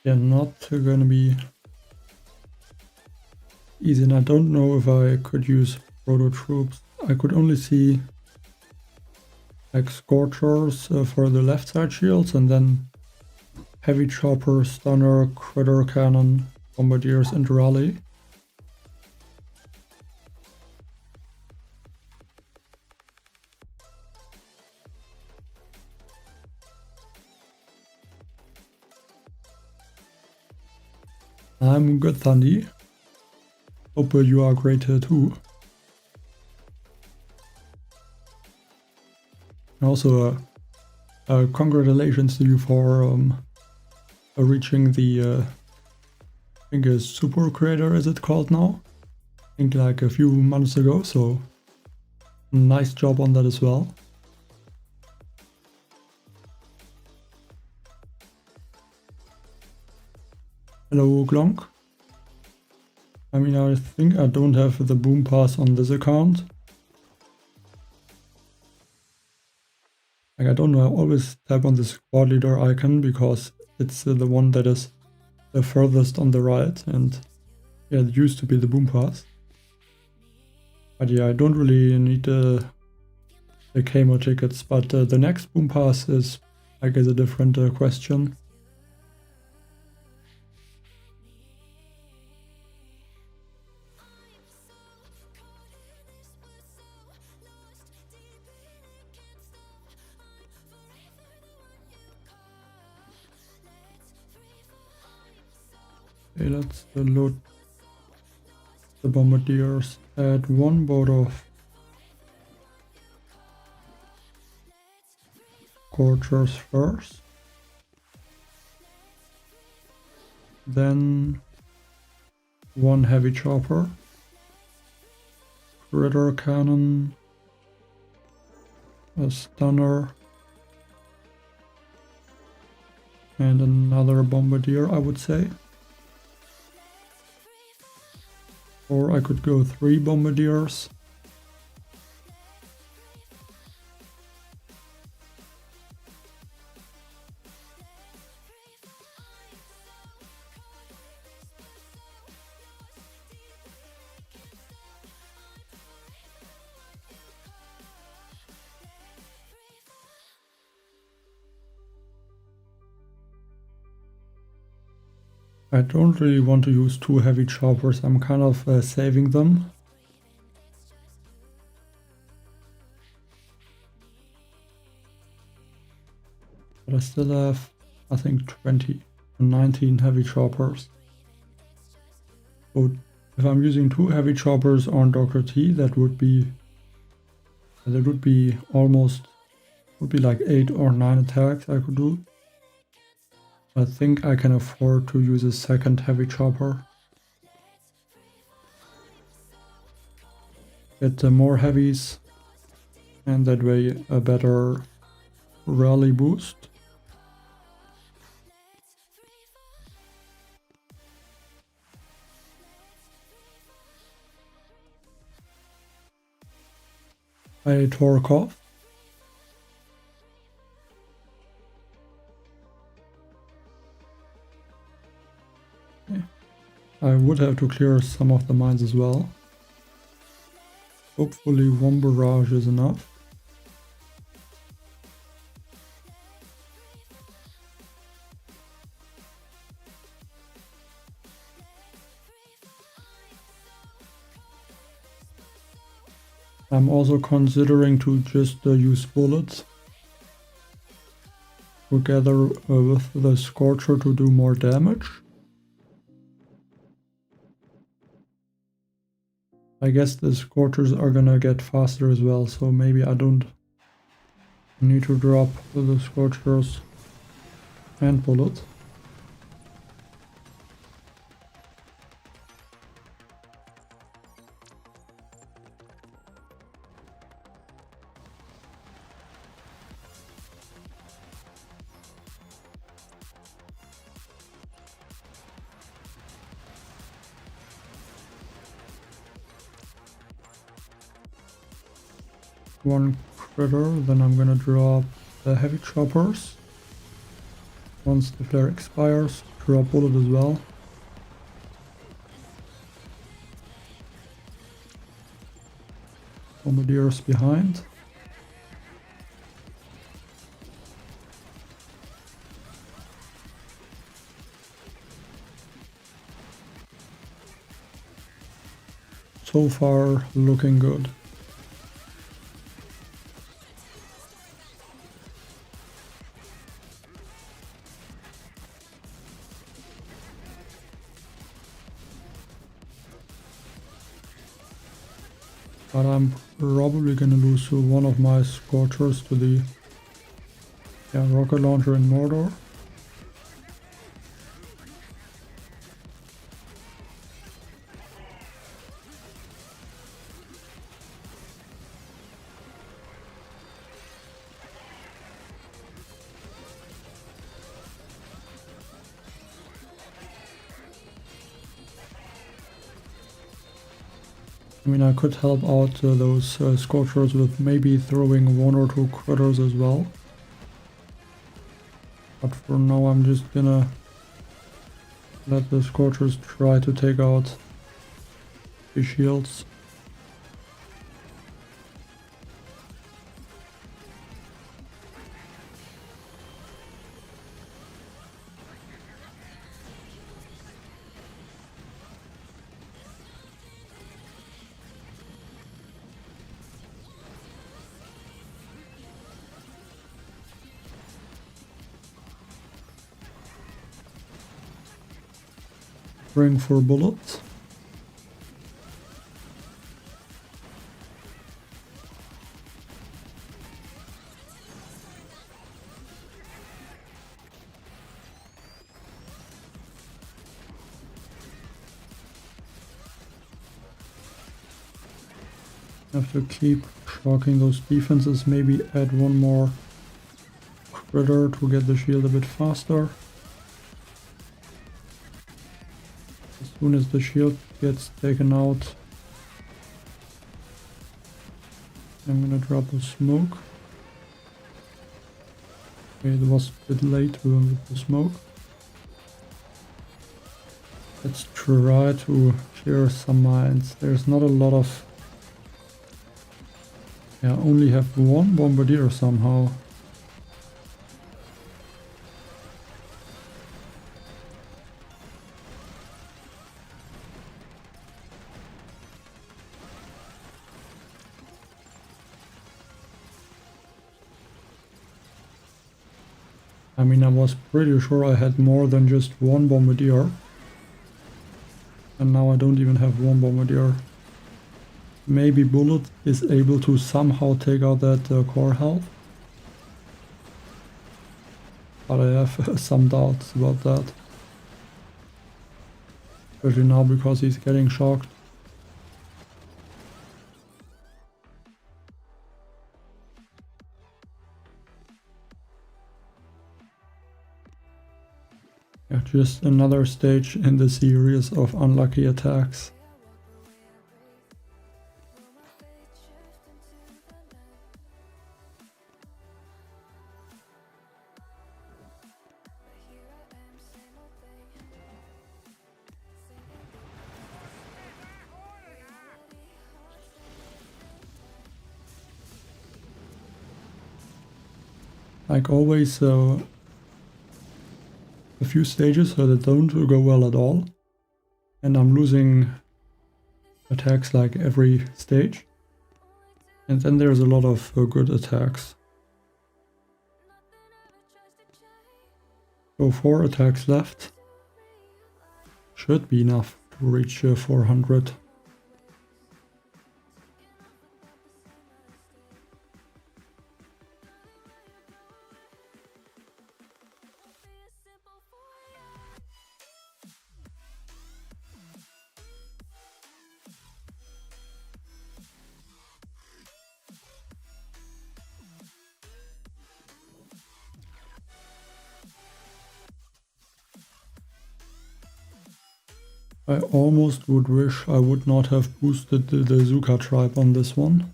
yeah, not gonna be easy, and I don't know if I could use proto troops. I could only see like Scorchers for the left side shields, and then heavy chopper, stunner, critter cannon, bombardiers, and rally. I'm good, Thandi. Hope you are great too. And also, congratulations to you for reaching the, I think a super creator, is it called now? I think like a few months ago, so nice job on that as well. Hello, Glonk. I mean, I think I don't have the boom pass on this account. Like, I don't know, I always tap on the squad leader icon because it's the one that is the furthest on the right, and yeah, it used to be the boom pass. But yeah, I don't really need the Kamo tickets, but the next boom pass is, I guess, a different question. Okay, let's load the bombardiers. Add one boat of Scorchers first, then one heavy chopper, critter cannon, a stunner, and another bombardier, I would say. Or I could go 3 bombardiers. I don't really want to use 2 heavy choppers, I'm kind of saving them. But I still have, I think, 20 or 19 heavy choppers. So if I'm using 2 heavy choppers on Dr. T, that would be almost, would be like 8 or 9 attacks I could do. I think I can afford to use a second heavy chopper. Get more heavies, and that way a better rally boost. I torque off. I would have to clear some of the mines as well. Hopefully 1 barrage is enough. I'm also considering to just use bullets together with the Scorcher to do more damage. I guess the Scorchers are gonna get faster as well, so maybe I don't need to drop the Scorchers and bullets. One critter, then I'm gonna drop the heavy choppers. Once the flare expires, drop bullet as well. Bombardiers behind. So far, looking good. But I'm probably gonna lose one of my Scorchers to the rocket launcher in Mordor. I mean, I could help out those Scorchers with maybe throwing 1 or 2 critters as well. But for now I'm just gonna let the Scorchers try to take out the shields. Ring for bullets. Have to keep shocking those defenses, maybe add one more critter to get the shield a bit faster. As soon as the shield gets taken out, I'm gonna drop a smoke. Okay, it was a bit late with the smoke. Let's try to clear some mines. There's not a lot of... I only have 1 bombardier somehow. I mean, I was pretty sure I had more than just 1 bombardier. And now I don't even have 1 bombardier. Maybe Bullet is able to somehow take out that core health. But I have some doubts about that. Especially now because he's getting shocked. Yeah, just another stage in the series of unlucky attacks. Like always, a few stages that don't go well at all, and I'm losing attacks like every stage, and then there's a lot of good attacks. So 4 attacks left, should be enough to reach 400. I almost would wish I would not have boosted the Zuka tribe on this one.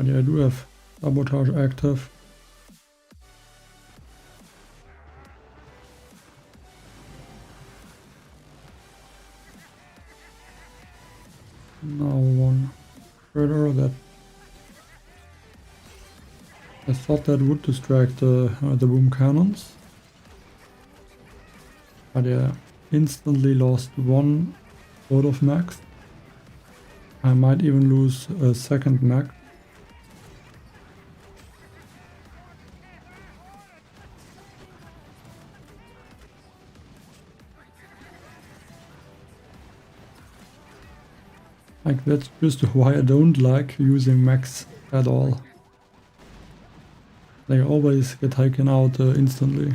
But yeah, I do have Sabotage active. Now one Shredder that I thought that would distract the boom cannons. But yeah, instantly lost one load of max. I might even lose a second max. Like, that's just why I don't like using max at all. They always get taken out instantly.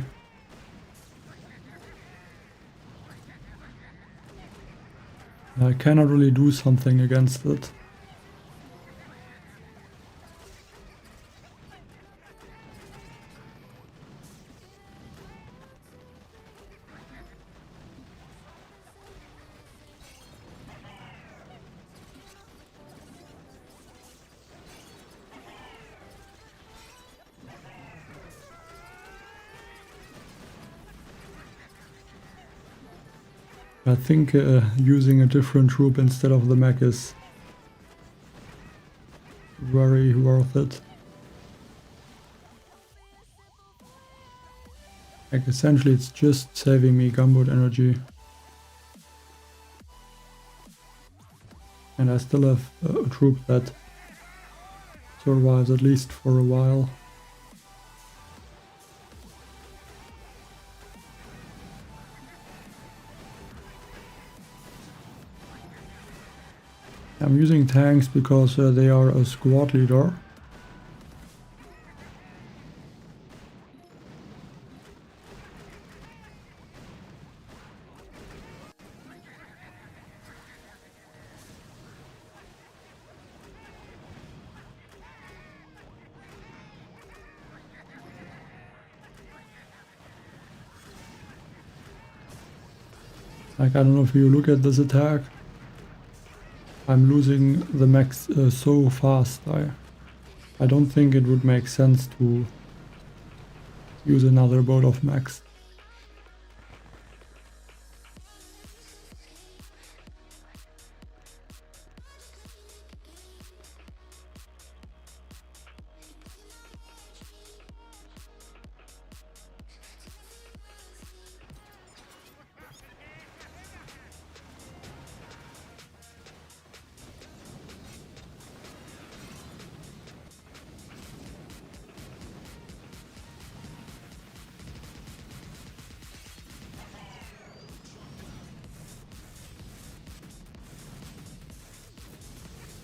I cannot really do something against it. I think using a different troop instead of the mech is very worth it. Like, essentially it's just saving me gunboat energy. And I still have a troop that survives at least for a while. I'm using tanks because they are a squad leader. Like, I don't know if you look at this attack. I'm losing the max so fast. I don't think it would make sense to use another boat of max.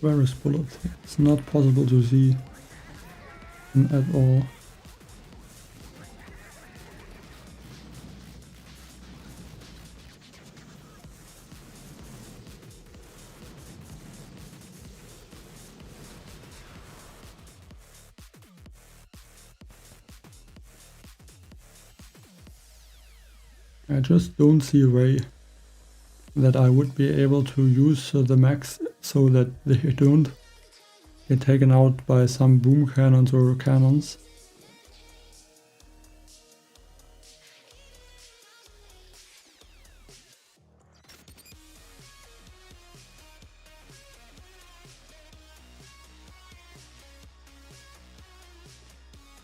Where is Bullet? It's not possible to see him at all. I just don't see a way that I would be able to use the max so that they don't get taken out by some boom cannons or cannons.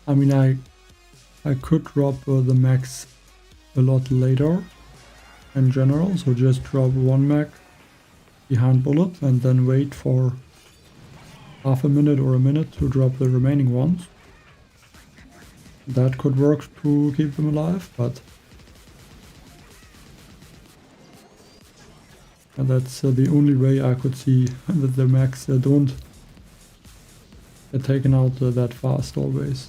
I mean, I could drop the max a lot later in general, so just drop one mech behind Bullet and then wait for half a minute or a minute to drop the remaining ones. That could work to keep them alive, but that's the only way I could see that the mechs don't get taken out that fast always.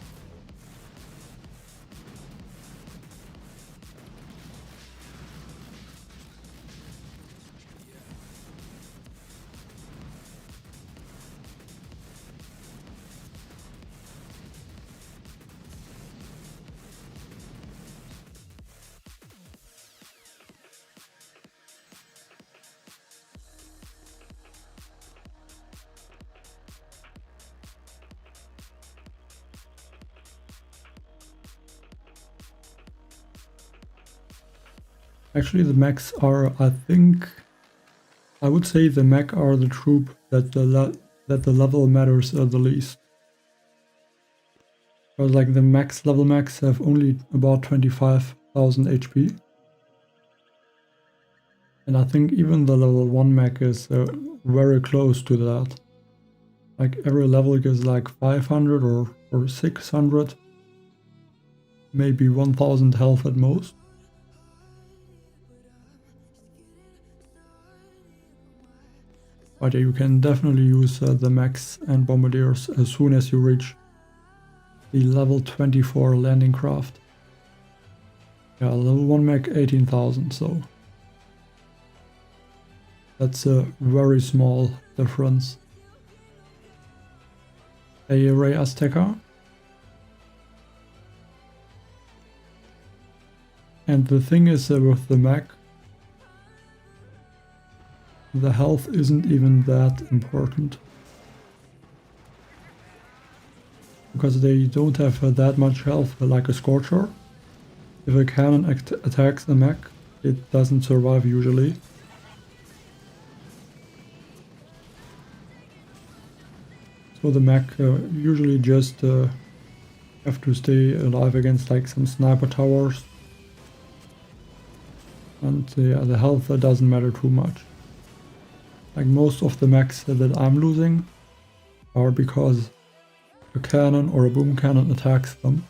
Actually, the mechs are, I think, I would say the mech are the troop that the level matters the least. Because like the max level mechs have only about 25,000 HP. And I think even the level 1 mech is very close to that. Like every level gives like 500 or 600. Maybe 1000 health at most. But you can definitely use the mechs and bombardiers as soon as you reach the level 24 landing craft. Yeah, level 1 mech 18,000, so that's a very small difference. A Ray Azteca. And the thing is with the mech, the health isn't even that important. Because they don't have that much health like a Scorcher. If a cannon attacks the mech, it doesn't survive usually. So the mech usually just have to stay alive against like some sniper towers. And yeah, the health doesn't matter too much. Like most of the mechs that I'm losing are because a cannon or a boom cannon attacks them.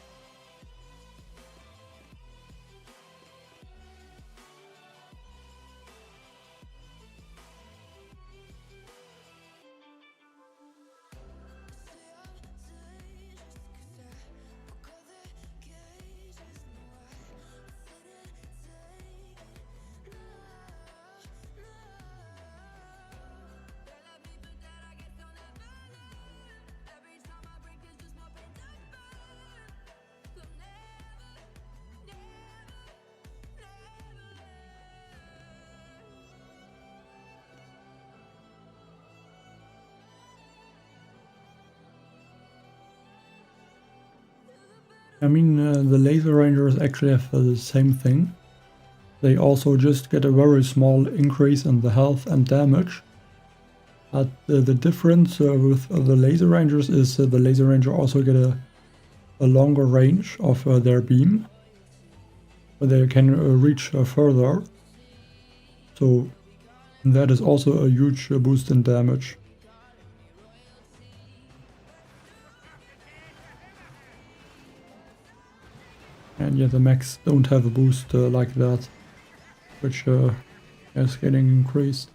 I mean, the laser rangers actually have the same thing. They also just get a very small increase in the health and damage. But the difference with the laser rangers is the laser ranger also get a longer range of their beam. They can reach further. So that is also a huge boost in damage. And yeah, the mechs don't have a boost like that, which is getting increased.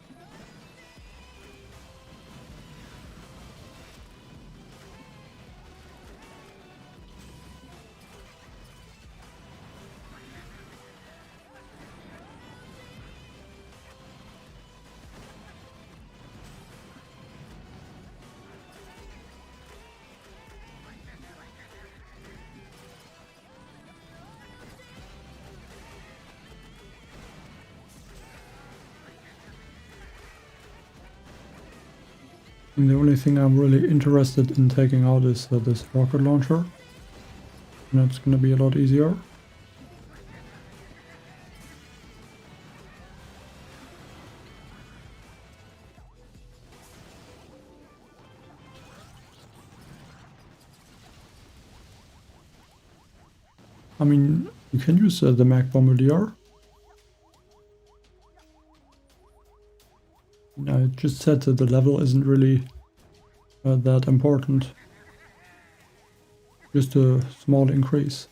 And the only thing I'm really interested in taking out is this rocket launcher. And it's gonna be a lot easier. I mean, you can use the mech bombardier. I just said that the level isn't really that important. Just a small increase.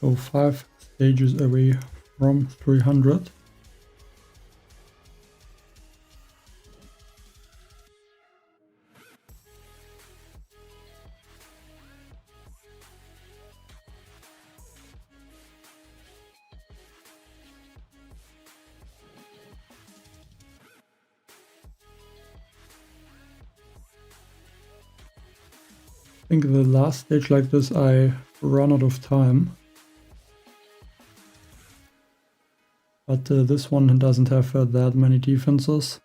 So 5 stages away from 300. think the last stage like this I run out of time. But this one doesn't have that many defenses.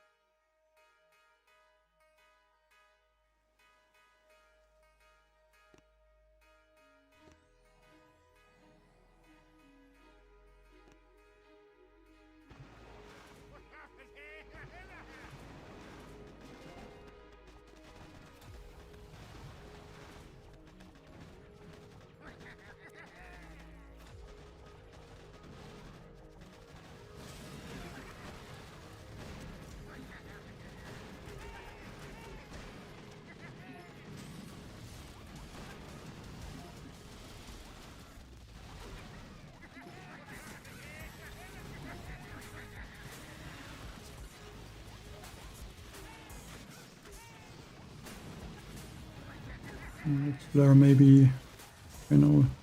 There maybe,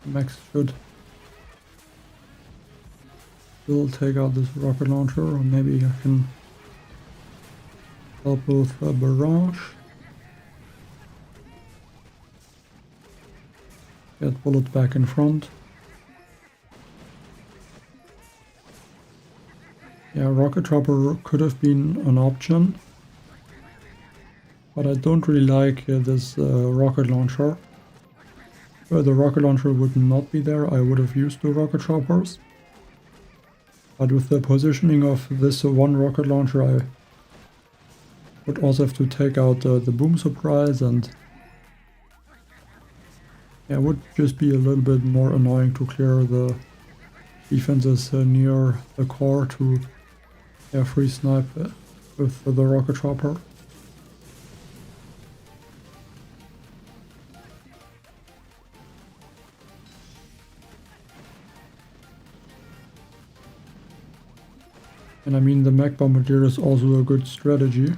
Max should still take out this rocket launcher, or maybe I can help with a barrage. Get bullet back in front. Yeah, rocket chopper could have been an option. But I don't really like this rocket launcher. If the rocket launcher would not be there, I would have used the rocket choppers. But with the positioning of this one rocket launcher, I would also have to take out the boom surprise, and yeah, it would just be a little bit more annoying to clear the defenses near the core to free snipe with the rocket chopper. And I mean, the mech bombardier is also a good strategy.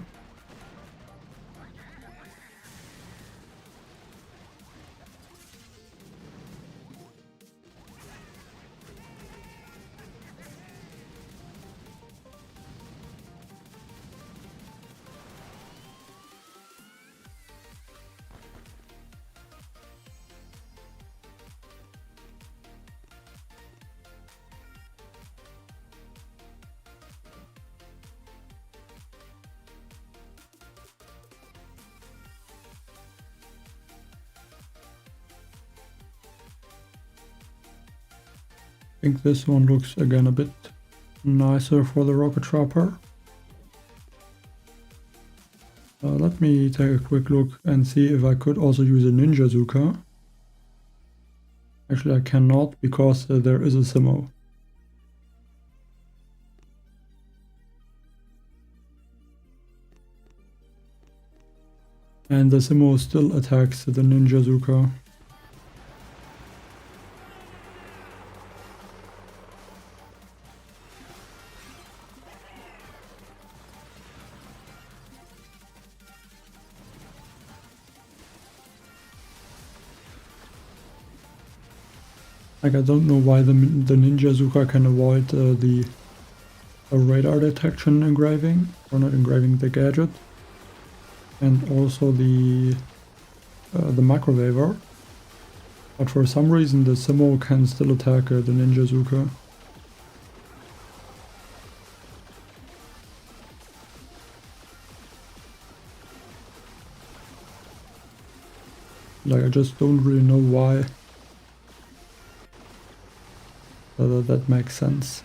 I think this one looks again a bit nicer for the rocket chopper. Let me take a quick look and see if I could also use a Ninja Zuka. Actually I cannot, because there is a Simo. And the Simo still attacks the Ninja Zuka. Like, I don't know why the Ninja Zuka can avoid the radar detection engraving, or not engraving, the gadget, and also the microwaver. But for some reason the Simo can still attack the Ninja Zuka. Like, I just don't really know why. That makes sense.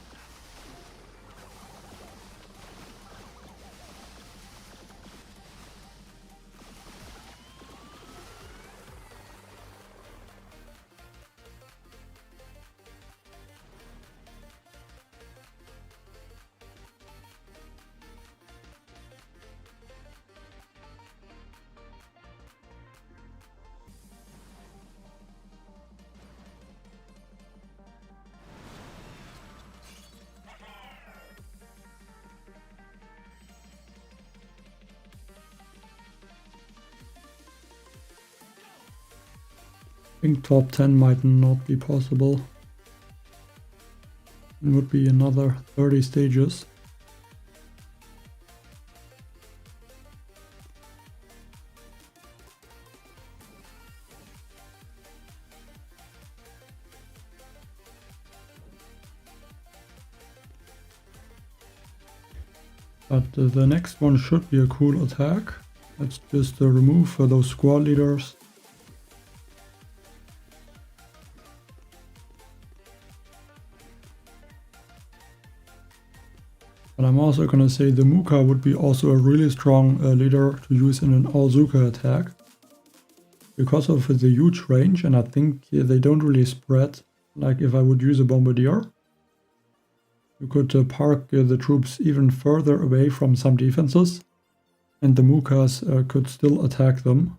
I think top 10 might not be possible. It would be another 30 stages. But the next one should be a cool attack. Let's just remove those squad leaders. But I'm also gonna say the Muka would be also a really strong leader to use in an All-Zuka attack. Because of the huge range, and I think they don't really spread like if I would use a Bombardier. You could park the troops even further away from some defenses, and the Mukas could still attack them.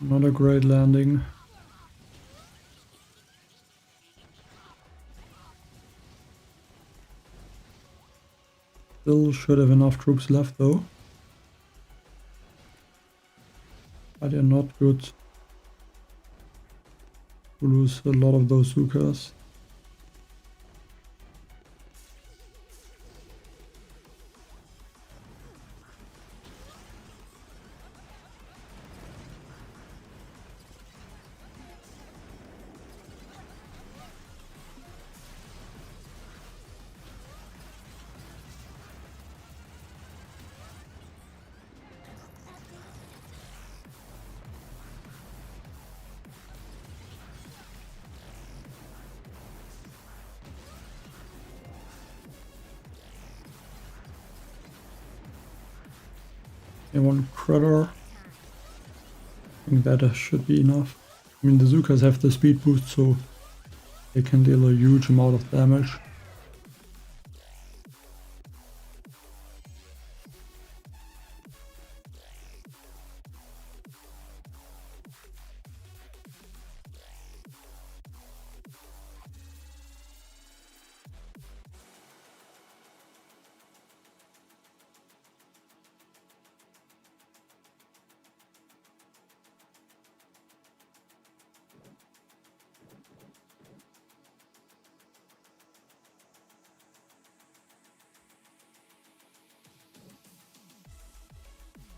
Not a great landing. Still should have enough troops left though. But they're not good to lose a lot of those Zukas. One Cruller. I think that should be enough. I mean, the Zukas have the speed boost, so they can deal a huge amount of damage.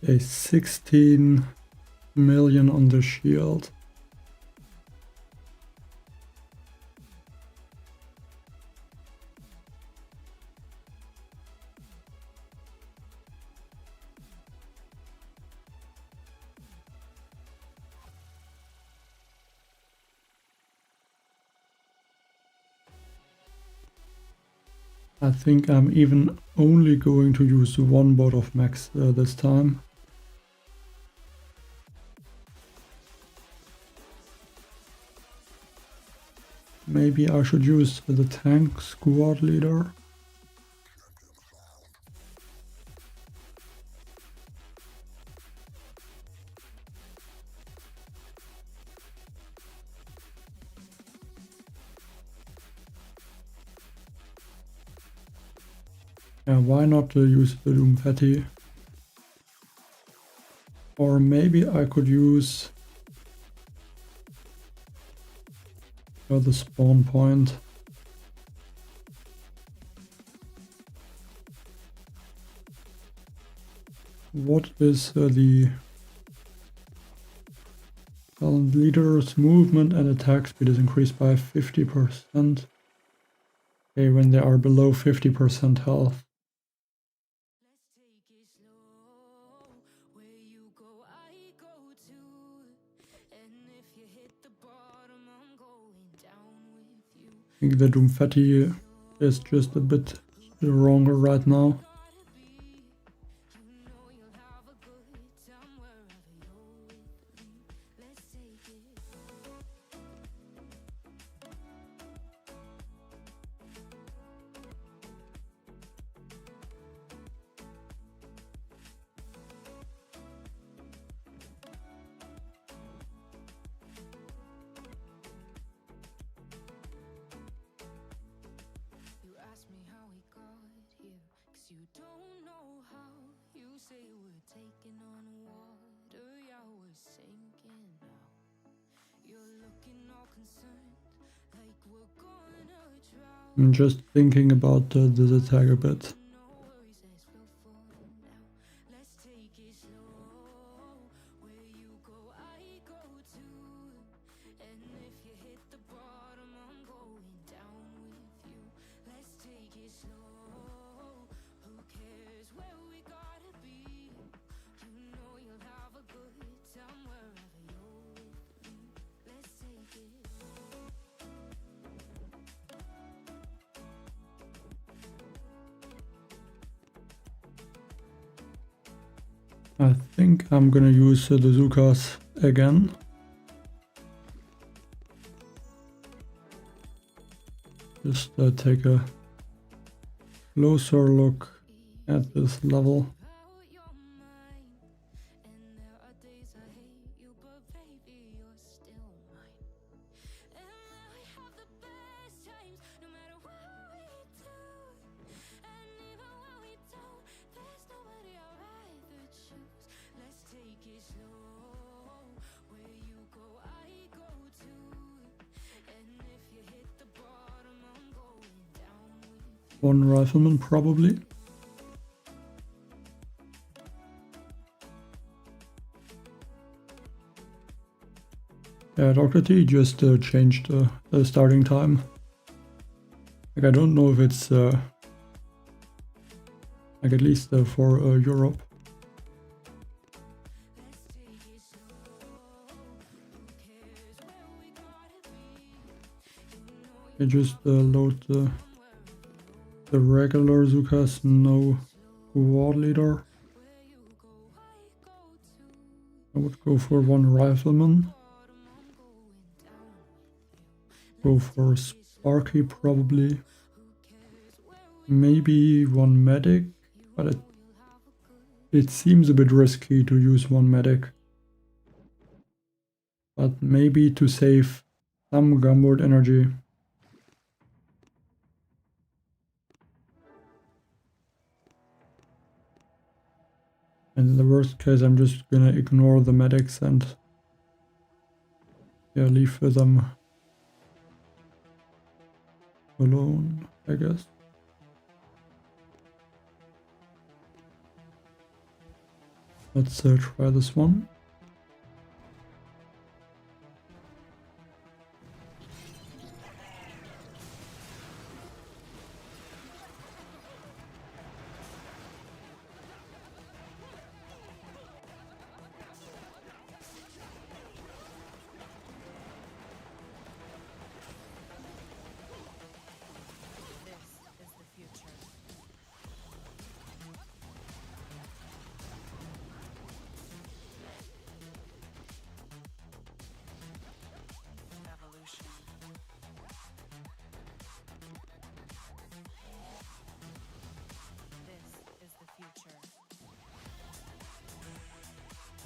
Okay, 16 million on the shield. I think I'm even only going to use one bot of max this time. Maybe I should use the tank squad leader. Yeah, why not use the Doomfetti? Or maybe I could use the spawn point. What is the leader's movement and attack speed is increased by 50%. Okay, when they are below 50% health. I think the Doomfetti is just a bit stronger right now. I'm just thinking about this attack a bit. I think I'm gonna use the Zukas again. Just take a closer look at this level. One rifleman probably. Yeah, Dr. T just changed the starting time. Like, I don't know if it's like at least for Europe. I just load the regular Zukas, no war leader. I would go for one rifleman. Go for Sparky probably. Maybe one medic, but it seems a bit risky to use one medic. But maybe to save some gunboat energy. And in the worst case, I'm just gonna ignore the medics and yeah, leave them alone, I guess. Let's try this one.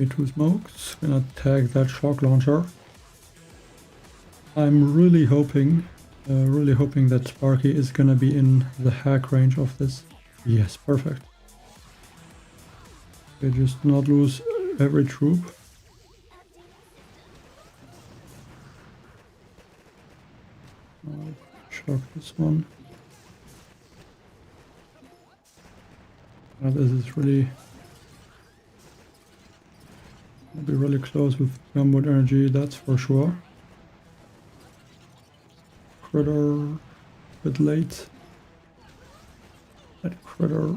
Two smokes, gonna tag that shock launcher. I'm really hoping that Sparky is gonna be in the hack range of this. Yes, perfect. Okay, just not lose every troop. I'll shock this one. Now this is really I'll be really close with gunboat energy, that's for sure. Critter, a bit late. That critter.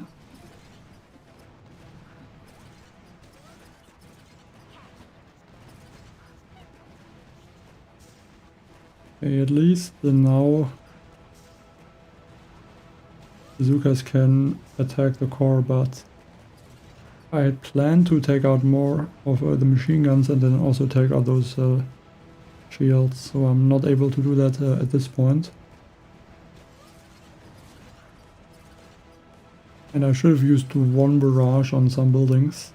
Okay, at least now the Zukas can attack the core, but I had planned to take out more of the machine guns and then also take out those shields, so I'm not able to do that at this point. And I should have used one barrage on some buildings.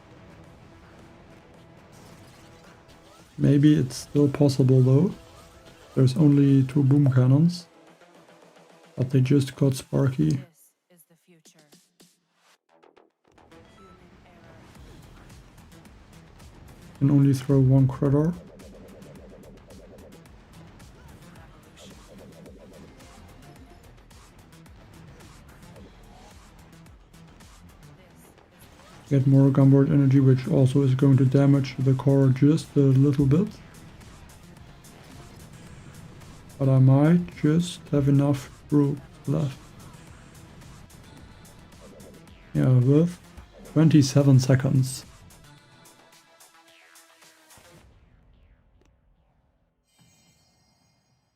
Maybe it's still possible though. There's only 2 boom cannons, but they just got Sparky. Can only throw one critter. Get more gunboard energy, which also is going to damage the core just a little bit. But I might just have enough troops left. Yeah, with 27 seconds.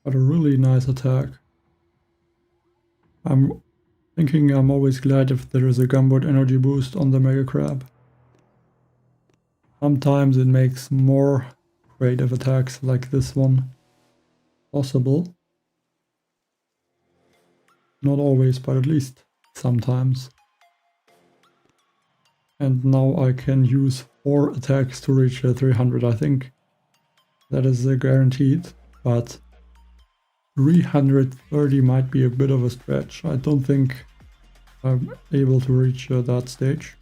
But a really nice attack. I'm thinking I'm always glad if there is a gunboard energy boost on the Mega Crab. Sometimes it makes more creative attacks like this one possible. Not always, but at least sometimes. And now I can use 4 attacks to reach 300. I think that is guaranteed, but 330 might be a bit of a stretch. I don't think I'm able to reach that stage.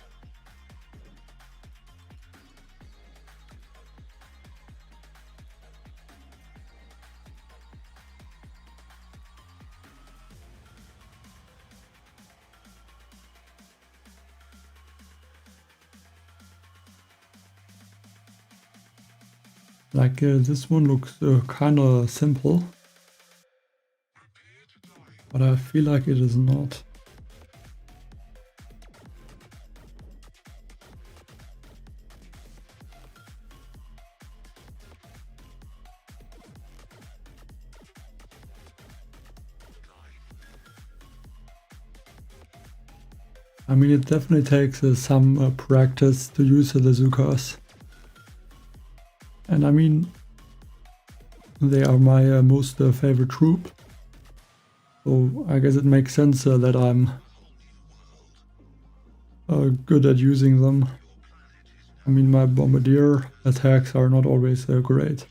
Like this one looks kinda simple, but I feel like it is not. I mean, it definitely takes some practice to use the Zukas. And I mean, they are my most favorite troop. So I guess it makes sense that I'm good at using them. I mean, my bombardier attacks are not always great.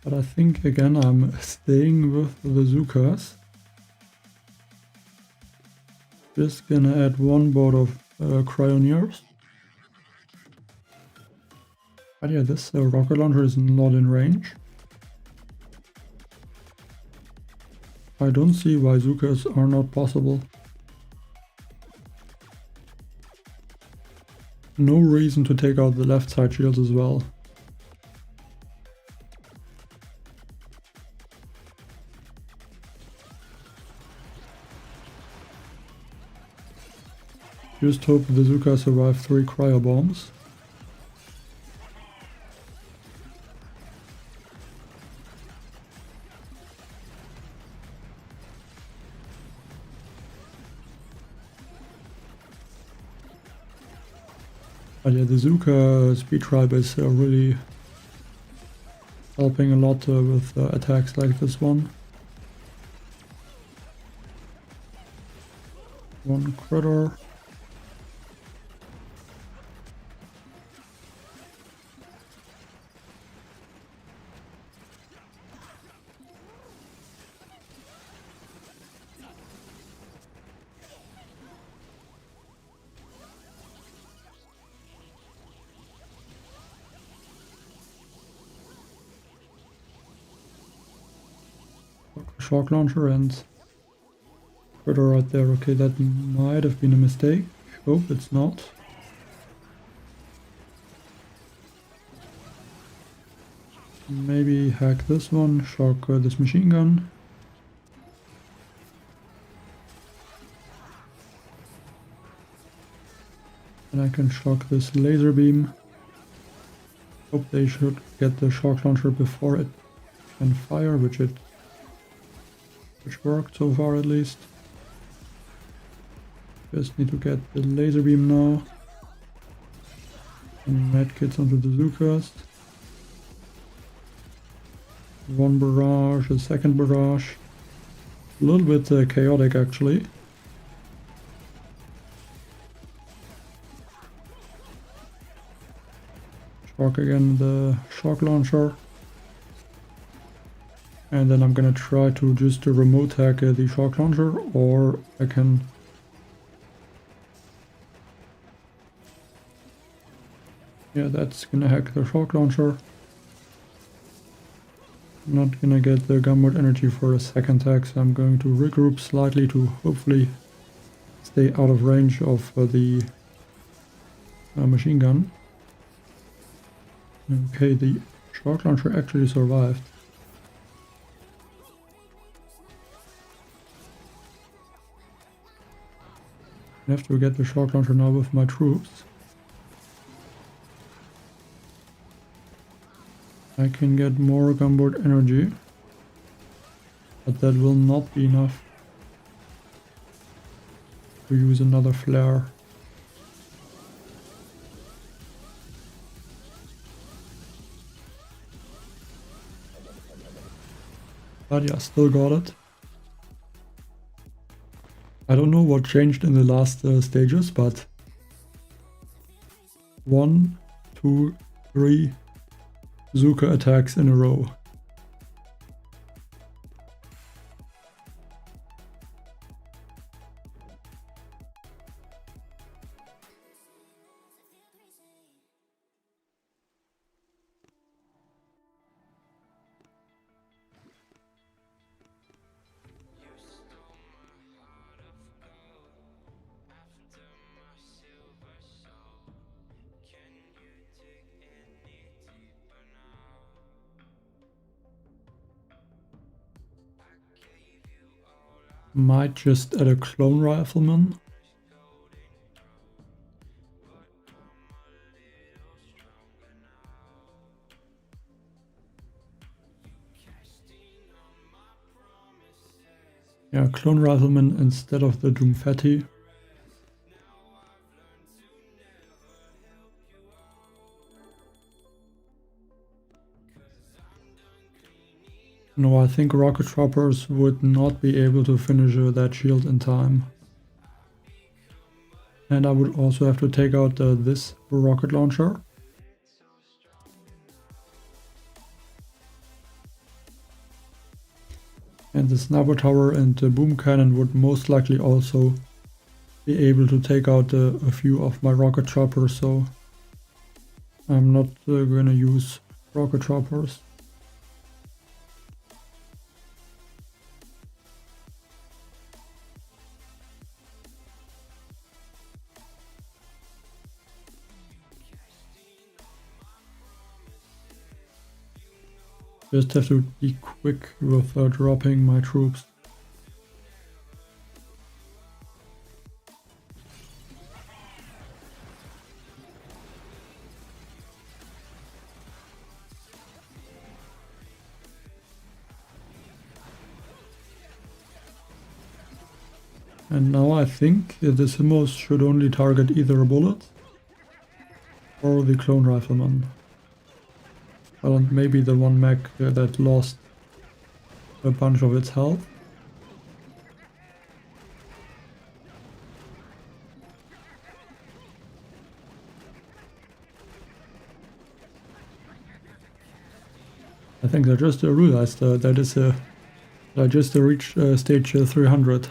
But I think again I'm staying with the Zukas. Just gonna add one board of Cryoneers. But yeah, this rocket launcher is not in range. I don't see why Zukas are not possible. No reason to take out the left side shields as well. Just hope the Zuka survive 3 cryo bombs. But yeah, the Zuka speed tribe is really helping a lot with attacks like this one. One critter. Shock launcher and critter right there. Okay, that might have been a mistake. Hope it's not. Maybe hack this one, shock this machine gun. And I can shock this laser beam. Hope they should get the shock launcher before it can fire, which worked so far at least. Just need to get the laser beam now. And medkits onto the Zukas. One barrage, a second barrage. A little bit chaotic actually. Shock again the shock launcher. And then I'm gonna try to just remote hack the shock launcher, or I can... Yeah, that's gonna hack the shock launcher. Not gonna get the gunboat energy for a second hack, so I'm going to regroup slightly to hopefully stay out of range of the machine gun. Okay, the shock launcher actually survived. I have to get the shock launcher now with my troops. I can get more gunboat energy, but that will not be enough to use another flare. But yeah, still got it. I don't know what changed in the last stages, but 1, 2, 3 Zuka attacks in a row. Might just add a clone rifleman. Yeah, clone rifleman instead of the Doomfatti. No, I think rocket choppers would not be able to finish that shield in time. And I would also have to take out this rocket launcher. And the sniper tower and the boom cannon would most likely also be able to take out a few of my rocket choppers, so I'm not gonna use rocket choppers. Just have to be quick with dropping my troops. And now I think the Simmos should only target either a bullet or the clone rifleman. Well, and maybe the one mech that lost a bunch of its health. I think I just realized that I just reached stage 300.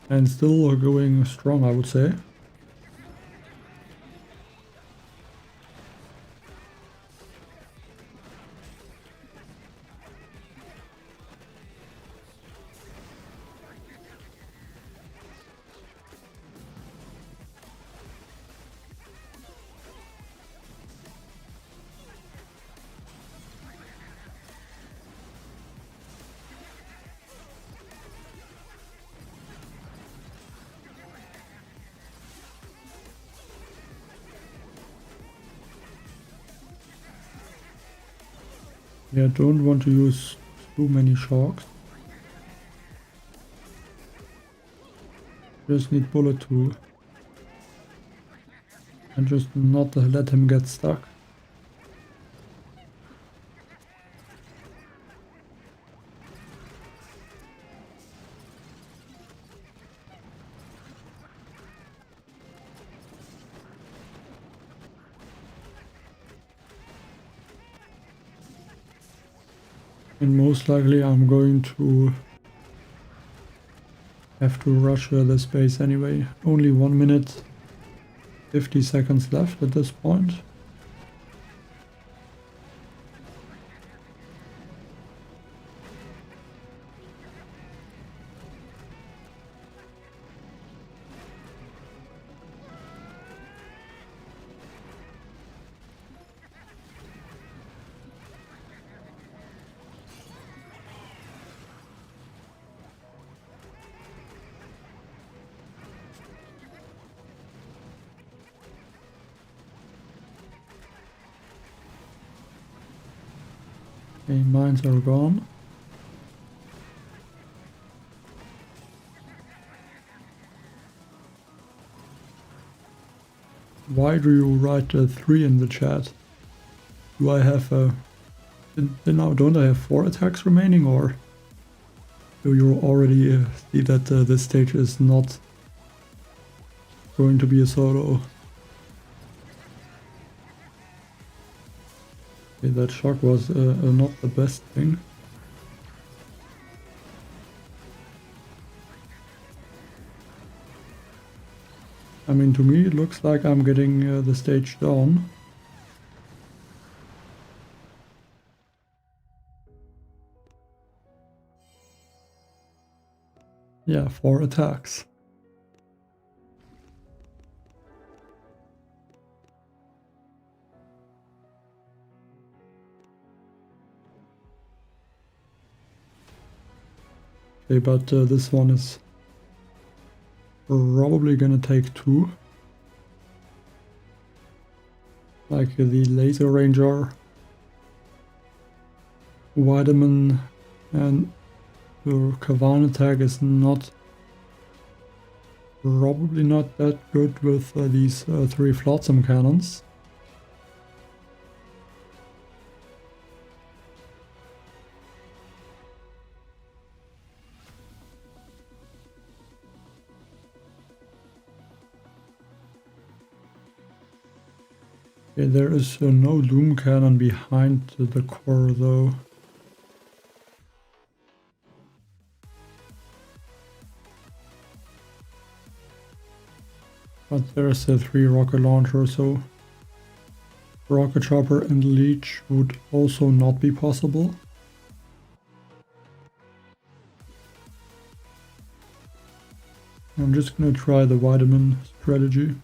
And still going strong, I would say. Yeah, don't want to use too many shocks. Just need bullet 2. And just not let him get stuck. And most likely I'm going to have to rush this base anyway. Only 1 minute 50 seconds left at this point. Okay, mines are gone. Why do you write 3 in the chat? Do I have now don't I have 4 attacks remaining, or do you already see that this stage is not going to be a solo? Okay, that shock was not the best thing. I mean, to me it looks like I'm getting the stage down. Yeah, 4 attacks. Okay, but this one is probably gonna take 2. Like the Laser Ranger, Vitamin, and the Kavan attack is probably not that good with these 3 Flotsam cannons. Okay, there is no Loom Cannon behind the core though. But there's a 3 rocket launcher, so rocket chopper and leech would also not be possible. I'm just gonna try the vitamin strategy.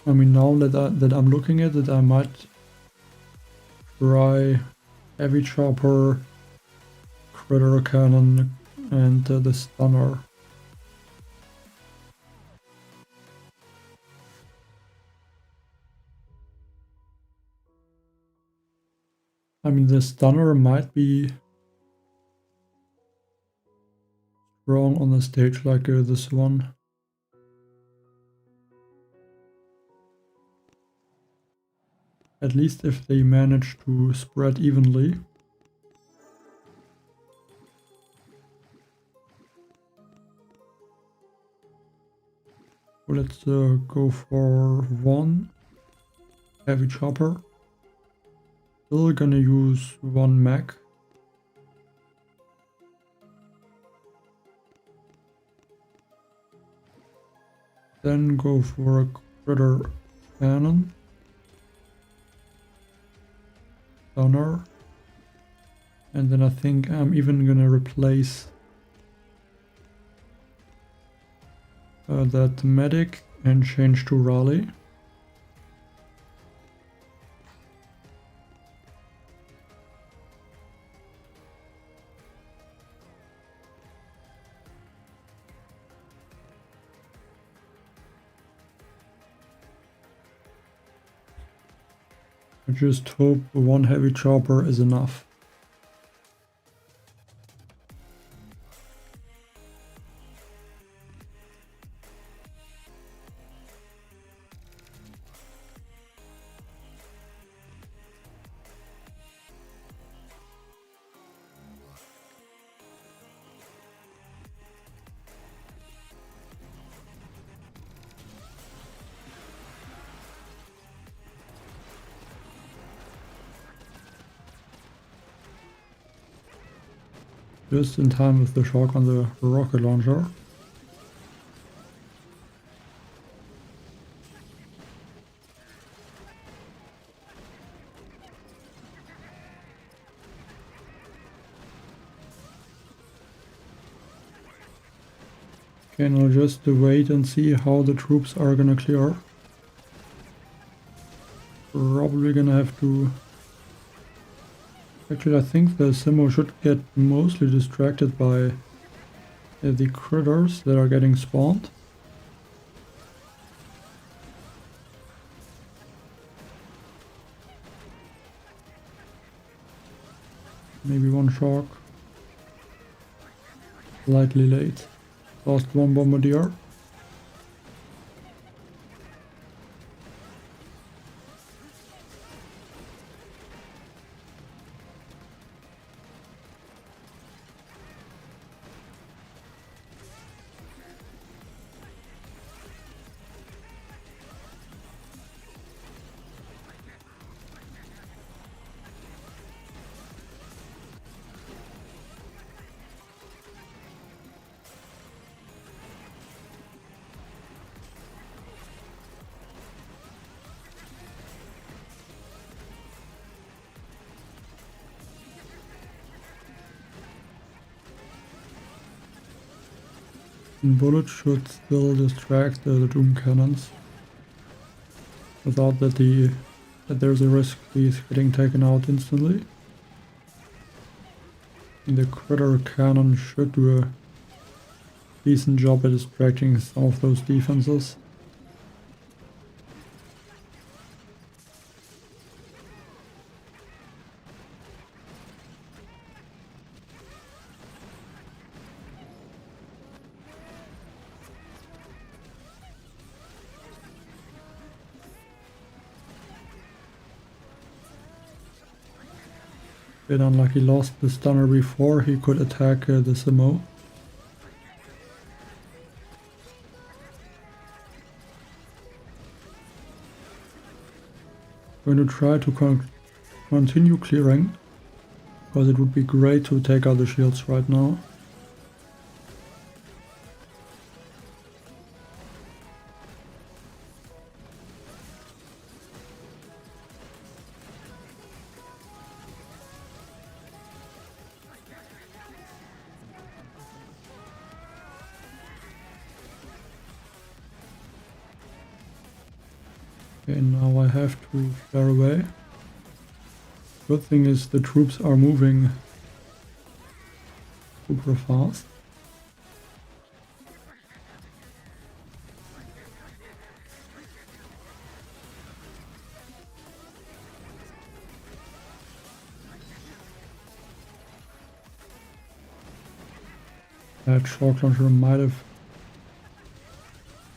I mean, now that I'm looking at it, I might try heavy chopper, critter cannon, and the stunner. I mean, the stunner might be strong on a stage like this one. At least if they manage to spread evenly. Let's go for 1 heavy chopper. Still gonna use 1 mech. Then go for a critter cannon. Stunner. And then I think I'm even gonna replace that medic and change to rally. I just hope 1 heavy chopper is enough. Just in time with the shock on the rocket launcher. Okay, now just wait and see how the troops are gonna clear. Probably gonna have to... Actually, I think the Simo should get mostly distracted by the critters that are getting spawned. Maybe one shock. Slightly late. Lost one bombardier. Bullets should still distract the Doom cannons without that there's a risk he's getting taken out instantly. And the critter cannon should do a decent job at distracting some of those defenses. Bit unlucky, lost the stunner before he could attack the Simo. I'm going to try to continue clearing, because it would be great to take out the shields right now. Okay, now I have to flare away. Good thing is the troops are moving super fast. That shock launcher might have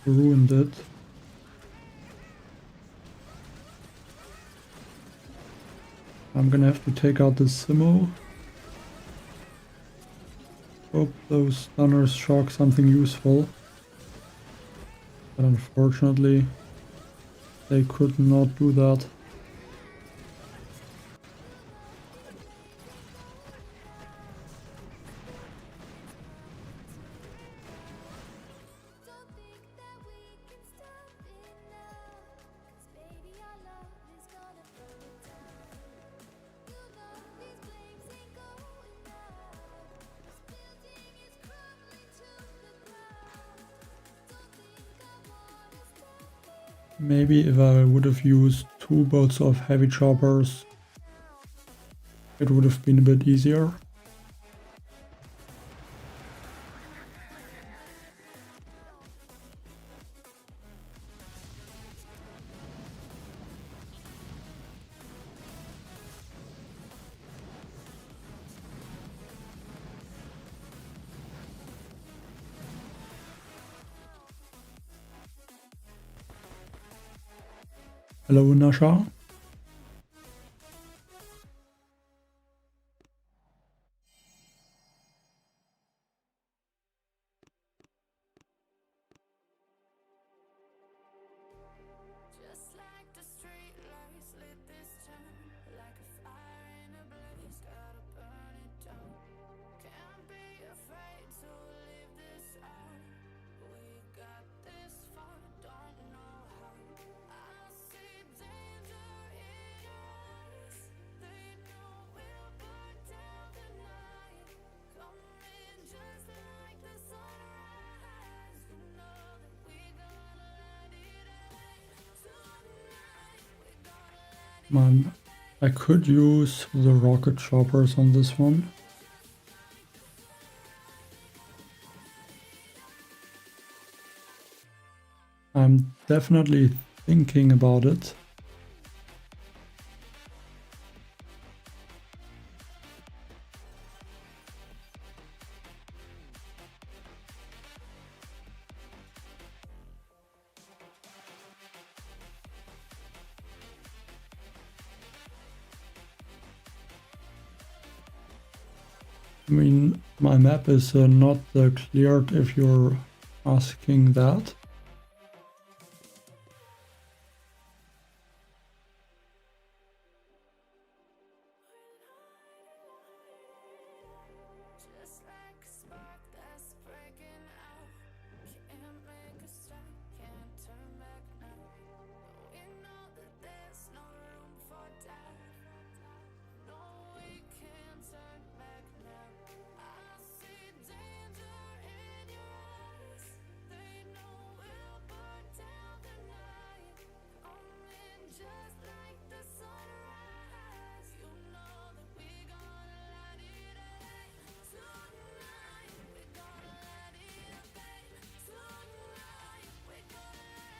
ruined it. I'm gonna have to take out the Simo. Hope those stunners shock something useful. But unfortunately, they could not do that. Maybe if I would have used 2 boats of heavy choppers, it would have been a bit easier. Hello, Nasha. I could use the rocket choppers on this one. I'm definitely thinking about it. I mean, my map is not cleared if you're asking that.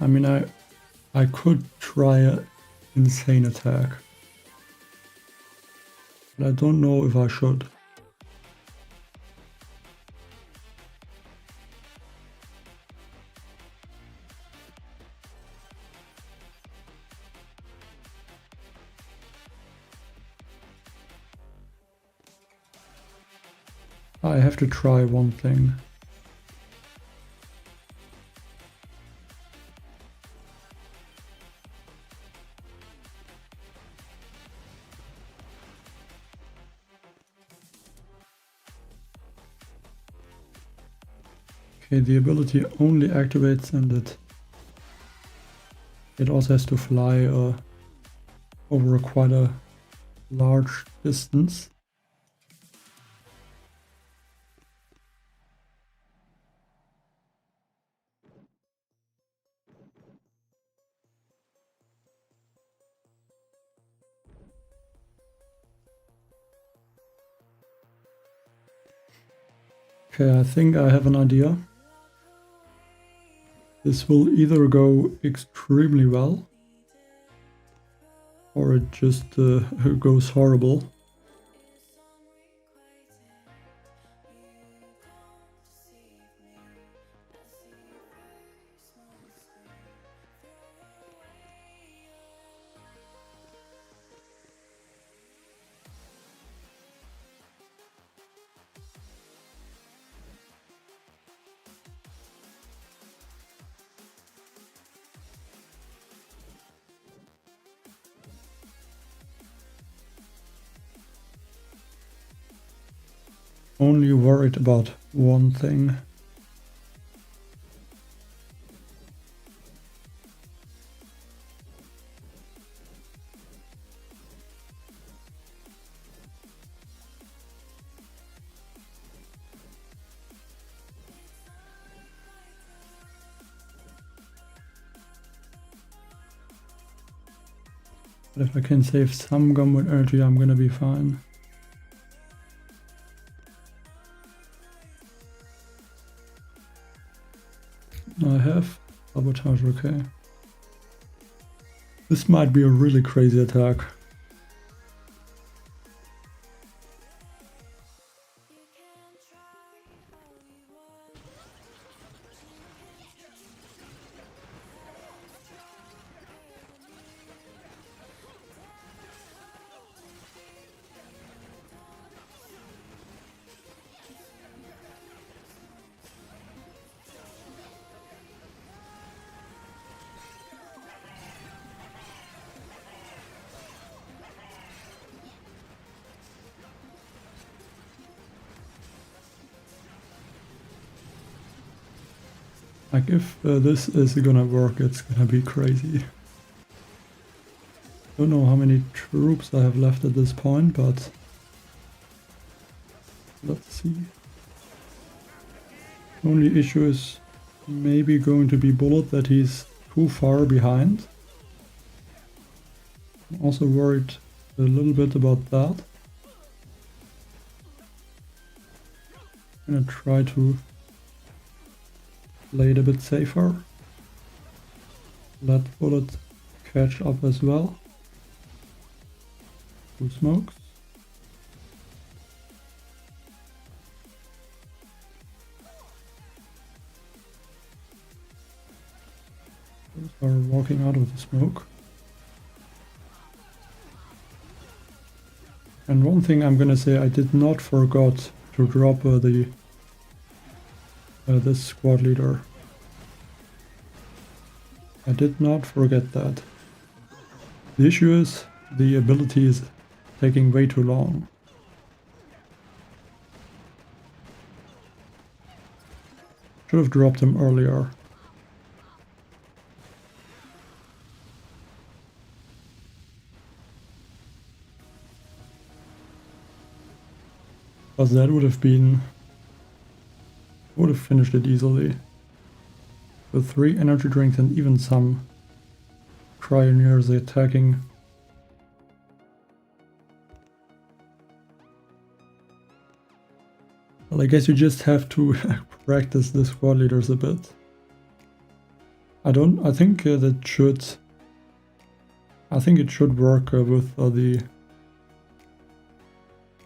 I mean, I could try an insane attack, but I don't know if I should. I have to try one thing. Okay, the ability only activates and it also has to fly over quite a large distance. Okay, I think I have an idea. This will either go extremely well, or it just goes horrible. Only worried about one thing. But if I can save some gunboat energy, I'm gonna be fine. I have sabotage, okay. This might be a really crazy attack. Like if this is gonna work, it's gonna be crazy. Don't know how many troops I have left at this point, but let's see. Only issue is maybe going to be Bullet, that he's too far behind. I'm also worried a little bit about that. I'm gonna try to play it a bit safer. Let bullet catch up as well. 2 smokes. Are walking out of the smoke. And one thing I'm gonna say, I did not forget to drop this squad leader. I did not forget that. The issue is the ability is taking way too long. Should have dropped him earlier. Because that would have finished it easily. With 3 energy drinks and even some cryoneers attacking. Well, I guess you just have to practice the squad leaders a bit. I think it should work with the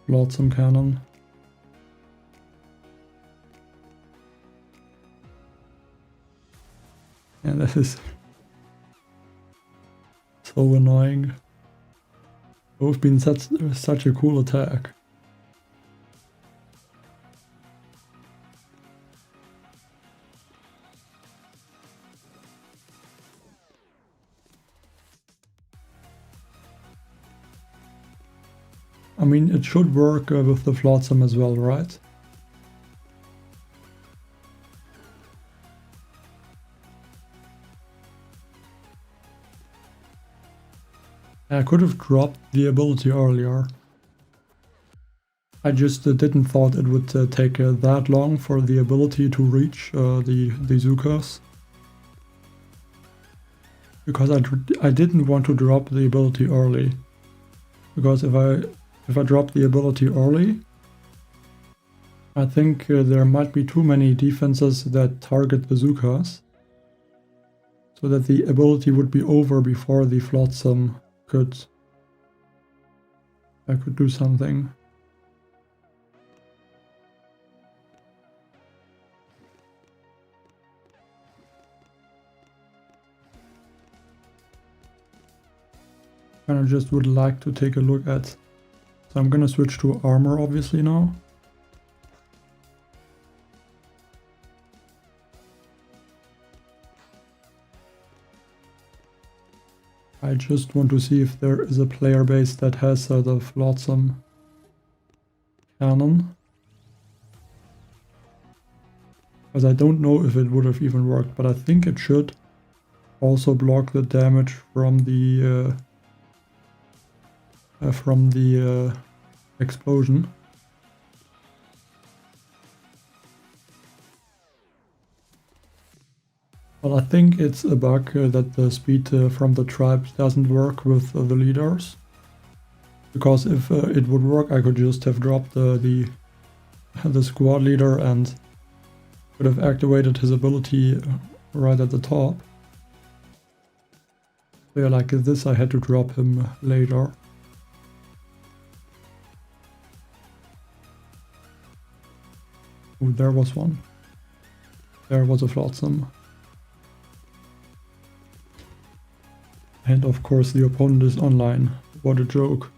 Flotsam cannon. And that is so annoying. Both been such a cool attack. I mean, it should work with the Flotsam as well, right? I could have dropped the ability earlier. I just didn't thought it would take that long for the ability to reach the Zukas. Because I didn't want to drop the ability early. Because if I drop the ability early, I think there might be too many defenses that target bazookas, so that the ability would be over before the Flotsam could do something. And I just would like to take a look at. So I'm gonna switch to armor obviously now. I just want to see if there is a player base that has the Flotsam cannon. Because I don't know if it would have even worked, but I think it should also block the damage from the explosion. Well, I think it's a bug that the speed from the tribes doesn't work with the leaders. Because if it would work, I could just have dropped the squad leader and could have activated his ability right at the top. So yeah, like this, I had to drop him later. Oh, there was one. There was a Flotsam. And of course the opponent is online. What a joke.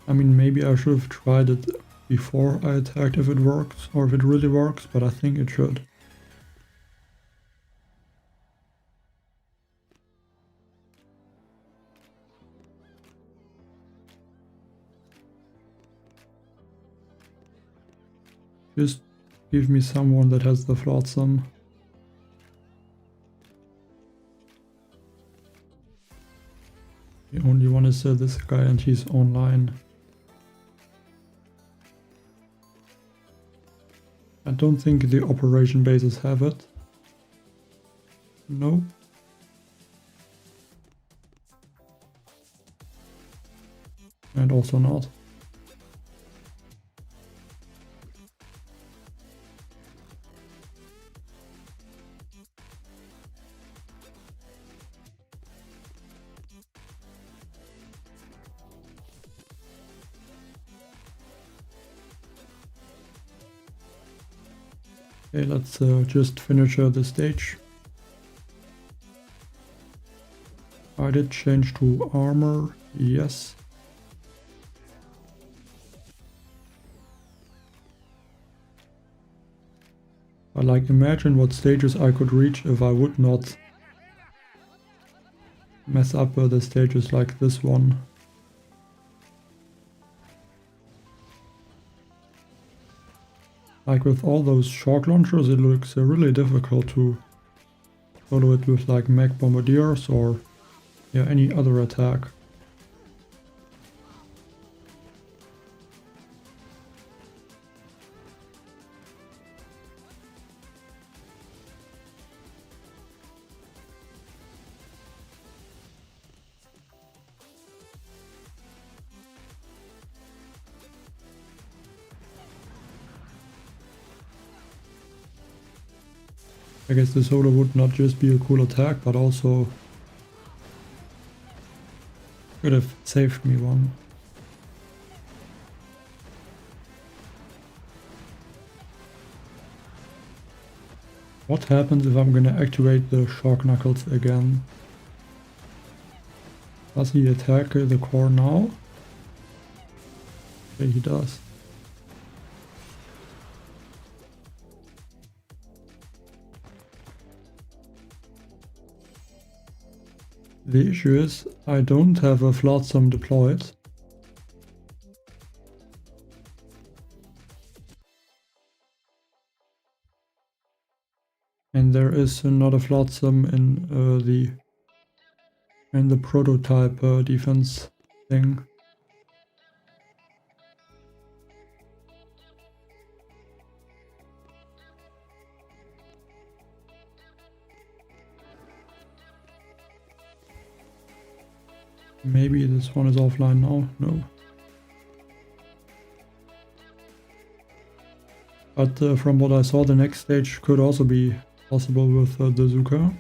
I mean, maybe I should have tried it before I attacked if it works, or if it really works, but I think it should. Just give me someone that has the Flotsam. The only one is this guy, and he's online. I don't think the operation bases have it. No. And also not. Okay, let's just finish the stage. I did change to armor, yes. But like, imagine what stages I could reach if I would not mess up the stages like this one. Like with all those shock launchers, it looks really difficult to follow it with like mech bombardiers or any other attack. I guess the solo would not just be a cool attack, but also could have saved me one. What happens if I'm gonna activate the shock knuckles again? Does he attack the core now? Okay, he does. The issue is, I don't have a flotsam deployed. And there is not a flotsam in the prototype defense thing. Maybe this one is offline now. No. But from what I saw, the next stage could also be possible with the Zuka.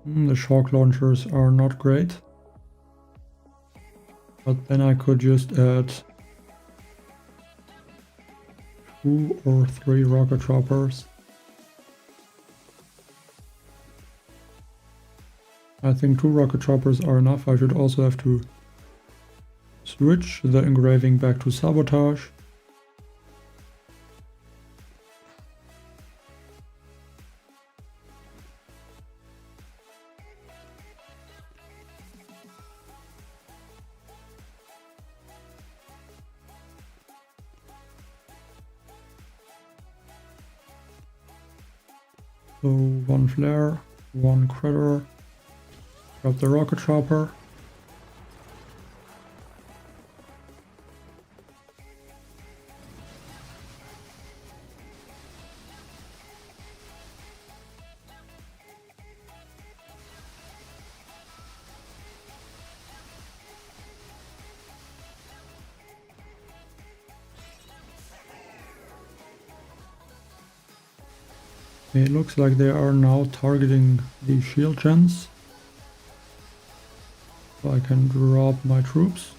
The shock launchers are not great. But then I could just add 2 or 3 rocket choppers. I think 2 rocket choppers are enough. I should also have to switch the engraving back to sabotage. So 1 flare, 1 critter, grab the rocket chopper. It looks like they are now targeting the shield gens. So I can drop my troops.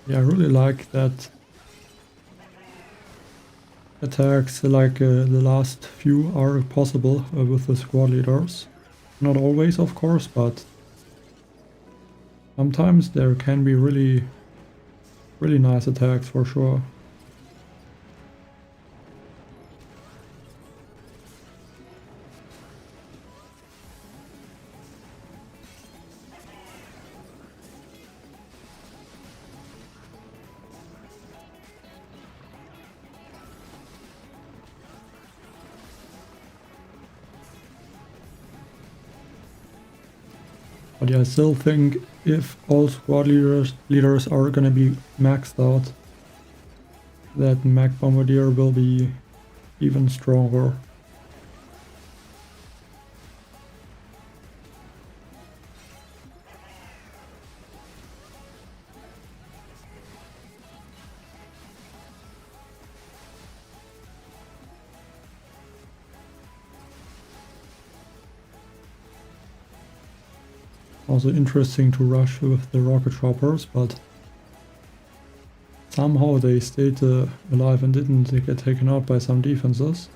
Yeah, I really like that attacks like the last few are possible with the squad leaders. Not always, of course, but sometimes there can be really nice attacks for sure. But yeah, I still think if all squad leaders are gonna be maxed out, that Mech Bombardier will be even stronger. Also interesting to rush with the rocket choppers, but somehow they stayed alive and didn't get taken out by some defenses.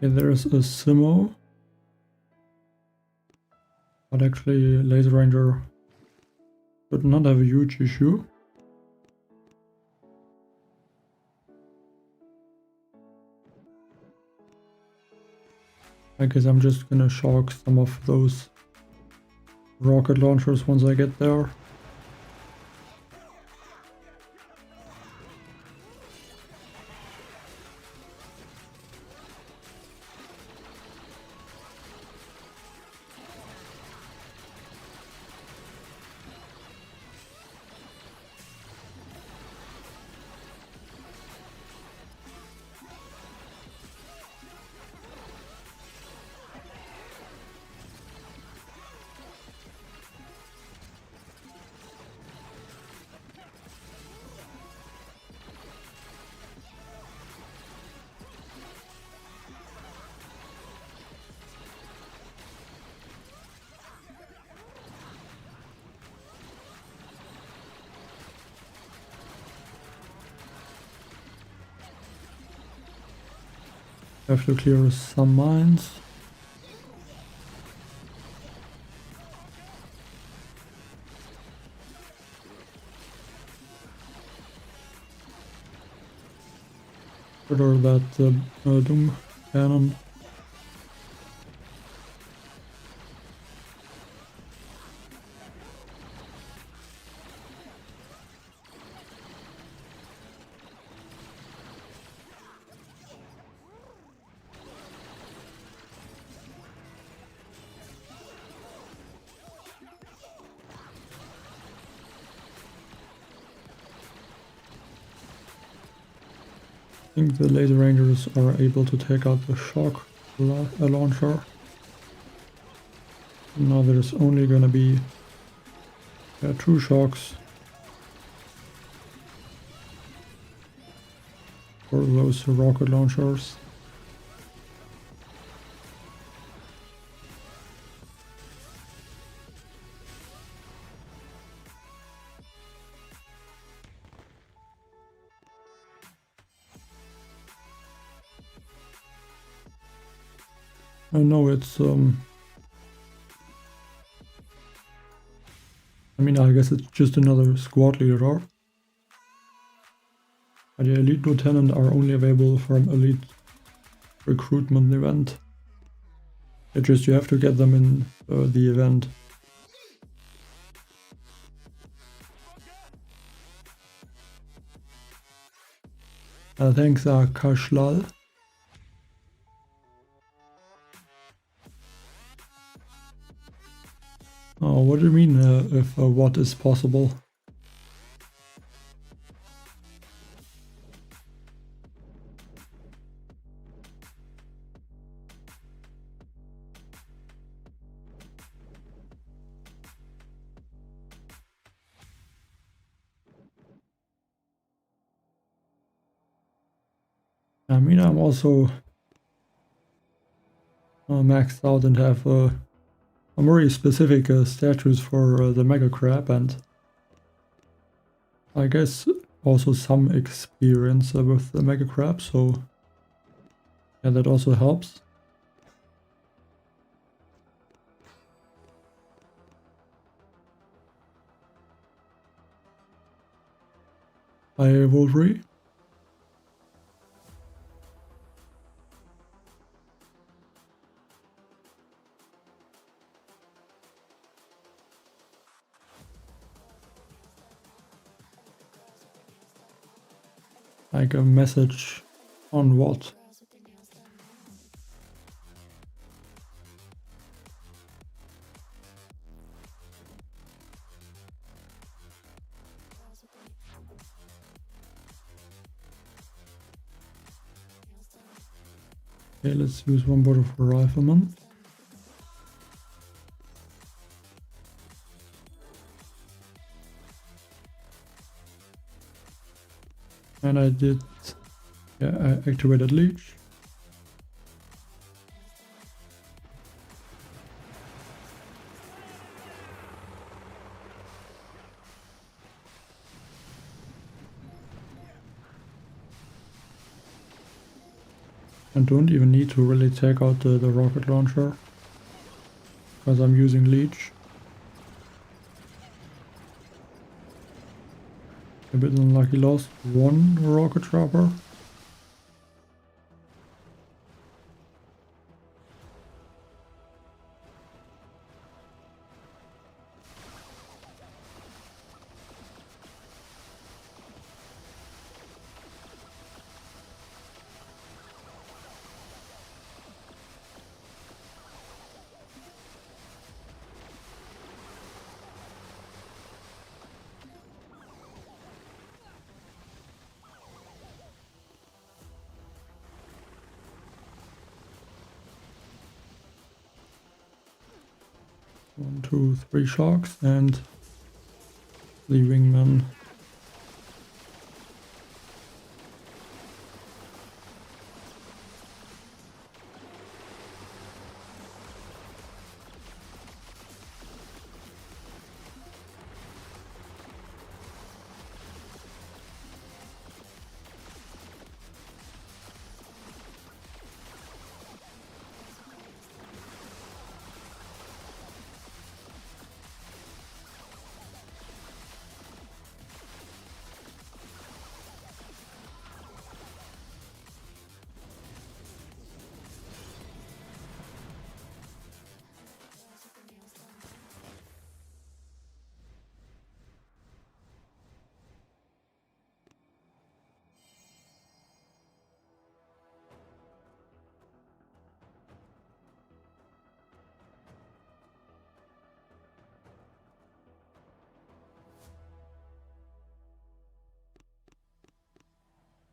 Okay, there's a Simo, but actually Laser Ranger should not have a huge issue. I guess I'm just gonna shock some of those rocket launchers once I get there. Have to clear some mines. Further that Doom cannon. I think the Laser Rangers are able to take out the shock launcher. Now there's only gonna be 2 shocks for those rocket launchers. No, it's I mean, I guess it's just another squad leader. But the elite lieutenant are only available from elite recruitment event. It's just you have to get them in the event. Thanks, Kashlal. Oh, what do you mean if what is possible? I mean, I'm also maxed out and have some very specific statues for the Mega Crab, and I guess also some experience with the Mega Crab, so yeah, that also helps. I will agree. Like a message on what? Okay, let's use one bottle for Rifleman. And I did, yeah, I activated Leech. And don't even need to really take out the rocket launcher, because I'm using Leech. A bit unlucky, lost one rocket dropper. One, two, three sharks and the wingman.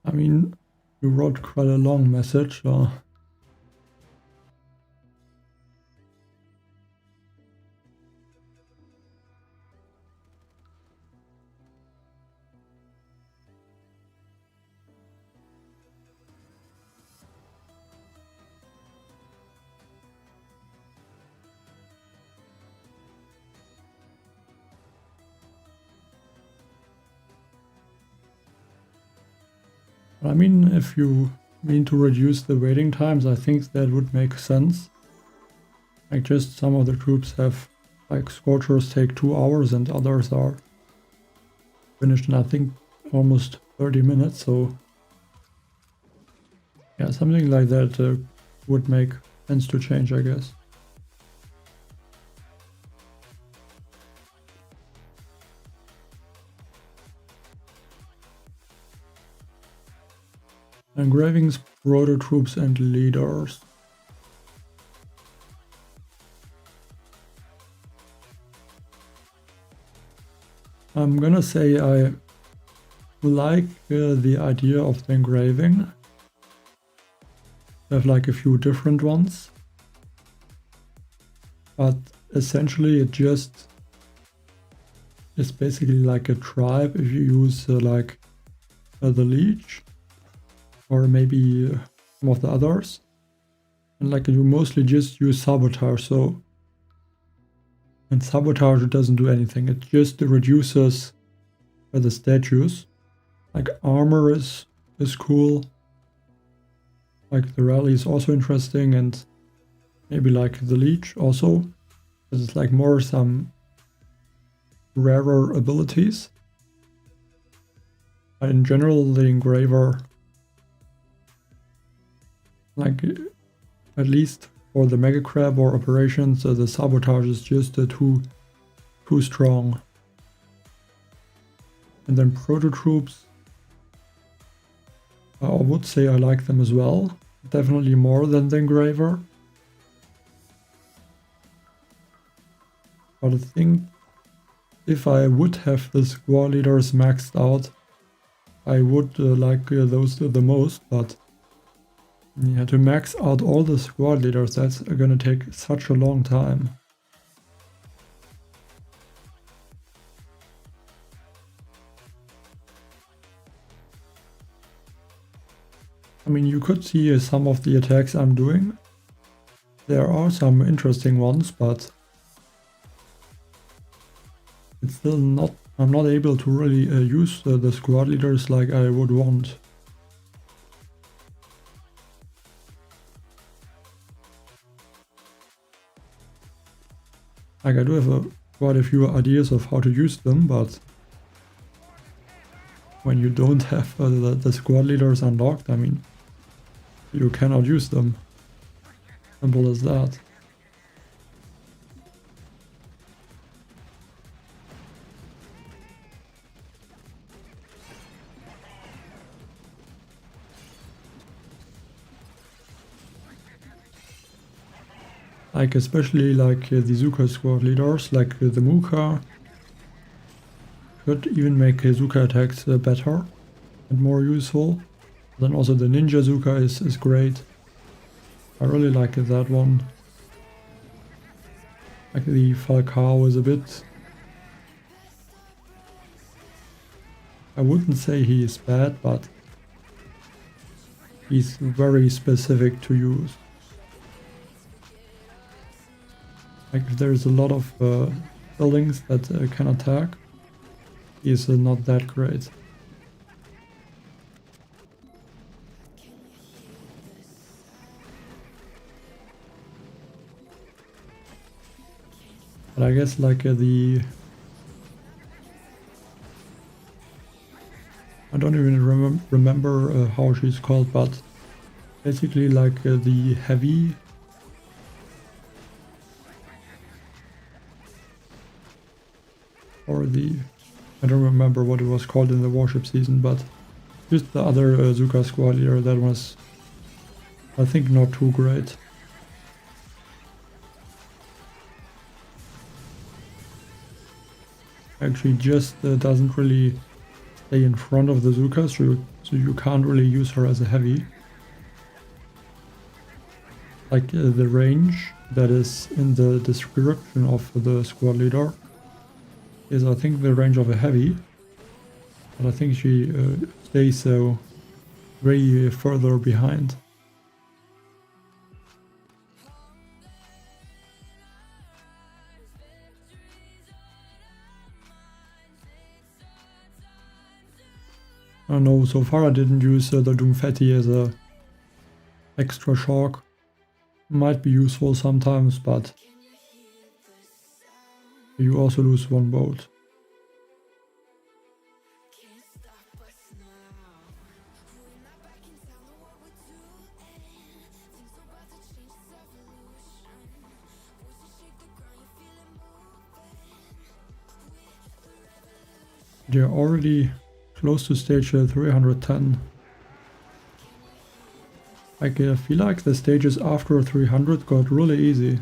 I mean, you wrote quite a long message. I mean, if you mean to reduce the waiting times, I think that would make sense. Like, just some of the troops have, like, Scorchers take 2 hours and others are finished in, I think, almost 30 minutes, so yeah, something like that would make sense to change, I guess. Engravings, proto troops and leaders. I'm gonna say I like the idea of the engraving. I have like a few different ones, but essentially it just is basically like a tribe if you use like the leech or maybe some of the others, and like you mostly just use sabotage. So, and sabotage doesn't do anything, it just reduces the statues. Like armor is cool, like the rally is also interesting, and maybe like the leech also, because it's like more some rarer abilities. But in general, the engraver, like at least for the Mega Crab or operations, the sabotage is just too strong. And then proto troops, I would say I like them as well, definitely more than the engraver. But I think if I would have the squad leaders maxed out, I would like those the most, but yeah, to max out all the squad leaders, that's gonna take such a long time. I mean, you could see some of the attacks I'm doing. There are some interesting ones, but it's still not, I'm not able to really use the squad leaders like I would want. Like I do have quite a few ideas of how to use them, but when you don't have the squad leaders unlocked, I mean, you cannot use them. Simple as that. Like especially like the Zuka squad leaders, like the Muka, could even make Zuka attacks better and more useful. Then also the Ninja Zuka is great. I really like that one. Like the Falcao is a bit... I wouldn't say he is bad, but he's very specific to use. Like if there's a lot of buildings that can attack, he's not that great. But I guess like the... I don't even remember how she's called, but basically like the heavy... or the... I don't remember what it was called in the warship season, but just the other Zuka squad leader, that was, I think, not too great. Actually just doesn't really stay in front of the Zuka, so you can't really use her as a heavy. Like the range that is in the description of the squad leader is, I think, the range of a heavy, but I think she stays way further behind. I don't know, so far I didn't use the Doomfetti as a extra shock. Might be useful sometimes, but you also lose one bolt. They're already close to stage 310. I feel like the stages after 300 got really easy.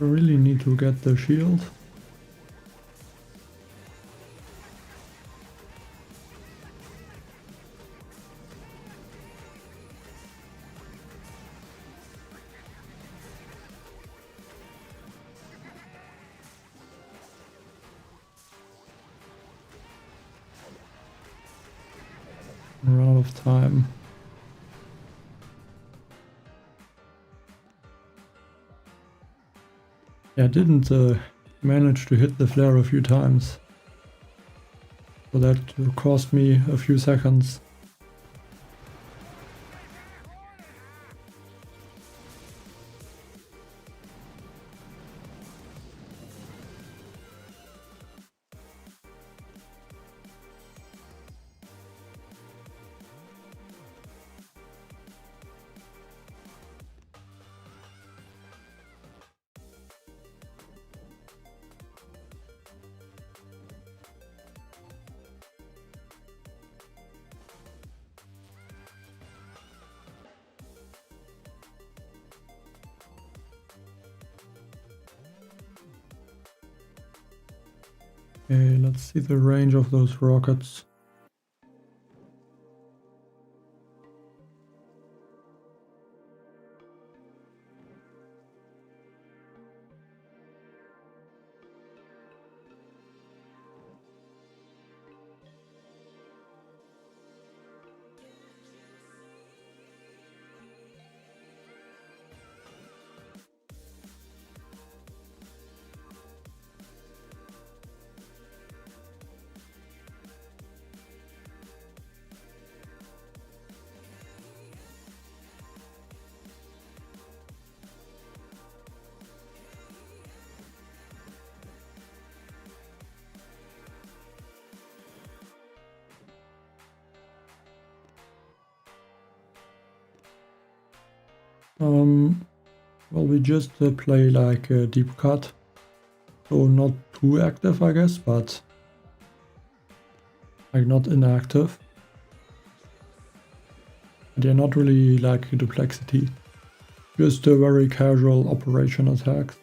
I really need to get the shield. We're out of time. Yeah, I didn't manage to hit the flare a few times. So that cost me a few seconds. Okay, let's see the range of those rockets. Well, we just play like a deep cut, so not too active, I guess, but like not inactive. They're not really like duplexity, just a very casual operation attacks.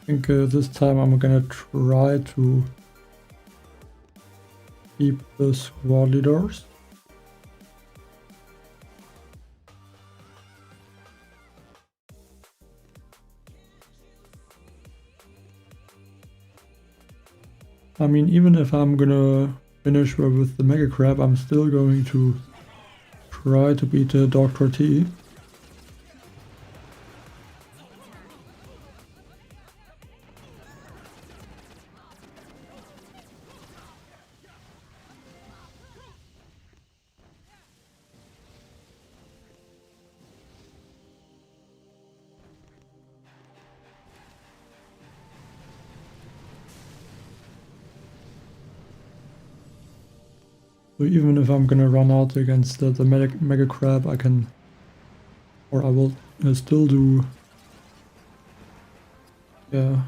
I think this time I'm gonna try to keep the squad leaders. I mean, even if I'm gonna finish with the Mega Crab, I'm still going to try to beat Dr. T. So even if I'm gonna run out against the Mega Crab, I can, or I will still do, yeah,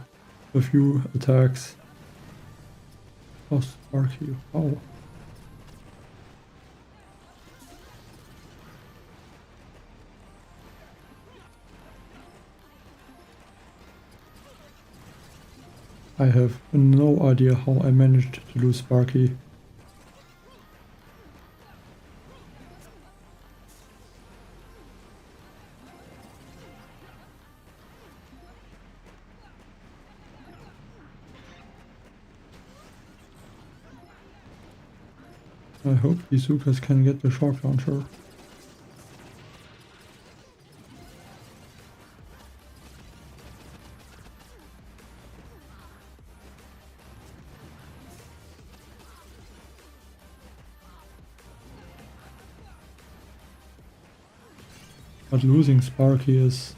a few attacks. Oh, Sparky, oh. I have no idea how I managed to lose Sparky. I hope Izukas can get the shock launcher. But losing Sparky is...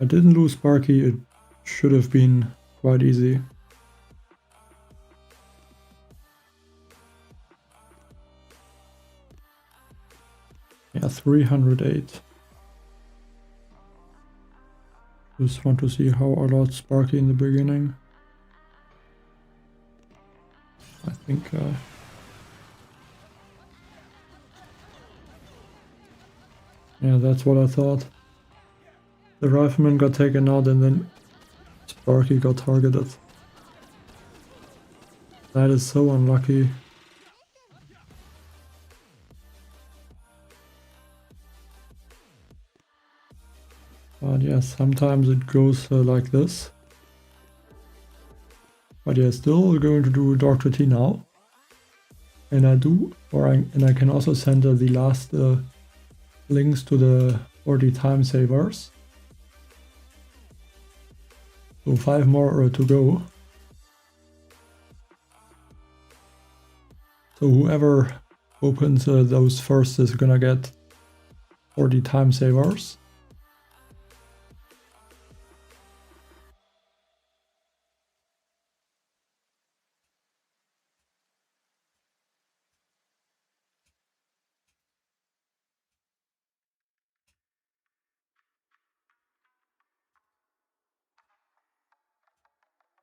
I didn't lose Sparky, it should have been quite easy. Yeah, 308. Just want to see how I lost Sparky in the beginning. I think yeah, that's what I thought. The rifleman got taken out and then Sparky got targeted. That is so unlucky. But yeah, sometimes it goes like this. But yeah, still going to do Dr. T now. And I can also send the last links to the 40 time savers. So 5 more to go. So whoever opens those first is gonna get 40 time savers.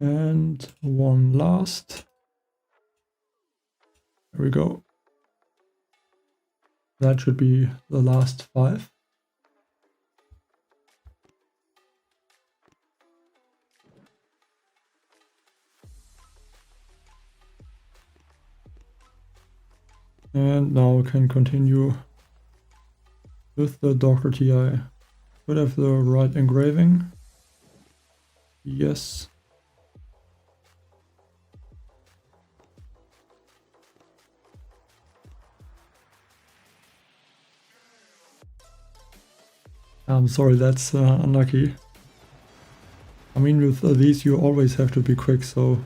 And one last. There we go. That should be the last 5. And now we can continue with the Dr. TI. Should have the right engraving. Yes. I'm sorry, that's unlucky. I mean, with these you always have to be quick, so...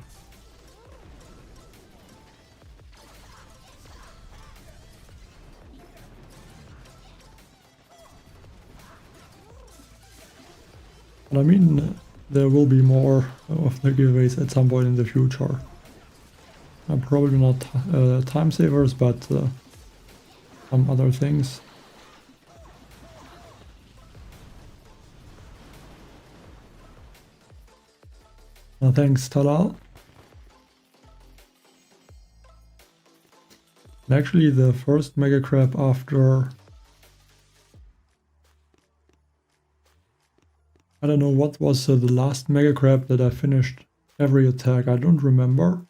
But I mean, there will be more of the giveaways at some point in the future. Probably not time savers, but some other things. Thanks, Talal. And actually, the first Mega Crab after... I don't know what was the last Mega Crab that I finished every attack, I don't remember.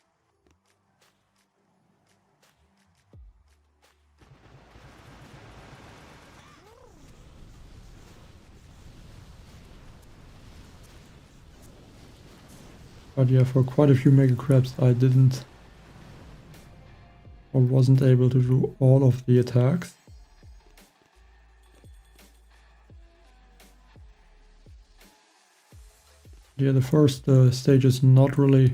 But yeah, for quite a few Mega Crabs I didn't or wasn't able to do all of the attacks. Yeah, the first stage is not really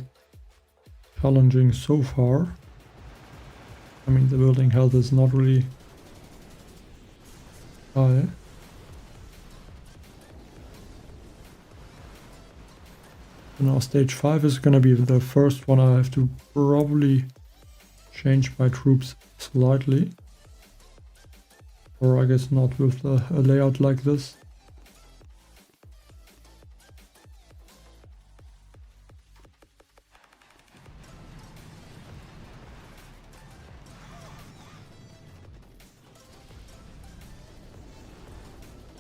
challenging so far. I mean, the building health is not really high. Now stage 5 is gonna be the first one. I have to probably change my troops slightly. Or I guess not with a layout like this.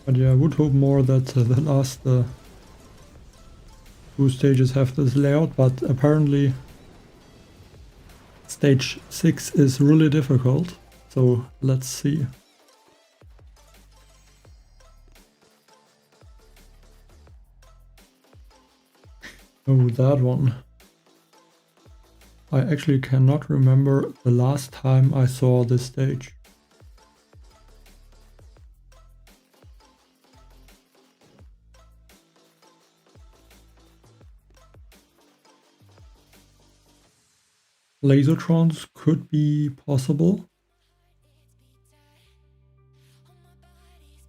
But yeah, I would hope more that the last 2 stages have this layout, but apparently stage 6 is really difficult, so let's see. Oh, that one. I actually cannot remember the last time I saw this stage. Lasertrons could be possible,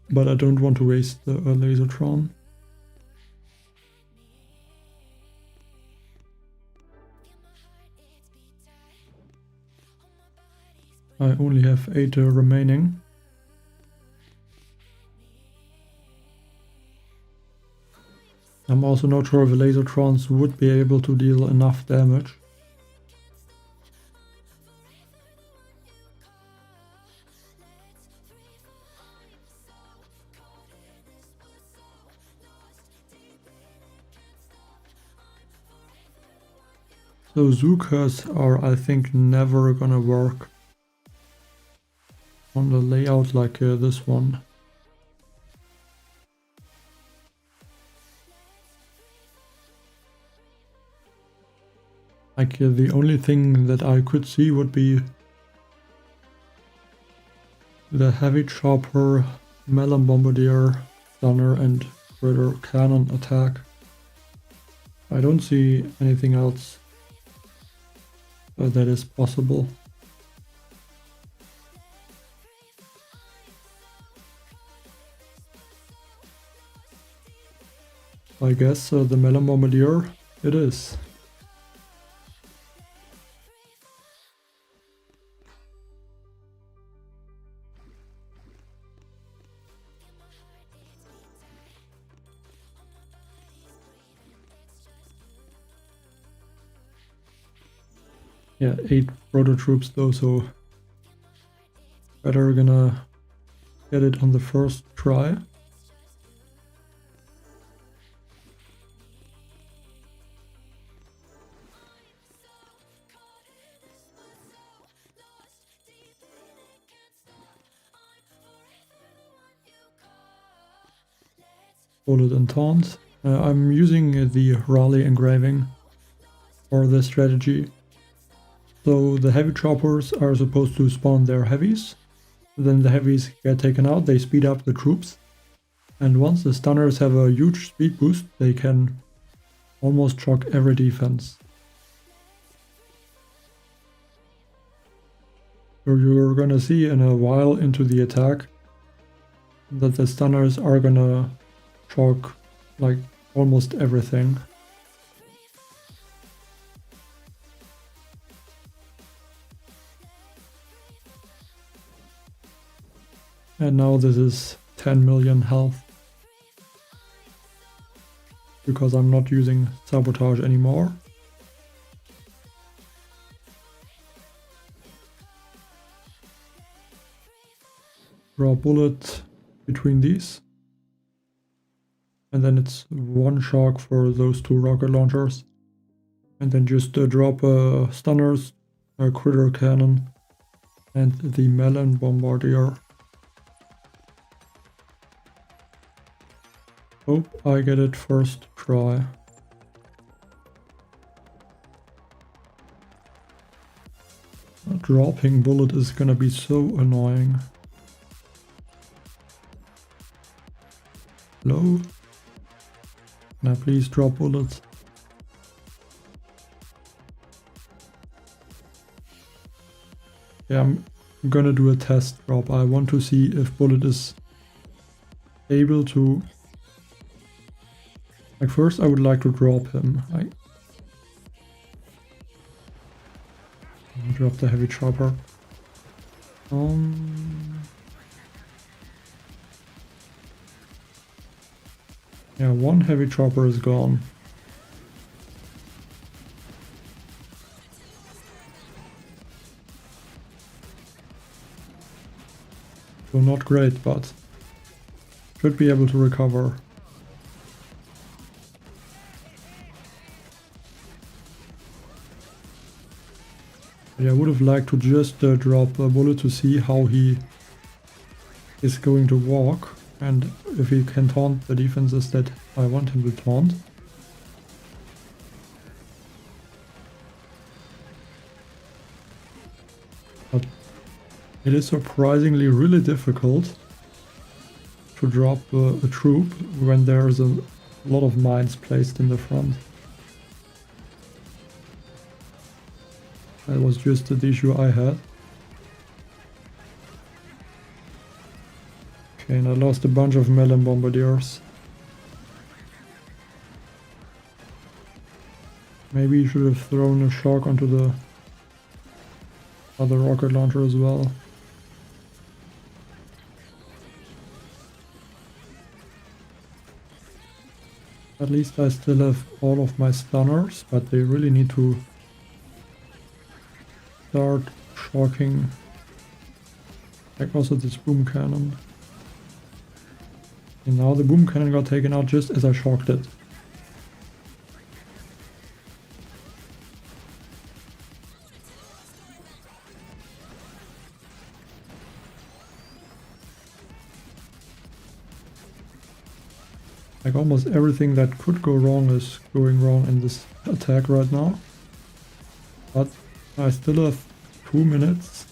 but I don't want to waste the Lasertron. I only have 8 remaining. I'm also not sure if Lasertrons would be able to deal enough damage. So Zukas are, I think, never gonna work on the layout like this one. Like the only thing that I could see would be the heavy chopper, melon bombardier, stunner and critter cannon attack. I don't see anything else that is possible. I guess the melon bombardier it is. Yeah, 8 proto troops though, so better gonna get it on the first try. Bullet and taunt. I'm using the Raleigh engraving for this strategy. So the heavy choppers are supposed to spawn their heavies. Then the heavies get taken out, they speed up the troops. And once the stunners have a huge speed boost, they can almost chock every defense. So you're gonna see in a while into the attack that the stunners are gonna chock like almost everything. And now this is 10 million health. Because I'm not using sabotage anymore. Draw a bullet between these. And then it's one shock for those 2 rocket launchers. And then just drop stunners, a critter cannon, and the melon bombardier. Hope I get it first try. A dropping bullet is gonna be so annoying. Low. Now please drop bullets. Yeah, I'm gonna do a test drop. I want to see if bullet is able to... Like first I would like to drop him. I'll drop the heavy chopper. Yeah, one heavy chopper is gone. So not great, but should be able to recover. Yeah, I would have liked to just drop a bullet to see how he is going to walk and if he can taunt the defenses that I want him to taunt. But it is surprisingly really difficult to drop a troop when there's a lot of mines placed in the front. That was just the issue I had. Okay, and I lost a bunch of melon bombardiers. Maybe you should have thrown a shock onto the other rocket launcher as well. At least I still have all of my stunners, but they really need to start shocking. Like also this boom cannon. And now the boom cannon got taken out just as I shocked it. Like almost everything that could go wrong is going wrong in this attack right now. But I still have 2 minutes.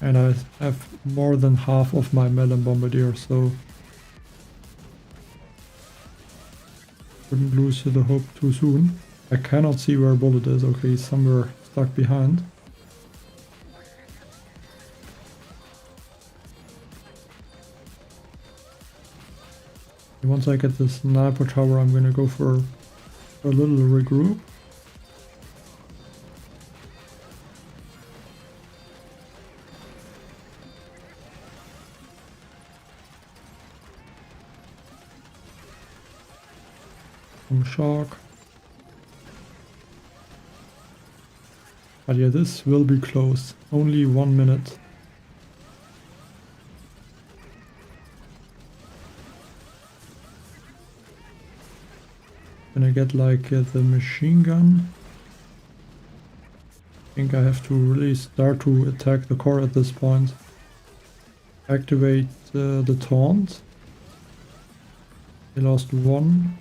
And I have more than half of my melon bombardier, so wouldn't lose the hope too soon. I cannot see where Bullet is. Okay, he's somewhere stuck behind. Once I get the sniper tower, I'm gonna go for a little regroup. Some shock. But yeah, this will be close. Only 1 minute. Gonna get like the machine gun. I think I have to really start to attack the core at this point. Activate the taunt. They lost 1,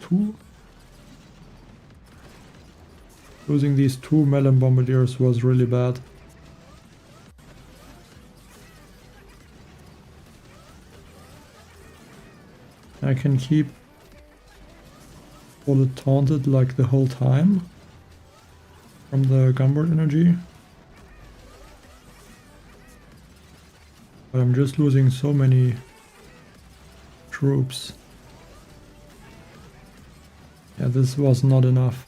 2. Losing these 2 melon bombardiers was really bad. I can keep Bullet taunted like the whole time from the gunboard energy. But I'm just losing so many troops. Yeah, this was not enough.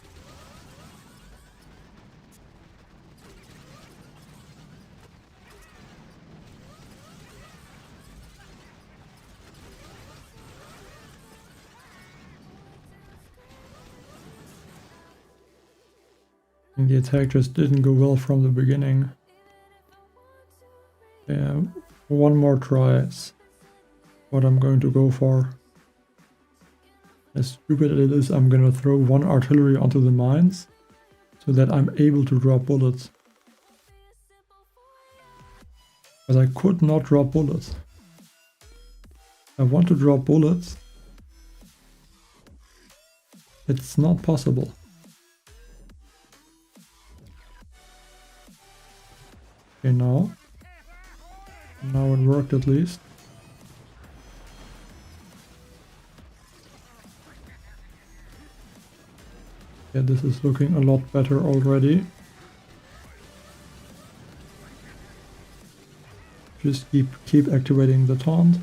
And the attack just didn't go well from the beginning. Yeah, 1 more try is what I'm going to go for. As stupid as it is, I'm gonna throw 1 artillery onto the mines so that I'm able to drop bullets. But I could not drop bullets. I want to drop bullets. It's not possible. Okay, now it worked at least. Yeah, this is looking a lot better already. Just keep activating the taunt.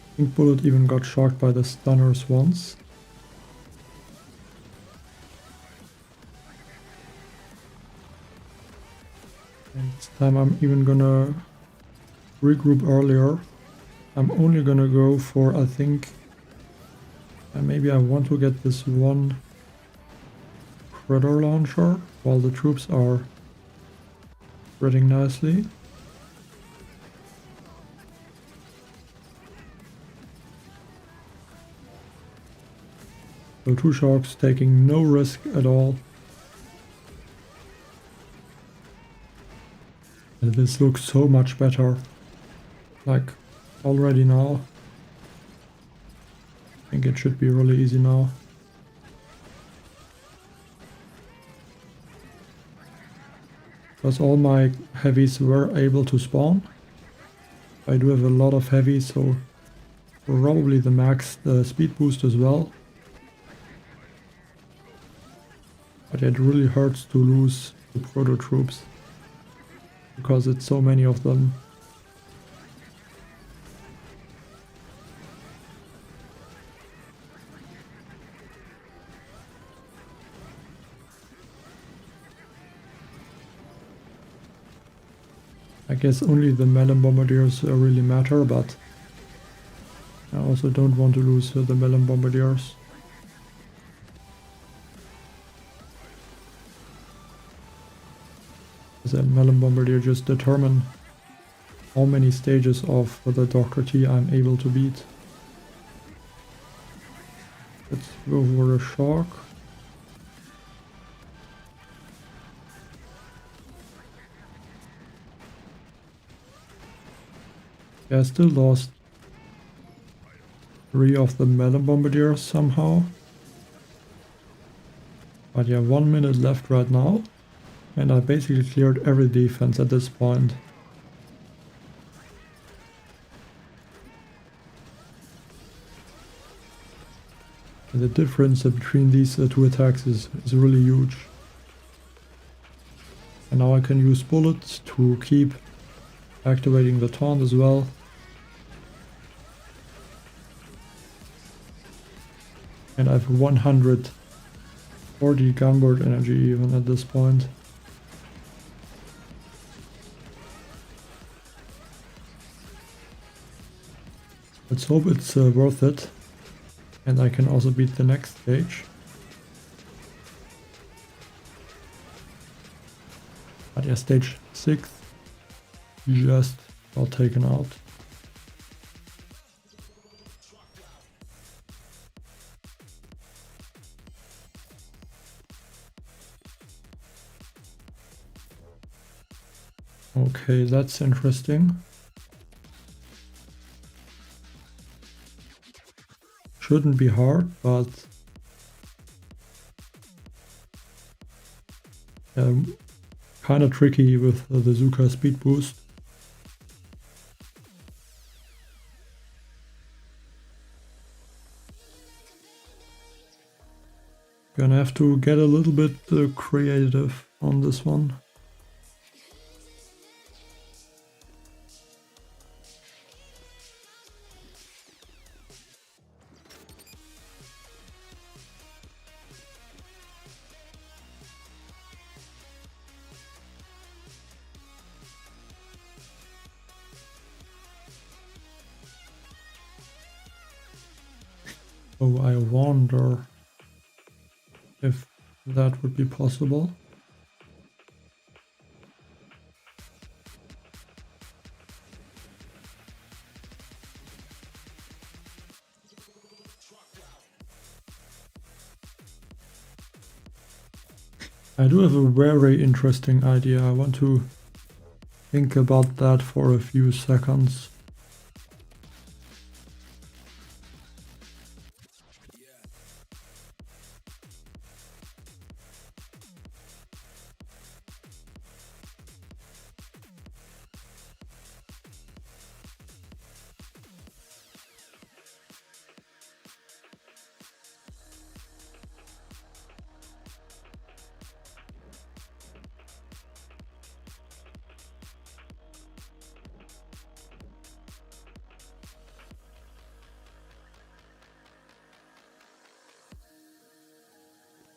I think Bullet even got shocked by the stunners once. And this time I'm even gonna regroup earlier. I'm only gonna go for, I think, maybe I want to get this 1 Predator launcher while the troops are spreading nicely. So 2 sharks taking no risk at all. And this looks so much better. Like already now. I think it should be really easy now. Because all my heavies were able to spawn. I do have a lot of heavies, so probably the max speed boost as well. But it really hurts to lose the proto troops because it's so many of them. I guess only the melon bombardiers really matter, but I also don't want to lose the melon bombardiers. The melon bombardier just determine how many stages of the Doctor T I'm able to beat. Let's go for a shock. Yeah, I still lost 3 of the melon bombardiers somehow. But yeah, 1 minute left right now. And I basically cleared every defense at this point. And the difference between these 2 attacks is really huge. And now I can use bullets to keep activating the taunt as well. And I have 140 gunboard energy even at this point. Let's hope it's worth it. And I can also beat the next stage. But yeah, stage 6 just got taken out. Okay, that's interesting. Shouldn't be hard, but kind of tricky with the Zuka speed boost. Gonna have to get a little bit creative on this one. Oh, I wonder if that would be possible. I do have a very interesting idea. I want to think about that for a few seconds.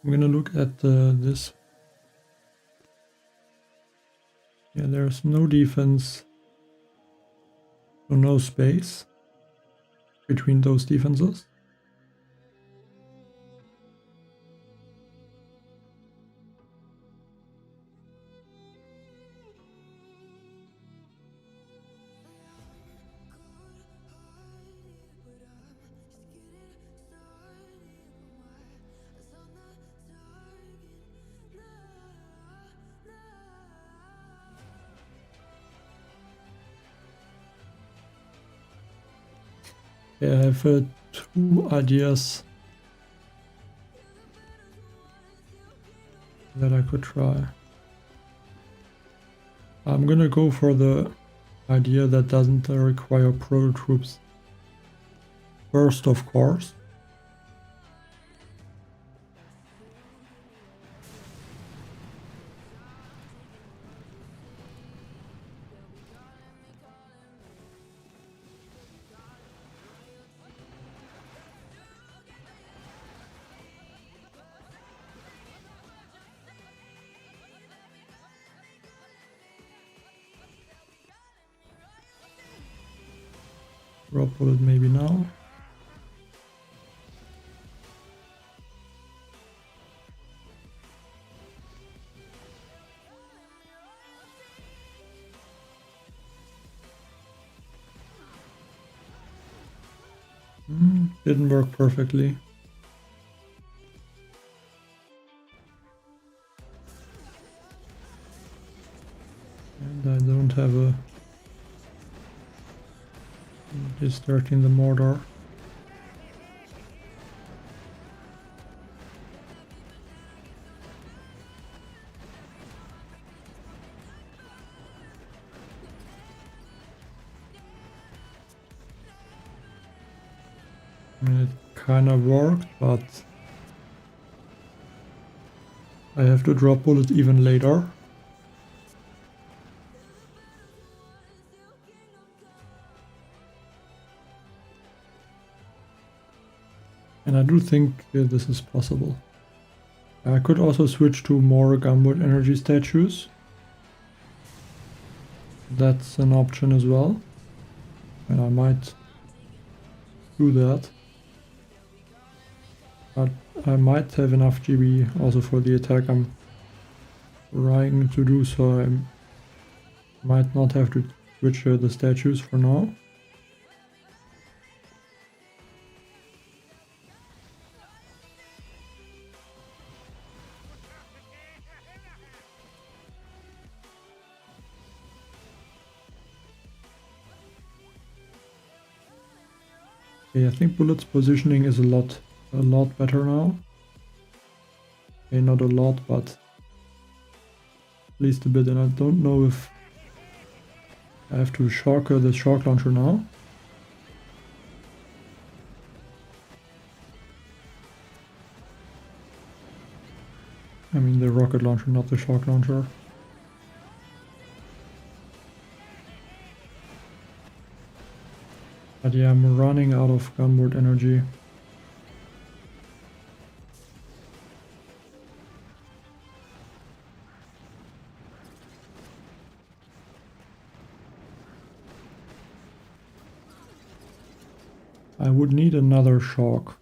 I'm gonna look at this. Yeah, there's no defense, so no space between those defenses. Yeah, I have 2 ideas that I could try. I'm gonna go for the idea that doesn't require proto troops first, of course. Drop bullet maybe now. Didn't work perfectly. And I don't have a... Just starting the mortar. I mean, it kind of worked, but I have to drop bullet even later. And I do think this is possible. I could also switch to more Gumboot energy statues. That's an option as well. And I might do that. But I might have enough GB also for the attack I'm trying to do, so I might not have to switch the statues for now. Okay, I think Bullet's positioning is a lot better now. Okay, not a lot, but at least a bit, and I don't know if I have to shock the shock launcher now. I mean the rocket launcher, not the shock launcher. But yeah, I'm running out of Gumboot energy. I would need another shock.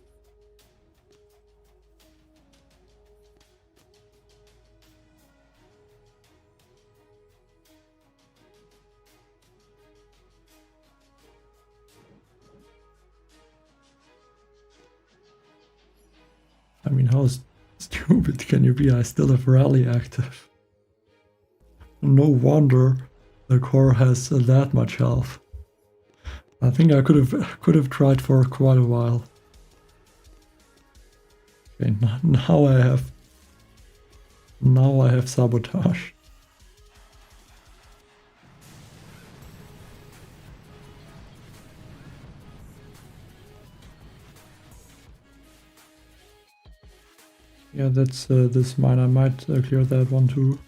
I mean, how stupid can you be? I still have rally active. No wonder the core has that much health. I think I could have tried for quite a while. Okay, now I have sabotage. Yeah, that's this mine. I might clear that one too.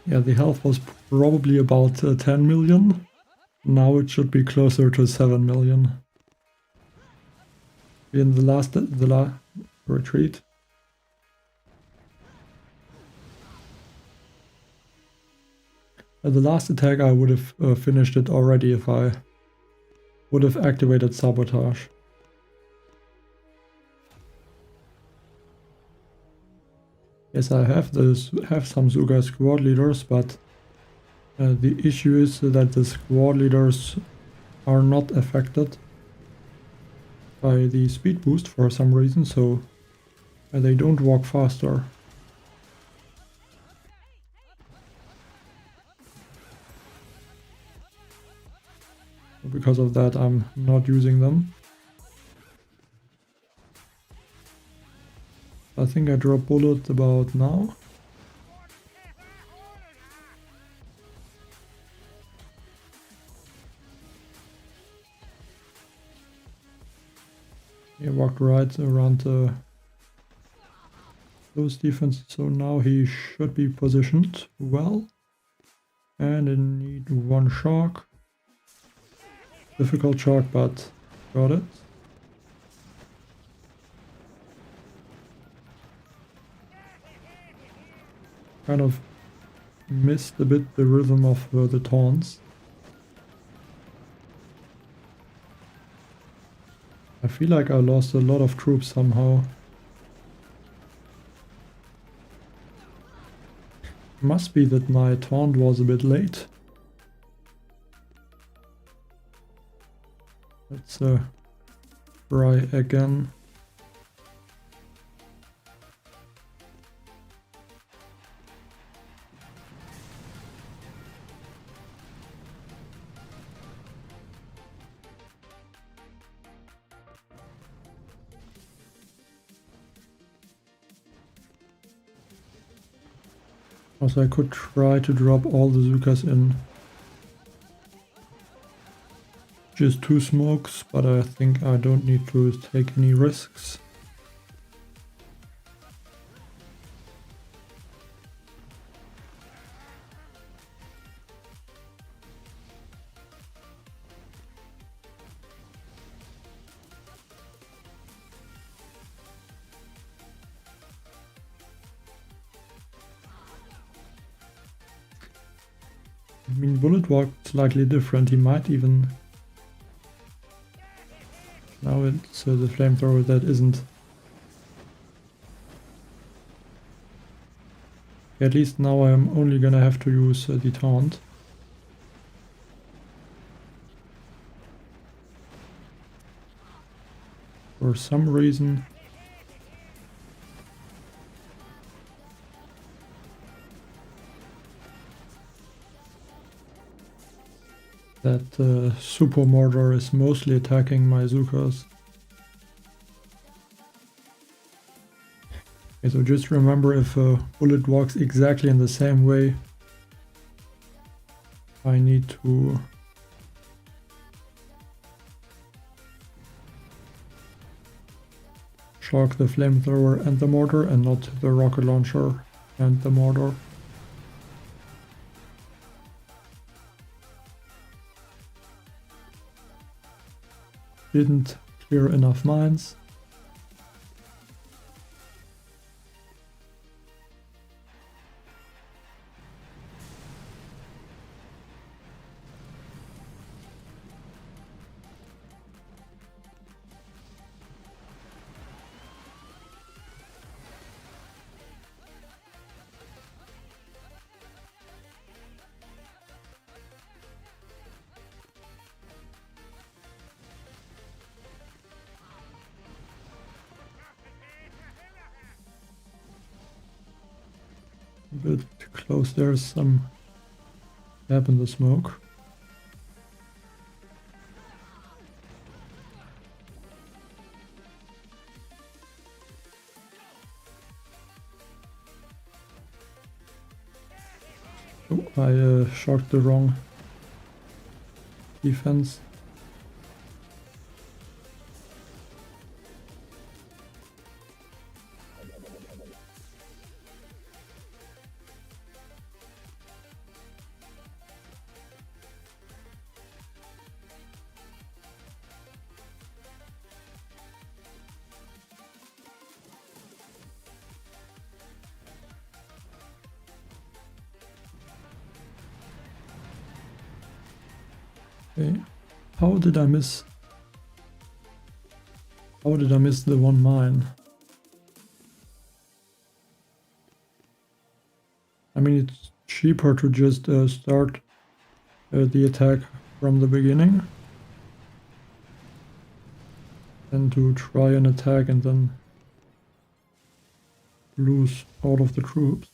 Yeah, the health was probably about 10 million. Now it should be closer to 7 million. In the last retreat. The last attack I would have finished it already if I would have activated sabotage. Yes, I have some Zuga squad leaders, but the issue is that the squad leaders are not affected by the speed boost for some reason, so they don't walk faster. Because of that, I'm not using them. I think I drop bullet about now. He walked right around those defenses, so now he should be positioned well. And I need one shock. Difficult shock, but got it. kind of missed a bit the rhythm of the taunts. I feel like I lost a lot of troops somehow. Must be that my taunt was a bit late. Let's try again. Also, I could try to drop all the Zukas in just 2 smokes, but I think I don't need to take any risks. I mean, Bullet Walk slightly different. He might even... Now it's the flamethrower that isn't. At least now I'm only gonna have to use the taunt. For some reason. That super mortar is mostly attacking my Zukas. Okay, so just remember, if Bullet walks exactly in the same way, I need to shock the flamethrower and the mortar, and not the rocket launcher and the mortar. Didn't clear enough mines. A bit too close, there's some gap in the smoke. Oh, I shocked the wrong defense. Okay, how did I miss the one mine? I mean, it's cheaper to just start the attack from the beginning than to try an attack and then lose all of the troops.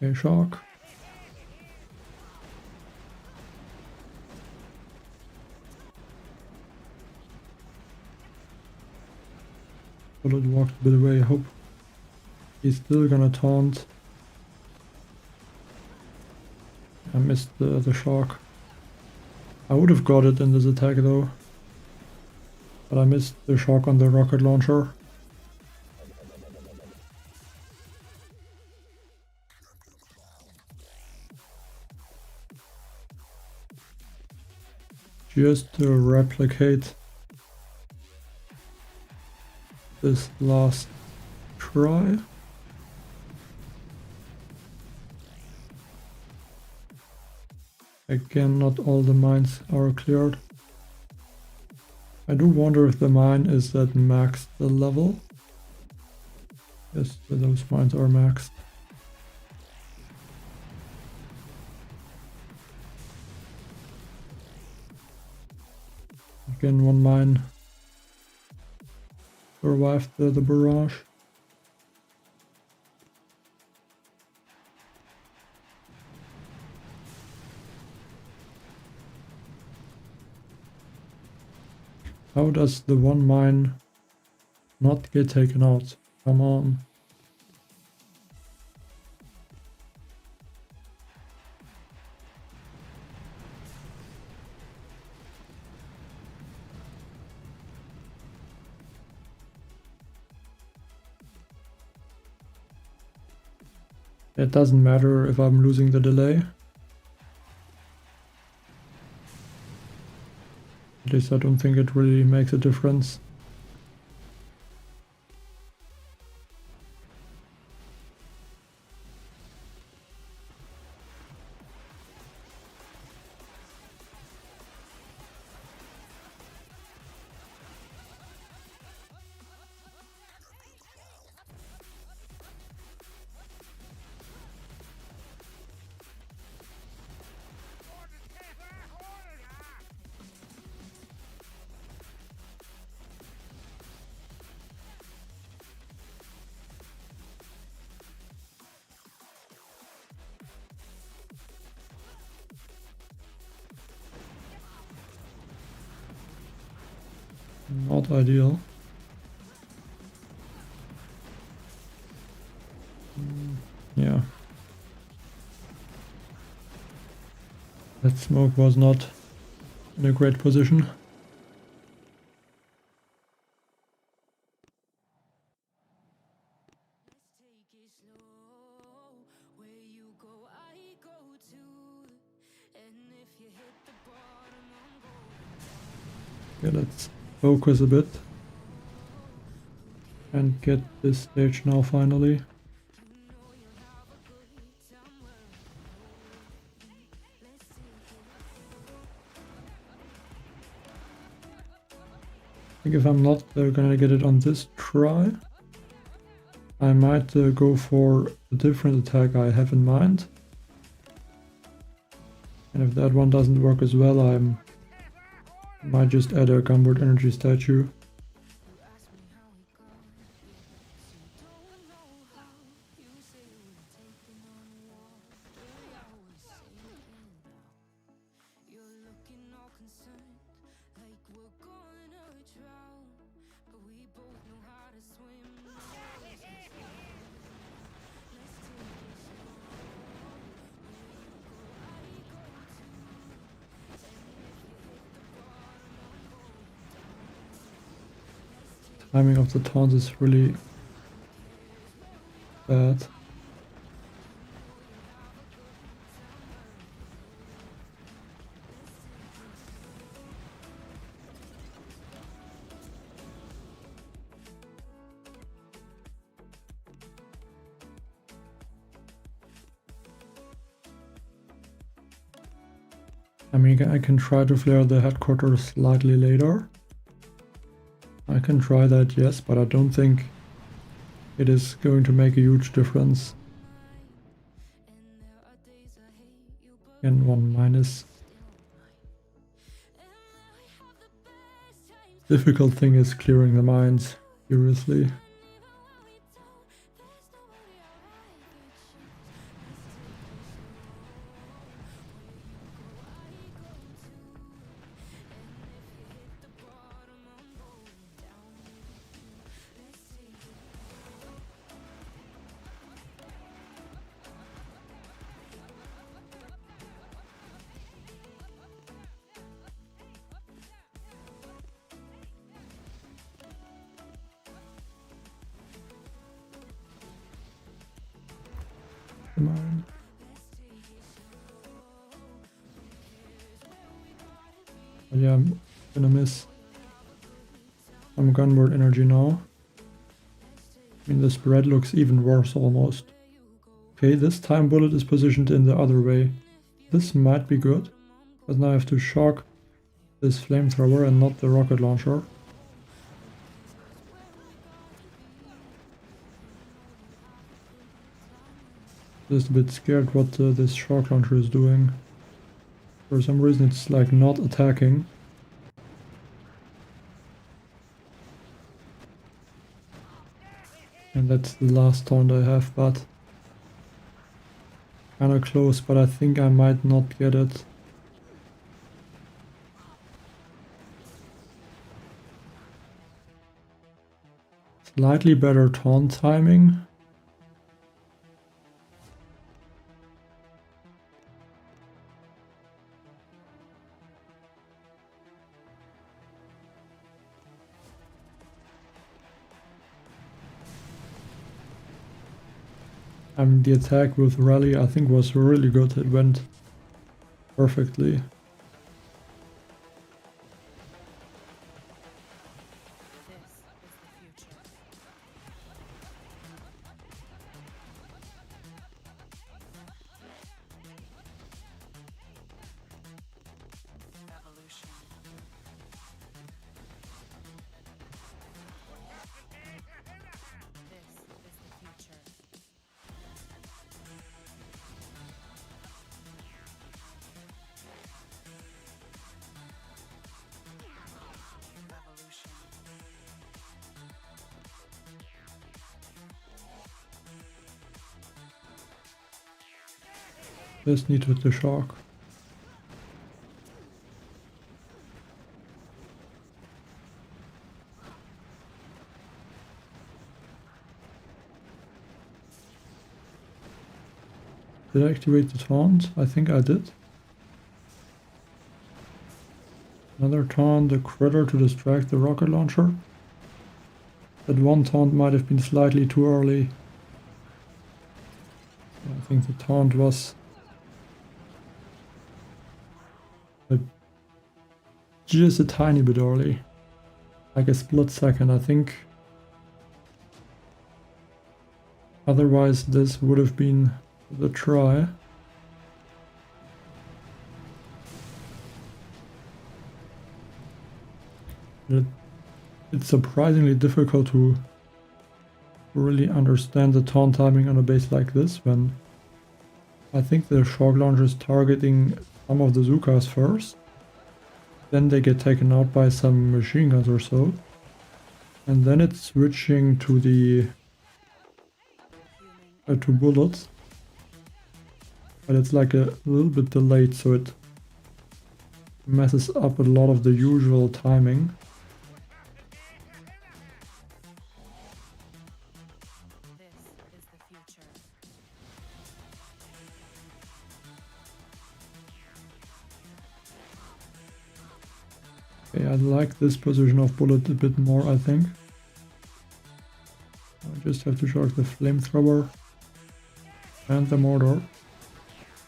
Okay, shock. bullet walked a bit away. I hope he's still gonna taunt. I missed the shock. I would have got it in this attack though. But I missed the shock on the rocket launcher. Just to replicate this last try. Again, not all the mines are cleared. I do wonder if the mine is at max the level. Yes, those mines are maxed. Again, one mine survived the barrage. How does the one mine not get taken out? Come on. It doesn't matter if I'm losing the delay. At least I don't think it really makes a difference. Not ideal. Yeah. That smoke was not in a great position. Okay, let's focus a bit and get this stage now finally. I think if I'm not gonna get it on this try, I might go for a different attack I have in mind. And if that one doesn't work as well, I might just add a Gunboard Energy statue. Timing of the taunt is really bad. I mean, I can try to flare the headquarters slightly later. I can try that, yes, but I don't think it is going to make a huge difference. And one minus. Difficult thing is clearing the mines, seriously. Mine. But yeah, I'm gonna miss some gunboard energy now. I mean, the spread looks even worse almost. Okay, this time bullet is positioned in the other way. This might be good, but now I have to shock this flamethrower and not the rocket launcher. Just a bit scared what this shock launcher is doing. For some reason it's like not attacking. And that's the last taunt I have, but kinda close, but I think I might not get it. Slightly better taunt timing. I mean, the attack with Rally I think was really good, it went perfectly. Just need with the shock. Did I activate the taunt? I think I did. Another taunt, the critter to distract the rocket launcher. That one taunt might have been slightly too early. I think the taunt was just a tiny bit early. Like a split second, I think. Otherwise this would have been the try. It's surprisingly difficult to really understand the taunt timing on a base like this when I think the shock launcher is targeting some of the Zukas first. Then they get taken out by some machine guns or so. And then it's switching to the to bullets. But it's like a little bit delayed, so it messes up a lot of the usual timing. Okay, I like this position of bullet a bit more, I think. I just have to shock the flamethrower and the mortar.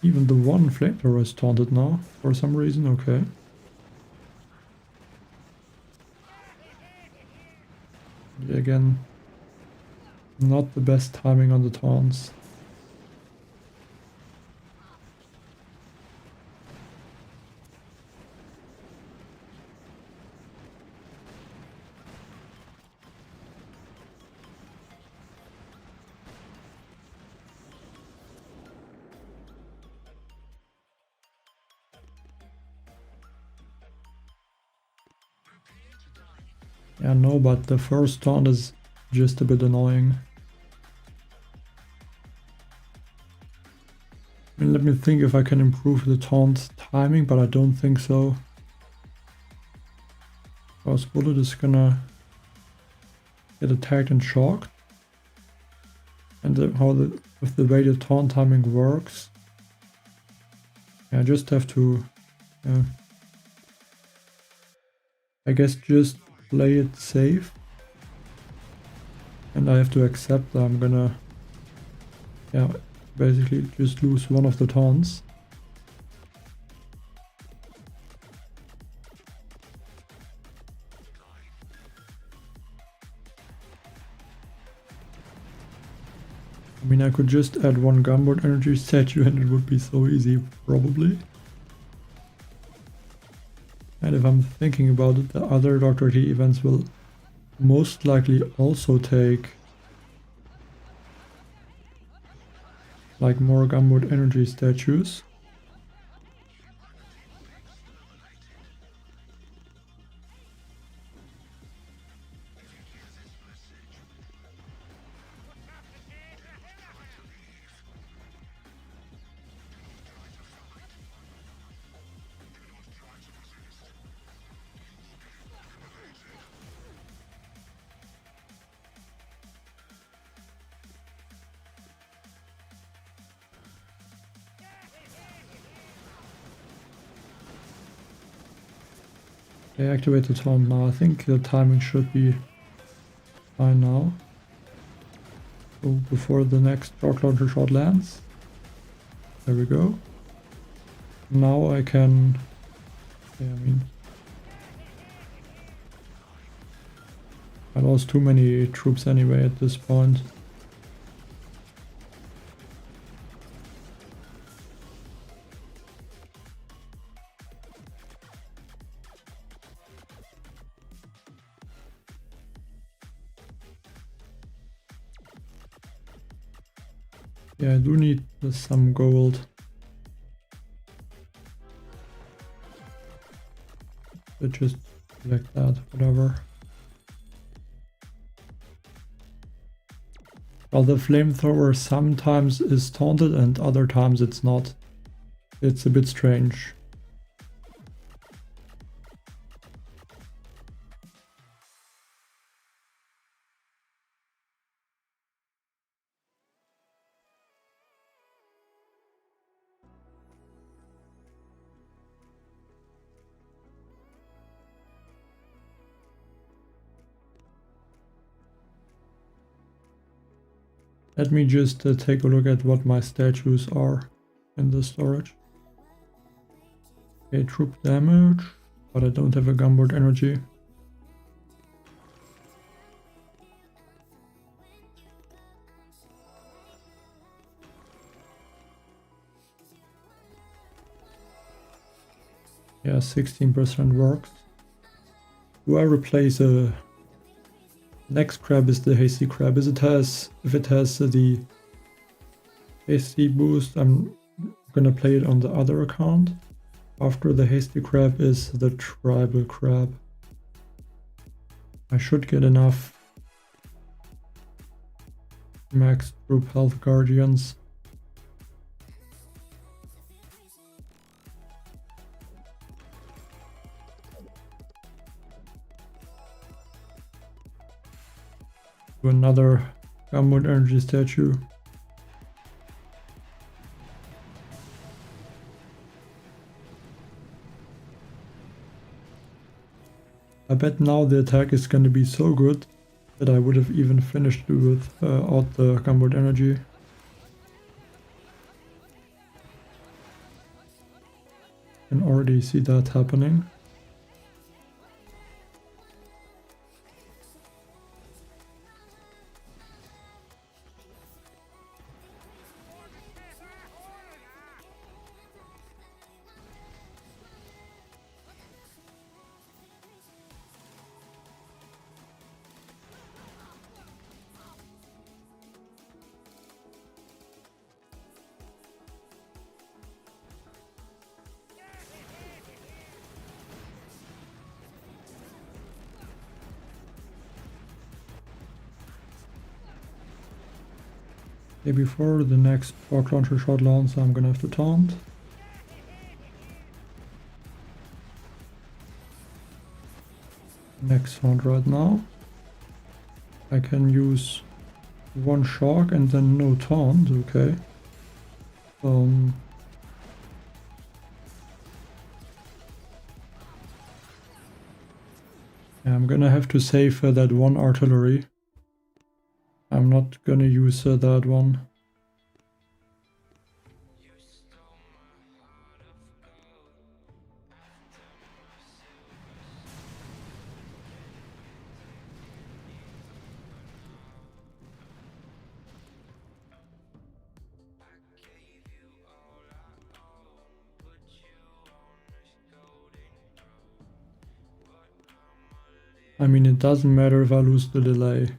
Even the one flamethrower is taunted now, for some reason, okay. Again, not the best timing on the taunts. Yeah, no, but the first taunt is just a bit annoying. I mean, let me think if I can improve the taunt timing, but I don't think so. Because bullet is gonna get attacked and shocked. And with the way the taunt timing works, I just have to, I guess just play it safe, and I have to accept that I'm gonna basically just lose one of the taunts. I mean, I could just add one Gunboat Energy statue and it would be so easy, probably. And if I'm thinking about it, the other Dr. T events will most likely also take like more Gunboat Energy statues. Okay, activate the taunt now. I think the timing should be fine now. So before the next rock launcher shot lands. There we go. Now I can... Yeah, I mean... I lost too many troops anyway at this point. Yeah, I do need some gold. But just like that, whatever. Well, the flamethrower sometimes is taunted and other times it's not. It's a bit strange. Let me just take a look at what my statues are in the storage. Okay, troop damage, but I don't have a gunboat energy. Yeah, 16% works. Do I replace a... Next crab is the hasty crab. If it has the hasty boost, I'm gonna play it on the other account. After the hasty crab is the tribal crab. I should get enough max troop health guardians. To another gunboat energy statue. I bet now the attack is going to be so good that I would have even finished without the gunboat energy. Can already see that happening. Okay, before the next rock launcher shot lands, I'm gonna have to taunt. Next taunt right now. I can use one shock and then no taunt, okay. Yeah, I'm gonna have to save that one artillery. I'm not gonna use that one. I mean, it doesn't matter if I lose the delay.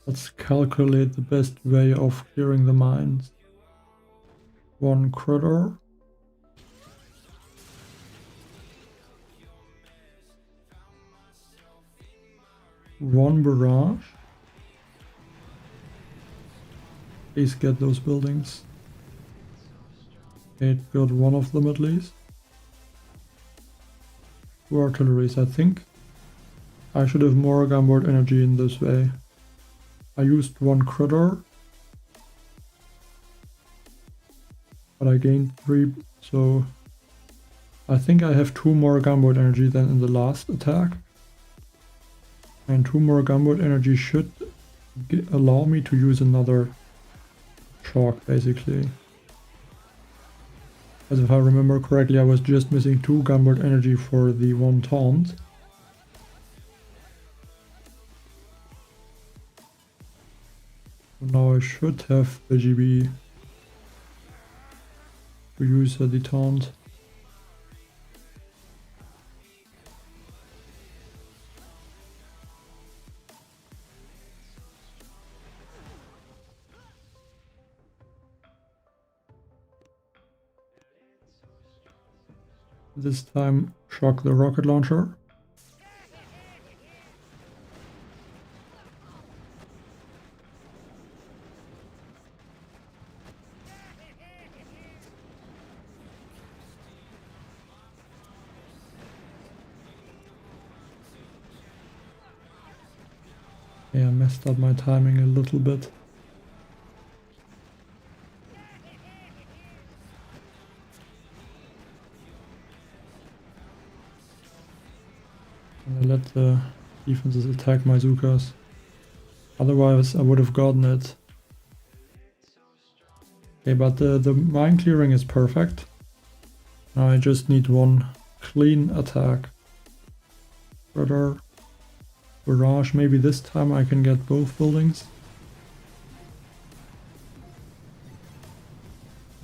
Let's calculate the best way of clearing the mines. One critter. One barrage. Please get those buildings. It got one of them at least. 2 artilleries, I think. I should have more gunboat energy in this way. I used 1 critter, but I gained 3, so I think I have 2 more gunboat energy than in the last attack. And 2 more gunboat energy should allow me to use another shock, basically. As if I remember correctly, I was just missing 2 gunboat energy for the 1 taunt. Now I should have the GB to use the taunt. This time shock the rocket launcher. Yeah, I messed up my timing a little bit. And I let the defenses attack my Zukas. Otherwise I would have gotten it. Okay, but the mine clearing is perfect. Now I just need 1 clean attack. Further barrage, maybe this time I can get both buildings.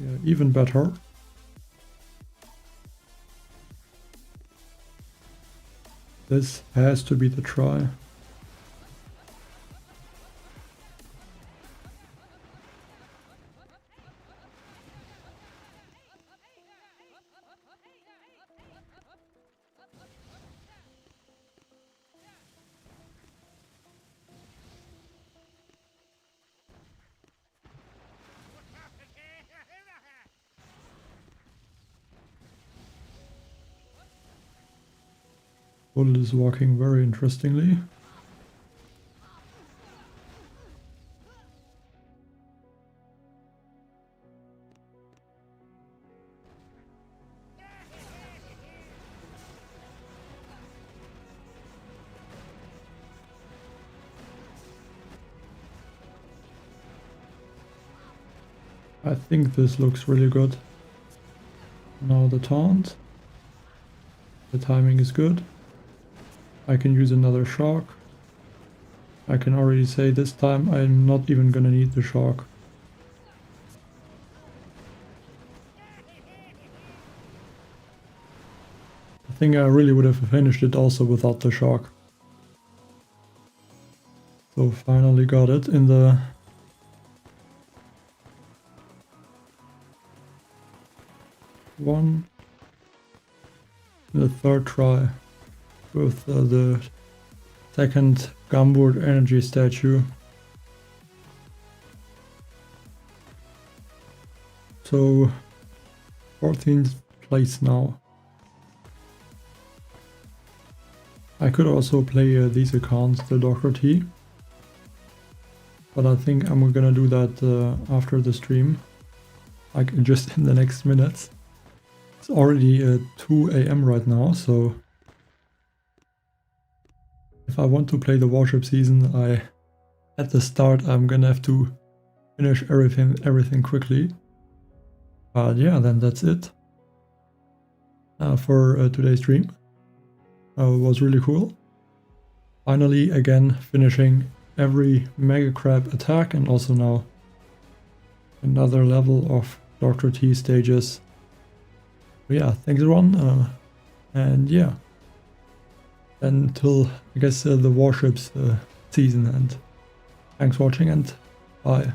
Yeah, even better. This has to be the try. Bull is walking very interestingly. I think this looks really good. Now the taunt. The timing is good. I can use another shock. I can already say this time I'm not even gonna need the shock. I think I really would have finished it also without the shock. So finally got it in the third try with the second gunboat energy statue. So 14th place now. I could also play these accounts, the Dr. T, but I think I'm gonna do that after the stream, like just in the next minutes. It's already 2 AM right now, so if I want to play the warship season, at the start I'm gonna have to finish everything quickly. But yeah, then that's it for today's stream. It was really cool. Finally, again, finishing every Mega Crab attack, and also now another level of Dr. T stages. But yeah, thanks everyone, and yeah, until I guess the warships season, and thanks for watching and bye.